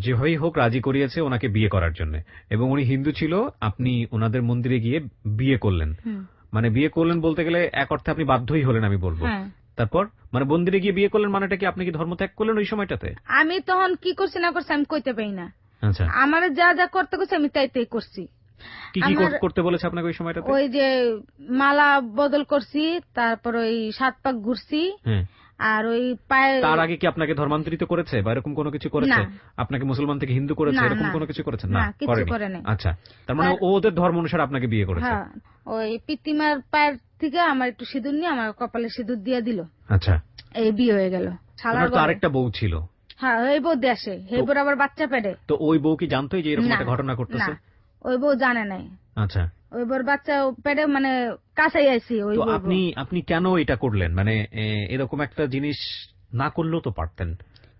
যেভাবেই হোক রাজি করিয়েছে ওনাকে বিয়ে করার জন্য, এবং উনি হিন্দু ছিল, আপনি ওনাদের মন্দিরে গিয়ে বিয়ে করলেন। মানে বিয়ে করলেন বলতে গেলে এক অর্থে আপনি বাধ্যই হলেন আমি বলবো। তারপর মানে মন্দিরে গিয়ে বিয়ে করলেন মানেটা কি আপনি কি ধর্ম ত্যাগ করলেন ওই সময়টাতে? আমি তখন কি করছি না করছি আমি কইতে পারি না। আচ্ছা, আমার যা যা করতে করছে আমি তাই তাই করছি। কি কি করতে বলেছে আপনাকে ওই সময়টাতে? ওই যে মালা বদল করছি, তারপর ওই 7 পাক ঘুরছি, আর ওই পায়ে। তার আগে কি আপনাকে ধর্মান্তরিত করেছে বা এরকম কোনো কিছু করেছে? আপনাকে মুসলমান থেকে হিন্দু করেছে এরকম কোনো কিছু করেছে? না, করেনি। আচ্ছা, তার মানে ওদের ধর্ম অনুসারে আপনাকে বিয়ে করেছে। হ্যাঁ, ওই পিতিমার পায়ের থেকে আমার একটু সিঁদুর নিয়ে আমার কপালে সিঁদুর দিয়ে দিল। আচ্ছা, এই বিয়ে হয়ে গেল। ওনার তো আরেকটা বউ ছিল। হ্যাঁ, ওই বউ দেশে, এই বউ আবার বাচ্চা পেটে। তো ওই বউ কি জানতোই যে এরকম একটা ঘটনা ঘটতেছে? ওই বউ জানে নাই। আচ্ছা, ওই বউর বাচ্চা পেটে মানে কাছেই আইছি। ওই আপনি কেন এটা করলেন? মানে এরকম একটা জিনিস না করলেও তো পারতেন।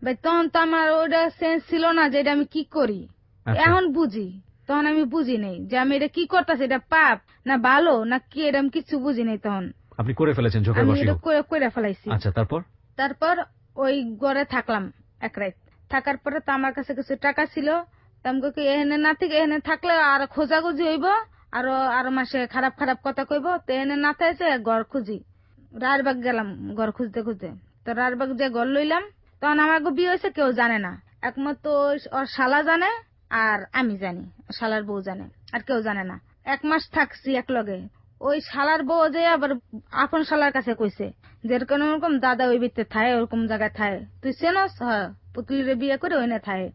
ভাই তখন তো আমার ওটা সেন্স ছিল না যে এটা আমি কি করি। এখন বুঝি, তখন আমি বুঝি নাই যে আমি এটা কি করতেছি, এটা পাপ না ভালো না কি, এটা আমি কিছু বুঝি নাই। তখন আপনি করে ফেলেছেন ঝোপের বসে? করে ফেলাইছি। আচ্ছা, তারপর ওই ঘরে থাকলাম এক রাত। থাকার পরে তো আমার কাছে কিছু টাকা ছিল, আমাকে এখানে না থেকে এখানে থাকলে আর খোঁজাখুঁজি হইব, আরো মাসে খারাপ খারাপ কথা কইব। তো এখানে না থাকছে ঘর খুঁজি, রারবাগ গেলাম ঘর খুঁজতে খুঁজতে। তো রারবাগ যে ঘর লইলাম, তখন আমার বিয়ে হয়েছে কেউ জানে না, একমাত্র ওর শালা জানে আর আমি জানি, শালার বউ জানে, আর কেউ জানে না। 1 মাস থাকছি এক লগে। ওই শালার বউ যে আবার আপন শালার কাছে কইছে যেরকম ওরকম দাদা ওই ভিতরে থায়, ওরকম জায়গায় থায়, তুই চেনস? হ্যাঁ, পুতুলিরে বিয়ে করে ওইনে থায়।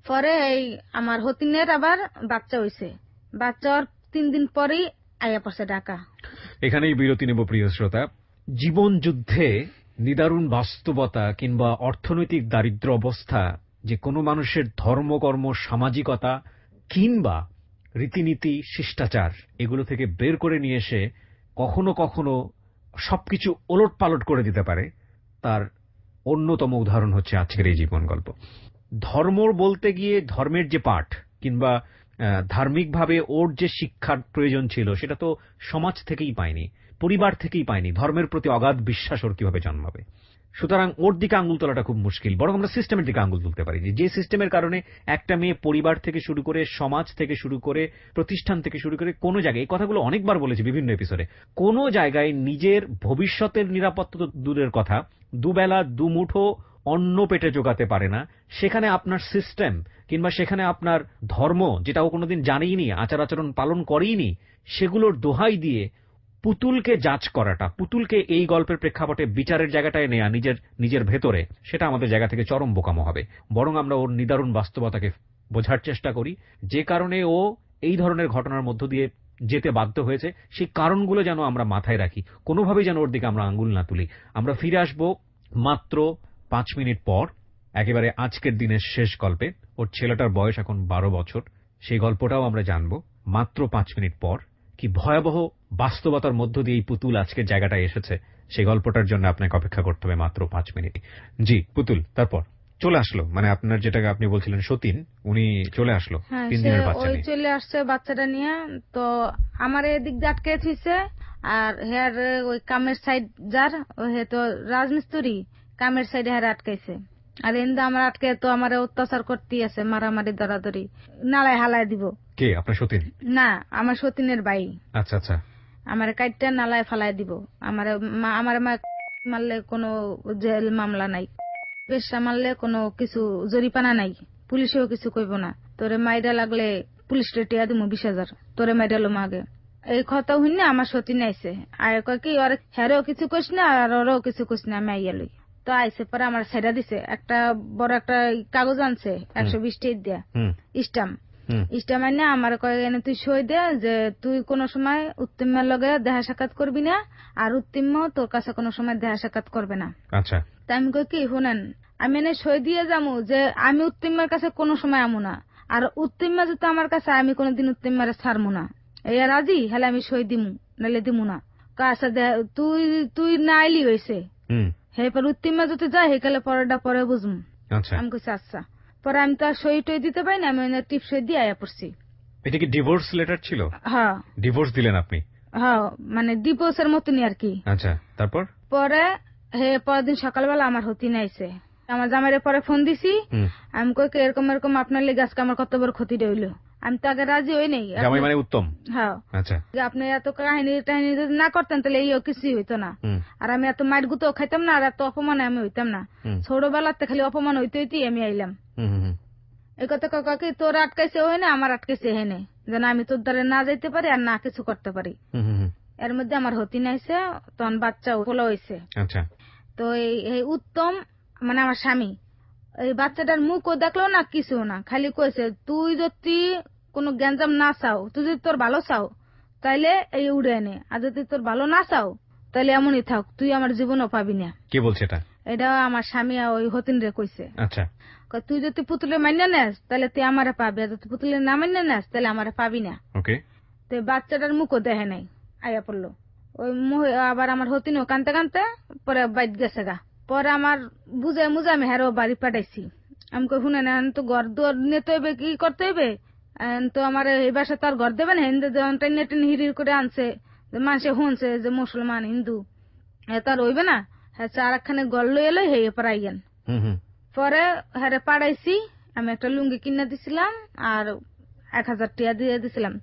পরে এই আমার হতিনের আবার বাচ্চা হইছে, বাচ্চা 3 দিন পরেই আয়া পড়ছে ঢাকা। এখানেই বিরতি নেব প্রিয় শ্রোতা। জীবন যুদ্ধে নিদারুণ বাস্তবতা কিংবা অর্থনৈতিক দারিদ্র্য অবস্থা যে কোনো মানুষের ধর্মকর্ম, সামাজিকতা কিংবা রীতিনীতি, শিষ্টাচার এগুলো থেকে বের করে নিয়ে এসে কখনো কখনো সবকিছু ওলটপালট করে দিতে পারে, তার অন্যতম উদাহরণ হচ্ছে আজকের এই জীবন গল্প। ধর্ম বলতে গিয়ে ধর্মের যে পাঠ কিংবা ধার্মিকভাবে ওর যে শিক্ষার প্রয়োজন ছিল সেটা তো সমাজ থেকেই পায়নি, পরিবার থেকেই পায়নি। ধর্মের প্রতি অগাধ বিশ্বাস ওর কিভাবে জন্মাবে? সুতরাং ওর দিকে আঙুল তোলাটা খুব মুশকিল, বরং আমরা সিস্টেমের দিকে আঙুল তুলতে পারি, যে সিস্টেমের কারণে একটা মেয়ে পরিবার থেকে শুরু করে, সমাজ থেকে শুরু করে, প্রতিষ্ঠান থেকে শুরু করে কোনো জায়গায়, এই কথাগুলো অনেকবার বলেছি বিভিন্ন এপিসোডে, কোনো জায়গায় নিজের ভবিষ্যতের নিরাপত্তা তো দূরের কথা, দুবেলা দুমুঠো অন্ন পেটে জোগাতে পারে না, সেখানে আপনার সিস্টেম কিংবা সেখানে আপনার ধর্ম, যেটা ও কোনোদিন জানেইনি, আচার আচরণ পালন করেইনি, সেগুলোর দোহাই দিয়ে পুতুলকে জাজ করাটা, পুতুলকে এই গল্পের প্রেক্ষাপটে বিচারের জায়গাটায় নেয়া নিজের ভেতরে, সেটা আমাদের জায়গা থেকে চরম বোকামো হবে। বরং আমরা ওর নিদারুণ বাস্তবতাকে বোঝার চেষ্টা করি, যে কারণে ও এই ধরনের ঘটনার মধ্য দিয়ে যেতে বাধ্য হয়েছে, সেই কারণগুলো যেন আমরা মাথায় রাখি, কোনোভাবেই যেন ওর দিকে আমরা আঙ্গুল না তুলি। আমরা ফিরে আসবো মাত্র 5 মিনিট পর, একেবারে আজকের দিনের শেষ গল্পে। ওর ছেলেটার বয়স এখন 12 বছর। সেই গল্পটাও আমরা জানবো মাত্র 5 মিনিট পর। কি ভয়াবহ বাস্তবতার মধ্য দিয়ে এই পুতুল আজকের জায়গাটায় এসেছে, সেই গল্পটার জন্য আপনাকে অপেক্ষা করতে হবে মাত্র 5 মিনিট। জি পুতুল, তারপর চলে আসলো, মানে আপনার যেটাকে আপনি বলছিলেন সতীন, উনি চলে আসলো হ্যাঁ 3 সে দিনের বাচ্চা ওই নিয়ে। চলে আসছে বাচ্চাটা নিয়ে। তো আমার এদিক দিয়ে আটকে থইছে, আর হেয়ার ওই কামের সাইড যার হে তো রাজমিস্ত্রি, কামের সাইডে হেয়ার আটকাইছে। আর এন্দা আমার আটকে তো আমার অত্যাচার করতেই আছে, মারামারি দরাদরি, নালায় হালায় দিব। কে আপনার সতীন? না, আমার সতীনের ভাই। আচ্ছা আচ্ছা। আমার কাইটটা নালায় ফালায় দিব। আমার মা মারলে কোনো জেল মামলা নাই, পেশা মারলে কোনো কিছু জরিপানা নাই, পুলিশেও কিছু কইব না। তোরে মাইরা লাগলে পুলিশ টিয়া দিব 20,000, তোরে মাইরালো মাগে। এই কথা হইনি আমার সতীন আইছে, আর কয় কি ওর হেরেও কিছু কইস না আর ওরও কিছু কইস না, আমি আইয়া লই। তো আইসে পরে আমার ছেড়া দিছে, একটা বড় একটা কাগজ আনছে 120 টাকা দিয়া, স্টাম্প। ইস্টা মানে আমার কয় এনে তুই সই দে যে তুই কোনো সময় উত্তীমের লগে দেখা সাক্ষাৎ করবি না, আর উত্তীম তোর কাছে কোনো সময় দেখা সাক্ষাৎ করবে না। আচ্ছা। তাই আমি কই কি শুনেন, আমি এনে সই দিয়ে যামু যে আমি উত্তীমের কাছে কোনো সময় আমু না, আর উত্তীমা যদি আমার কাছে আমি কোনোদিন উত্তীমারে ছাড়মু না। এই রাজি হলে আমি সই দিমু, নাইলে দিমু না। কাছে তুই তুই না আইলি হয়েছে, হে পর উত্তীমা যদি যায় হেকালে পরেরটা পরে বুঝমু। আচ্ছা। আমি কইছি আচ্ছা। পরে আমি তো আর সই টই দিতে পারি না, আমি টিপ সই দিয়ে আয়া পড়ছি। এটা কি ডিভোর্স লেটার ছিল? হ্যাঁ ডিভোর্স দিলেন আপনি? হ্যাঁ, মানে ডিভোর্সের মতনই আর কি। আচ্ছা, তারপর? পরে হে পরদিন সকালবেলা আমার হতি নাইছে, আমার জামাইরে পরে ফোন দিছি। আমি কই কি এরকম এরকম আপনার লেগে আজকে আমার কত বড় ক্ষতি রইল। আমি তো আগে রাজি হই নাই। জামাই মানে উত্তম? হ্যাঁ। আচ্ছা। আপনি এত কাহিনী টাহিনী যদি না করতেন তাহলে এইও কিছুই হইতো না, আর আমি এত মাইট গুতো খাইতাম না, আর এত অপমানে আমি হইতাম না। ছোটবেলাতে খালি অপমান হইতে হইতেই আমি আইলাম। এই কথা কাকি তোর আটকাইছে হয় না, আমার আটকাইছে হেনে, যেন আমি তোর দ্বারা না যাইতে পারি আর না কিছু করতে পারি। এর মধ্যে আমার হতি নাইছে, তখন বাচ্চা পোলা হয়েছে। আচ্ছা। তো এই উত্তম মানে আমার স্বামী, এই বাচ্চাটার মুখও দেখলো না, কিছু না, খালি কইছে তুই যদি কোনো গ্যাঞ্জাম না চাও, তুই যদি তোর ভালো চাও তাইলে এই উড়ে এনে, আর যদি তোর ভালো না চাও তাহলে এমনই থাক, তুই আমার জীবনও পাবি না। কে বলছে এটা? এটা আমার স্বামী ওই হতিন রে কইছে। আচ্ছা। তুই যদি পুতুলে মান্য নেস তাহলে তুই আমারে পাবি, আর যদি পুতুলে না মান্য নেস তাহলে আমারে পাবি না। ওকে। তো বাচ্চাটার মুখও দেখে নাই, আয়া পড়লো। ওই আবার আমার হতিনও কানতে কানতে পরে বাইট গেছে গা। পরে আমার বুঝে মুঝে আমি হেরো বাড়ি পাঠাইছি। আমি কই শুনে না, তো ঘর দুয়ার নিতে হইবে, কি করতে হইবে, তো আমার এই বাসা তো আর ঘর দেবে না, হিন্দু টেনে টেনে হিরির করে আনছে, মানুষে শুনছে যে মুসলমান হিন্দু, তার হইবে না। হ্যাঁ আর একখানে গল লই এলো হে পাড়াইয়েন। পরে হ্যাঁ পাড়াইছি, আমি একটা লুঙ্গি কিনে দিছিলাম আর 1,000 টাকা দিয়ে দিছিলাম।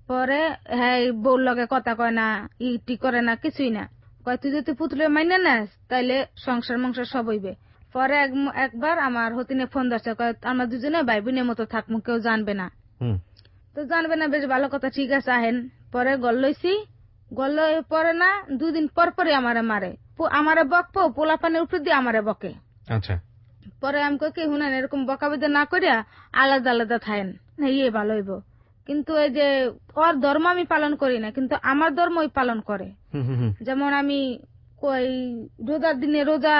পরে হ্যাঁ বউর লগে কথা কয় না, ইটি করে না, কিছুই না। কয় তুই যদি পুতুলে মাইনে নেস তাইলে সংসার মংসার সব হইবে। পরে একবার আমার হতিনে ফোন ধরছে, কয় আমরা দুজনে ভাই বোনের মতো থাকবো, কেউ জানবে না। তো জানবে না, বেশ ভালো কথা, ঠিক আছে আহেন। পরে গল লইছি, গল পরে না 2 দিন পর পরে আমারে মারে, আমারে বকবো, পোলা পানের উপর দিয়ে আমারে বকে। আচ্ছা। পরে আমি কই কি শুনেন, এরকম বকাবিদা না করিয়া আলাদা আলাদা থাকেন, ইয়ে ভালো হইব। কিন্তু এই যে ওর ধর্ম আমি পালন করি না, কিন্তু আমার ধর্ম ওই পালন করে। যেমন আমি কই রোজার দিনে রোজা,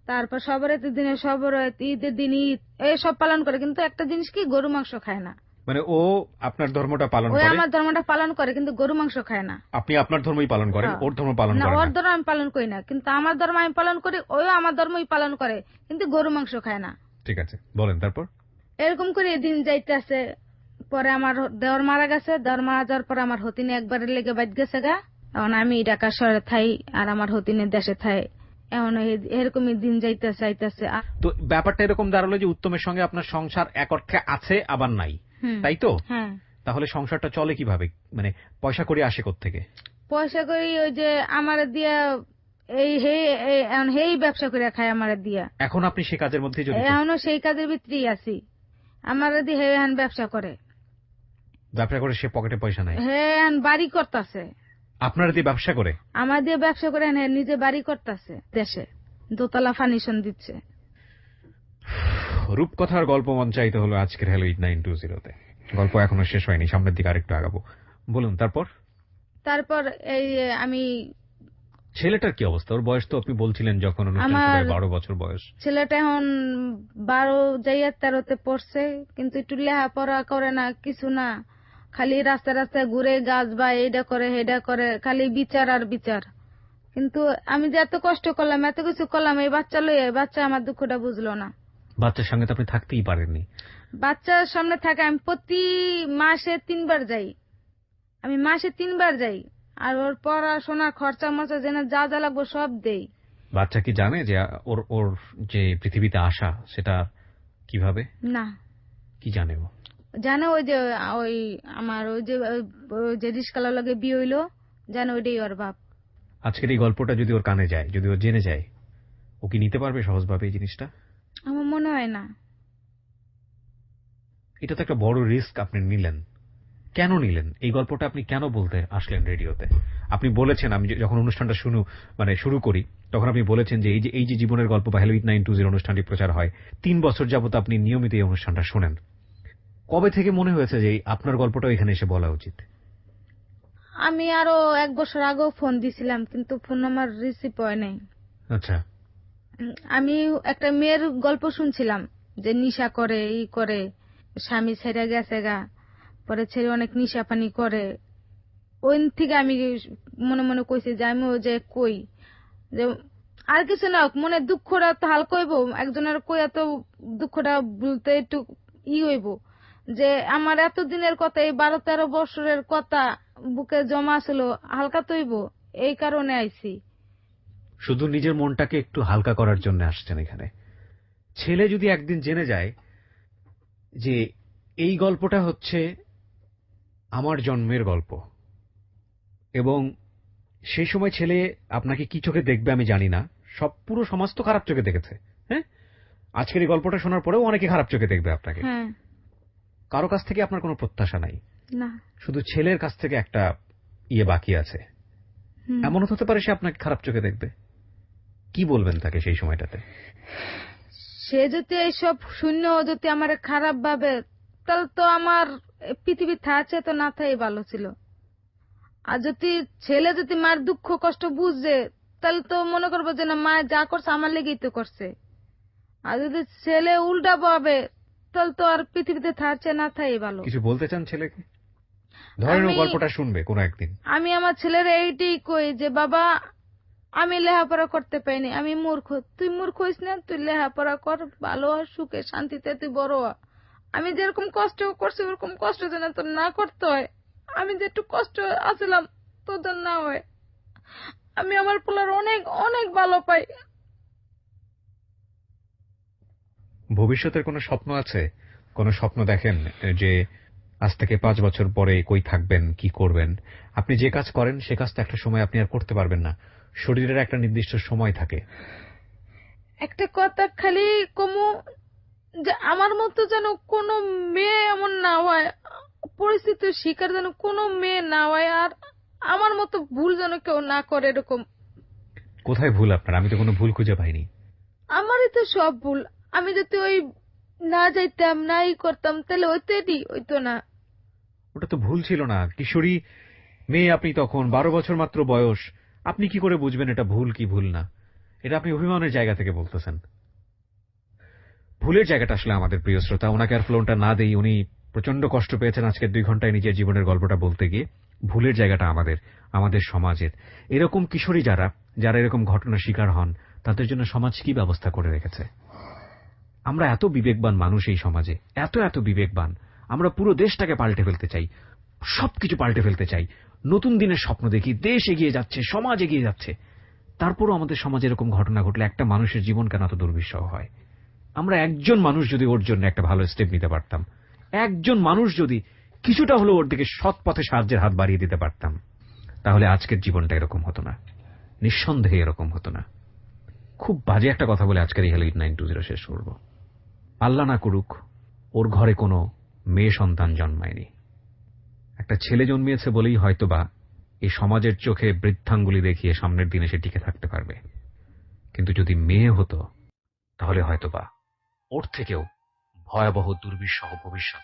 তারপর সবরাতের দিনে সবরাত, ঈদের দিন ঈদ, এইসব পালন করে, কিন্তু একটা জিনিস কি গরু মাংস খায় না। মানে ও আপনার ধর্মটা পালন ওই করে? আমার ধর্মটা পালন করে কিন্তু গরু মাংস খায় না। আপনি আপনার ধর্মই পালন করেন, ওর ধর্ম পালন না, করেন না? ওর ধর্ম আমি পালন করি না, কিন্তু আমার ধর্ম আমি পালন করি, ওই আমার ধর্মই পালন করে, কিন্তু গরু মাংস খায় না। ঠিক আছে, বলেন তারপর। এরকম করে দিন যাইতেছে। পরে আমার দেওয়ার মারা গেছে, দেওয়ার মারা যাওয়ার পর আমার হতিনে একবারের লেগে বাইট গেছে গা। এখন আমি ঢাকা শহরে থাই আর আমার হতিনে দেশে থাই, এখন এরকমই দিন যাইতেছে। তো ব্যাপারটা এরকম দাঁড়ালো যে উত্তমের সঙ্গে আপনার সংসার এক অর্থে আছে আবার নাই, তাই তো? হ্যাঁ। তাহলে সংসারটা চলে কিভাবে, মানে পয়সা করে আসে কোত্থেকে? পয়সা করি ওই যে আমার দিয়া এই ব্যবসা করে খায় আমার দিয়া। এখন আপনি সে কাজের মধ্যে জড়িত? এখনো সেই কাজের ভিতরেই আছি। আমার দিয়ে হে ব্যবসা করে সে পকেটে পয়সা নাই? হ্যাঁ, বাড়ি করতেছে। আপনার দিয়ে ব্যবসা করে? আমার দিয়ে ব্যবসা করে, নিজে বাড়ি করতেছে দেশে, দোতলা ফার্নিশন দিচ্ছে। রূপকথার গল্প মঞ্চায়িত হলো আজকের হ্যালো 8920-তে। গল্প এখনো শেষ হয়নি, সামনের দিকে আরেকটু আগাবো। বলুন তারপর। তারপর এই আমি ছেলেটার কি অবস্থা? ওর বয়স তো আপনি বলছিলেন যখন অনুষ্ঠান শুরু আমার হয় 12 বছর বয়স। ছেলেটা এখন 12 যাইয়া 13তে পড়ছে, কিন্তু একটু লেখাপড়া করে না, কিছু না, খালি রাস্তায় রাস্তায় ঘুরে গাছ বা এইটা করে হেডা করে, খালি বিচার আর বিচার। কিন্তু আমি যে এত কষ্ট করলাম, এত কিছু করলাম এই বাচ্চা লইয়া, এই বাচ্চা আমার দুঃখটা বুঝলো না। বাচ্চার সঙ্গে তো আপনি থাকতেই পারেননি। বাচ্চার সামনে থাকে, আমি প্রতি মাসে 3বার যাই, আমি মাসে 3বার যাই, আর ওর পড়াশোনা খরচা মরচা যেন যা যা লাগবো সব দেই। বাচ্চা কি জানে যে ওর ওর যে পৃথিবীতে আসা সেটা কিভাবে? না, কি জানে ও? জানো ওই যে ওই আমার ওই যে রিস্কালা লাগে বিয়ে হইলো, জানো ওইটাই ওর বাপ। আজকের এই গল্পটা যদি ওর কানে যায়, যদি ও জেনে যায়, ও কি নিতে পারবে সহজভাবে এই জিনিসটা? আমার মনে হয় না। এটা তো একটা বড় রিস্ক আপনি নিলেন। কেন নিলেন এই গল্পটা? আপনি কেন বলতে আসলেন রেডিওতে? আপনি বলেছেন, আমি যখন অনুষ্ঠানটা শুরু করি, তখন আপনি বলেছেন যে এই যে জীবনের গল্প বা হ্যালো 8920 অনুষ্ঠানটি প্রচার হয়, 3 বছর যাবত আপনি নিয়মিত এই অনুষ্ঠানটা শোনেন। কবে থেকে মনে হয়েছে যে আপনার গল্পটাও এখানে এসে বলা উচিত? আমি আরো 1 বছর আগেও ফোন দিছিলাম, কিন্তু ফোন আমার রিসিভ হয় নাই। আচ্ছা। আমি একটা মেয়ের গল্প শুনছিলাম, যে নেশা করে, ই করে, স্বামী ছেড়ে গেছে গা, পরে ছেড়ে অনেক নেশা পানি করে। ওই থেকে আমি মনে মনে কইছি যে আমি ওই যে কই যে আর কিছু না হোক, মনে দুঃখটা তো হালকা হইব, একজনের কইয়া তো দুঃখটা বলতে একটু হইব, যে আমার এতদিনের কথা, এই 12-13 বছরের কথা বুকে জমা ছিল, হালকা তো হইব, এই কারণে আইছি। শুধু নিজের মনটাকে একটু হালকা করার জন্য আসছেন এখানে। ছেলে যদি একদিন জেনে যায় যে এই গল্পটা হচ্ছে আমার জন্মের গল্প, এবং সেই সময় ছেলে আপনাকে কি চোখে দেখবে আমি জানি না, পুরো সমাজ তো খারাপ চোখে দেখেছে। হ্যাঁ, আজকের এই গল্পটা শোনার পরেও অনেকে খারাপ চোখে দেখবে আপনাকে। হ্যাঁ। কারো কাছ থেকে আপনার কোনো প্রত্যাশা নাই, না। শুধু ছেলের কাছ থেকে একটা বাকি আছে। এমন হতে পারে সে আপনাকে খারাপ চোখে দেখবে। কি বলবেন তাকে সেই সময়টাতে? সে যদি এইসব শূন্য যদি আমার খারাপ ভাবে, তাহলে তো আমার পৃথিবী আছে তো না থাই ভালো ছিল। আর যদি ছেলে যদি মার দুঃখ কষ্ট বুঝে, তাহলে তো মনে করবো যে না, মা যা করছে আমার লেগেই তো করছে। আর যদি ছেলে উল্টা ভাবে, তাহলে তো আর পৃথিবীতে থাকছে না থাই ভালো। কিছু বলতে চান ছেলেকে? ধরেন ও গল্পটা শুনবে কোনো একদিন। আমি আমার ছেলের এইটাই কই যে বাবা, আমি লেখাপড়া করতে পাইনি, আমি মূর্খ, তুই মূর্খ হইস না, তুই লেখাপড়া কর, ভালো হ, সুখে শান্তিতে তুই বড় হ। আমি যেরকম কষ্ট করছি ওরকম কষ্ট যেন তোর না করতে হয়, আমি যে একটু কষ্ট আছিলাম তোদের না হয়। আমি আমার পোলার অনেক অনেক ভালো পাই। ভবিষ্যতের কোনো স্বপ্ন আছে? কোনো স্বপ্ন দেখেন যে আজ থেকে 5 বছর পরে কই থাকবেন, কি করবেন? আপনি যে কাজ করেন সে কাজটা একটা সময় আপনি আর করতে পারবেন না। শরীরের একটা নির্দিষ্ট সময় থাকে। একটা কথা খালি কমু, যে আমার মতো যেন কোনো মেয়ে এমন না হয়, পরিস্থিতির শিকার যেন কোনো মেয়ে না হয়, আর আমার মতো ভুল যেন কেউ না করে এরকম। কোথায় ভুল আপনার? আমি তো কোনো ভুল খুঁজে পাইনি। আমারই তো সব ভুল। আমি যদি ওই না যাইতাম, নাই করতাম, তাহলে হইতো না। ওটা তো ভুল ছিল না। কিশোরী মেয়ে আপনি, তখন 12 বছর মাত্র বয়স। আপনি কি করে বুঝবেন এটা ভুল কি ভুল না? এটা আপনি অভিমানের জায়গা থেকে বলতেছেন। ভুলের জায়গাটা আসলে আমাদের প্রিয় শ্রোতা, ওনাকে আর ফ্লোনটা না দেই। উনি প্রচন্ড কষ্ট পেয়েছেন আজকের 2 ঘন্টায় নিজের জীবনের গল্পটা বলতে গিয়ে। ভুলের জায়গাটা আমাদের সমাজের। এরকম কিশোরী যারা এরকম ঘটনার শিকার হন, তাদের জন্য সমাজ কি ব্যবস্থা করে রেখেছে? আমরা এত বিবেকবান মানুষ এই সমাজে, এত বিবেকবান। আমরা পুরো দেশটাকে পাল্টে ফেলতে চাই, সবকিছু পাল্টে ফেলতে চাই, নতুন দিনের স্বপ্ন দেখি, দেশ এগিয়ে যাচ্ছে, সমাজ এগিয়ে যাচ্ছে। তারপরও আমাদের সমাজে এরকম ঘটনা ঘটলে একটা মানুষের জীবন কেন এত দুর্বিষহ হয়? আমরা একজন মানুষ যদি ওর জন্য একটা ভালো স্টেপ নিতে পারতাম, একজন মানুষ যদি কিছুটা হলেও ওর দিকে সৎ পথে সাহায্যের হাত বাড়িয়ে দিতে পারতাম, তাহলে আজকের জীবনটা এরকম হতো না, নিঃসন্দেহে এরকম হতো না। খুব বাজে একটা কথা বলে আজকের এই হ্যালো 8920 শেষ করব। আল্লাহ না করুক ওর ঘরে কোনো মেয়ে সন্তান জন্মায়নি। একটা ছেলে জন্মিয়েছে বলেই হয়তোবা এই সমাজের চোখে বৃদ্ধাঙ্গুলি দেখিয়ে সামনের দিনে সে টিকে থাকতে পারবে। কিন্তু যদি মেয়ে হতো, তাহলে হয়তোবা ওর থেকেও ভয়াবহ দুর্বিষহ ভবিষ্যৎ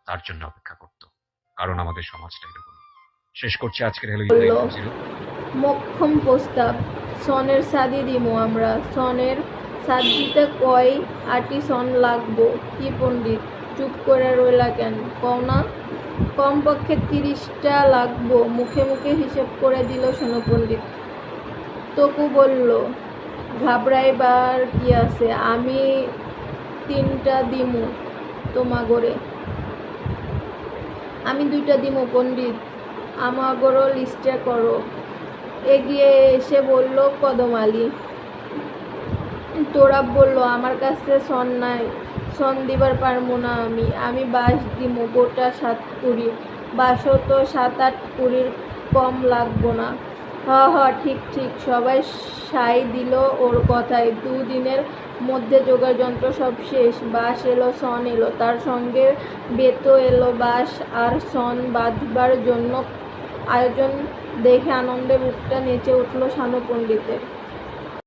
তার জন্য অপেক্ষা করত। কারণ আমাদের সমাজটা এরকমই। শেষ করছি আজকের হ্যালো 8920। মক্ষম প্রস্তাব। সনের সাদি দিমু আমরা। সনের সাদ দিতে কয় আটি সন লাগবো? কি পণ্ডিত, চুপ করে রইলা কেন, কও না। কমপক্ষে 30টা লাগবো, মুখে মুখে হিসেব করে দিল শোনো পণ্ডিত। তকু বলল, ঘাবড়াইবার কি আছে, আমি 3টা দিমু তোমাগরে। আমি 2টা দিমু পণ্ডিত, আমাগরও লিস্টে করো। এগিয়ে এসে বলল কদম আলী। তোরাব বলল, আমার কাছে সন নাই, সন দিবার পারবো না আমি বাঁশ দিমু গোটা 7 কুড়ি। বাঁশও তো 7-8 কুড়ির কম লাগবো না। হ ঠিক ঠিক, সবাই সাই দিল ওর কথায়। 2 দিনের মধ্যে জোগাড় যন্ত্র সব শেষ। বাঁশ এলো, সন এলো, তার সঙ্গে বেতো এলো। বাঁশ আর সন বাঁধবার জন্য আয়োজন দেখে আনন্দে বুকটা নেচে উঠল শানু পণ্ডিতের।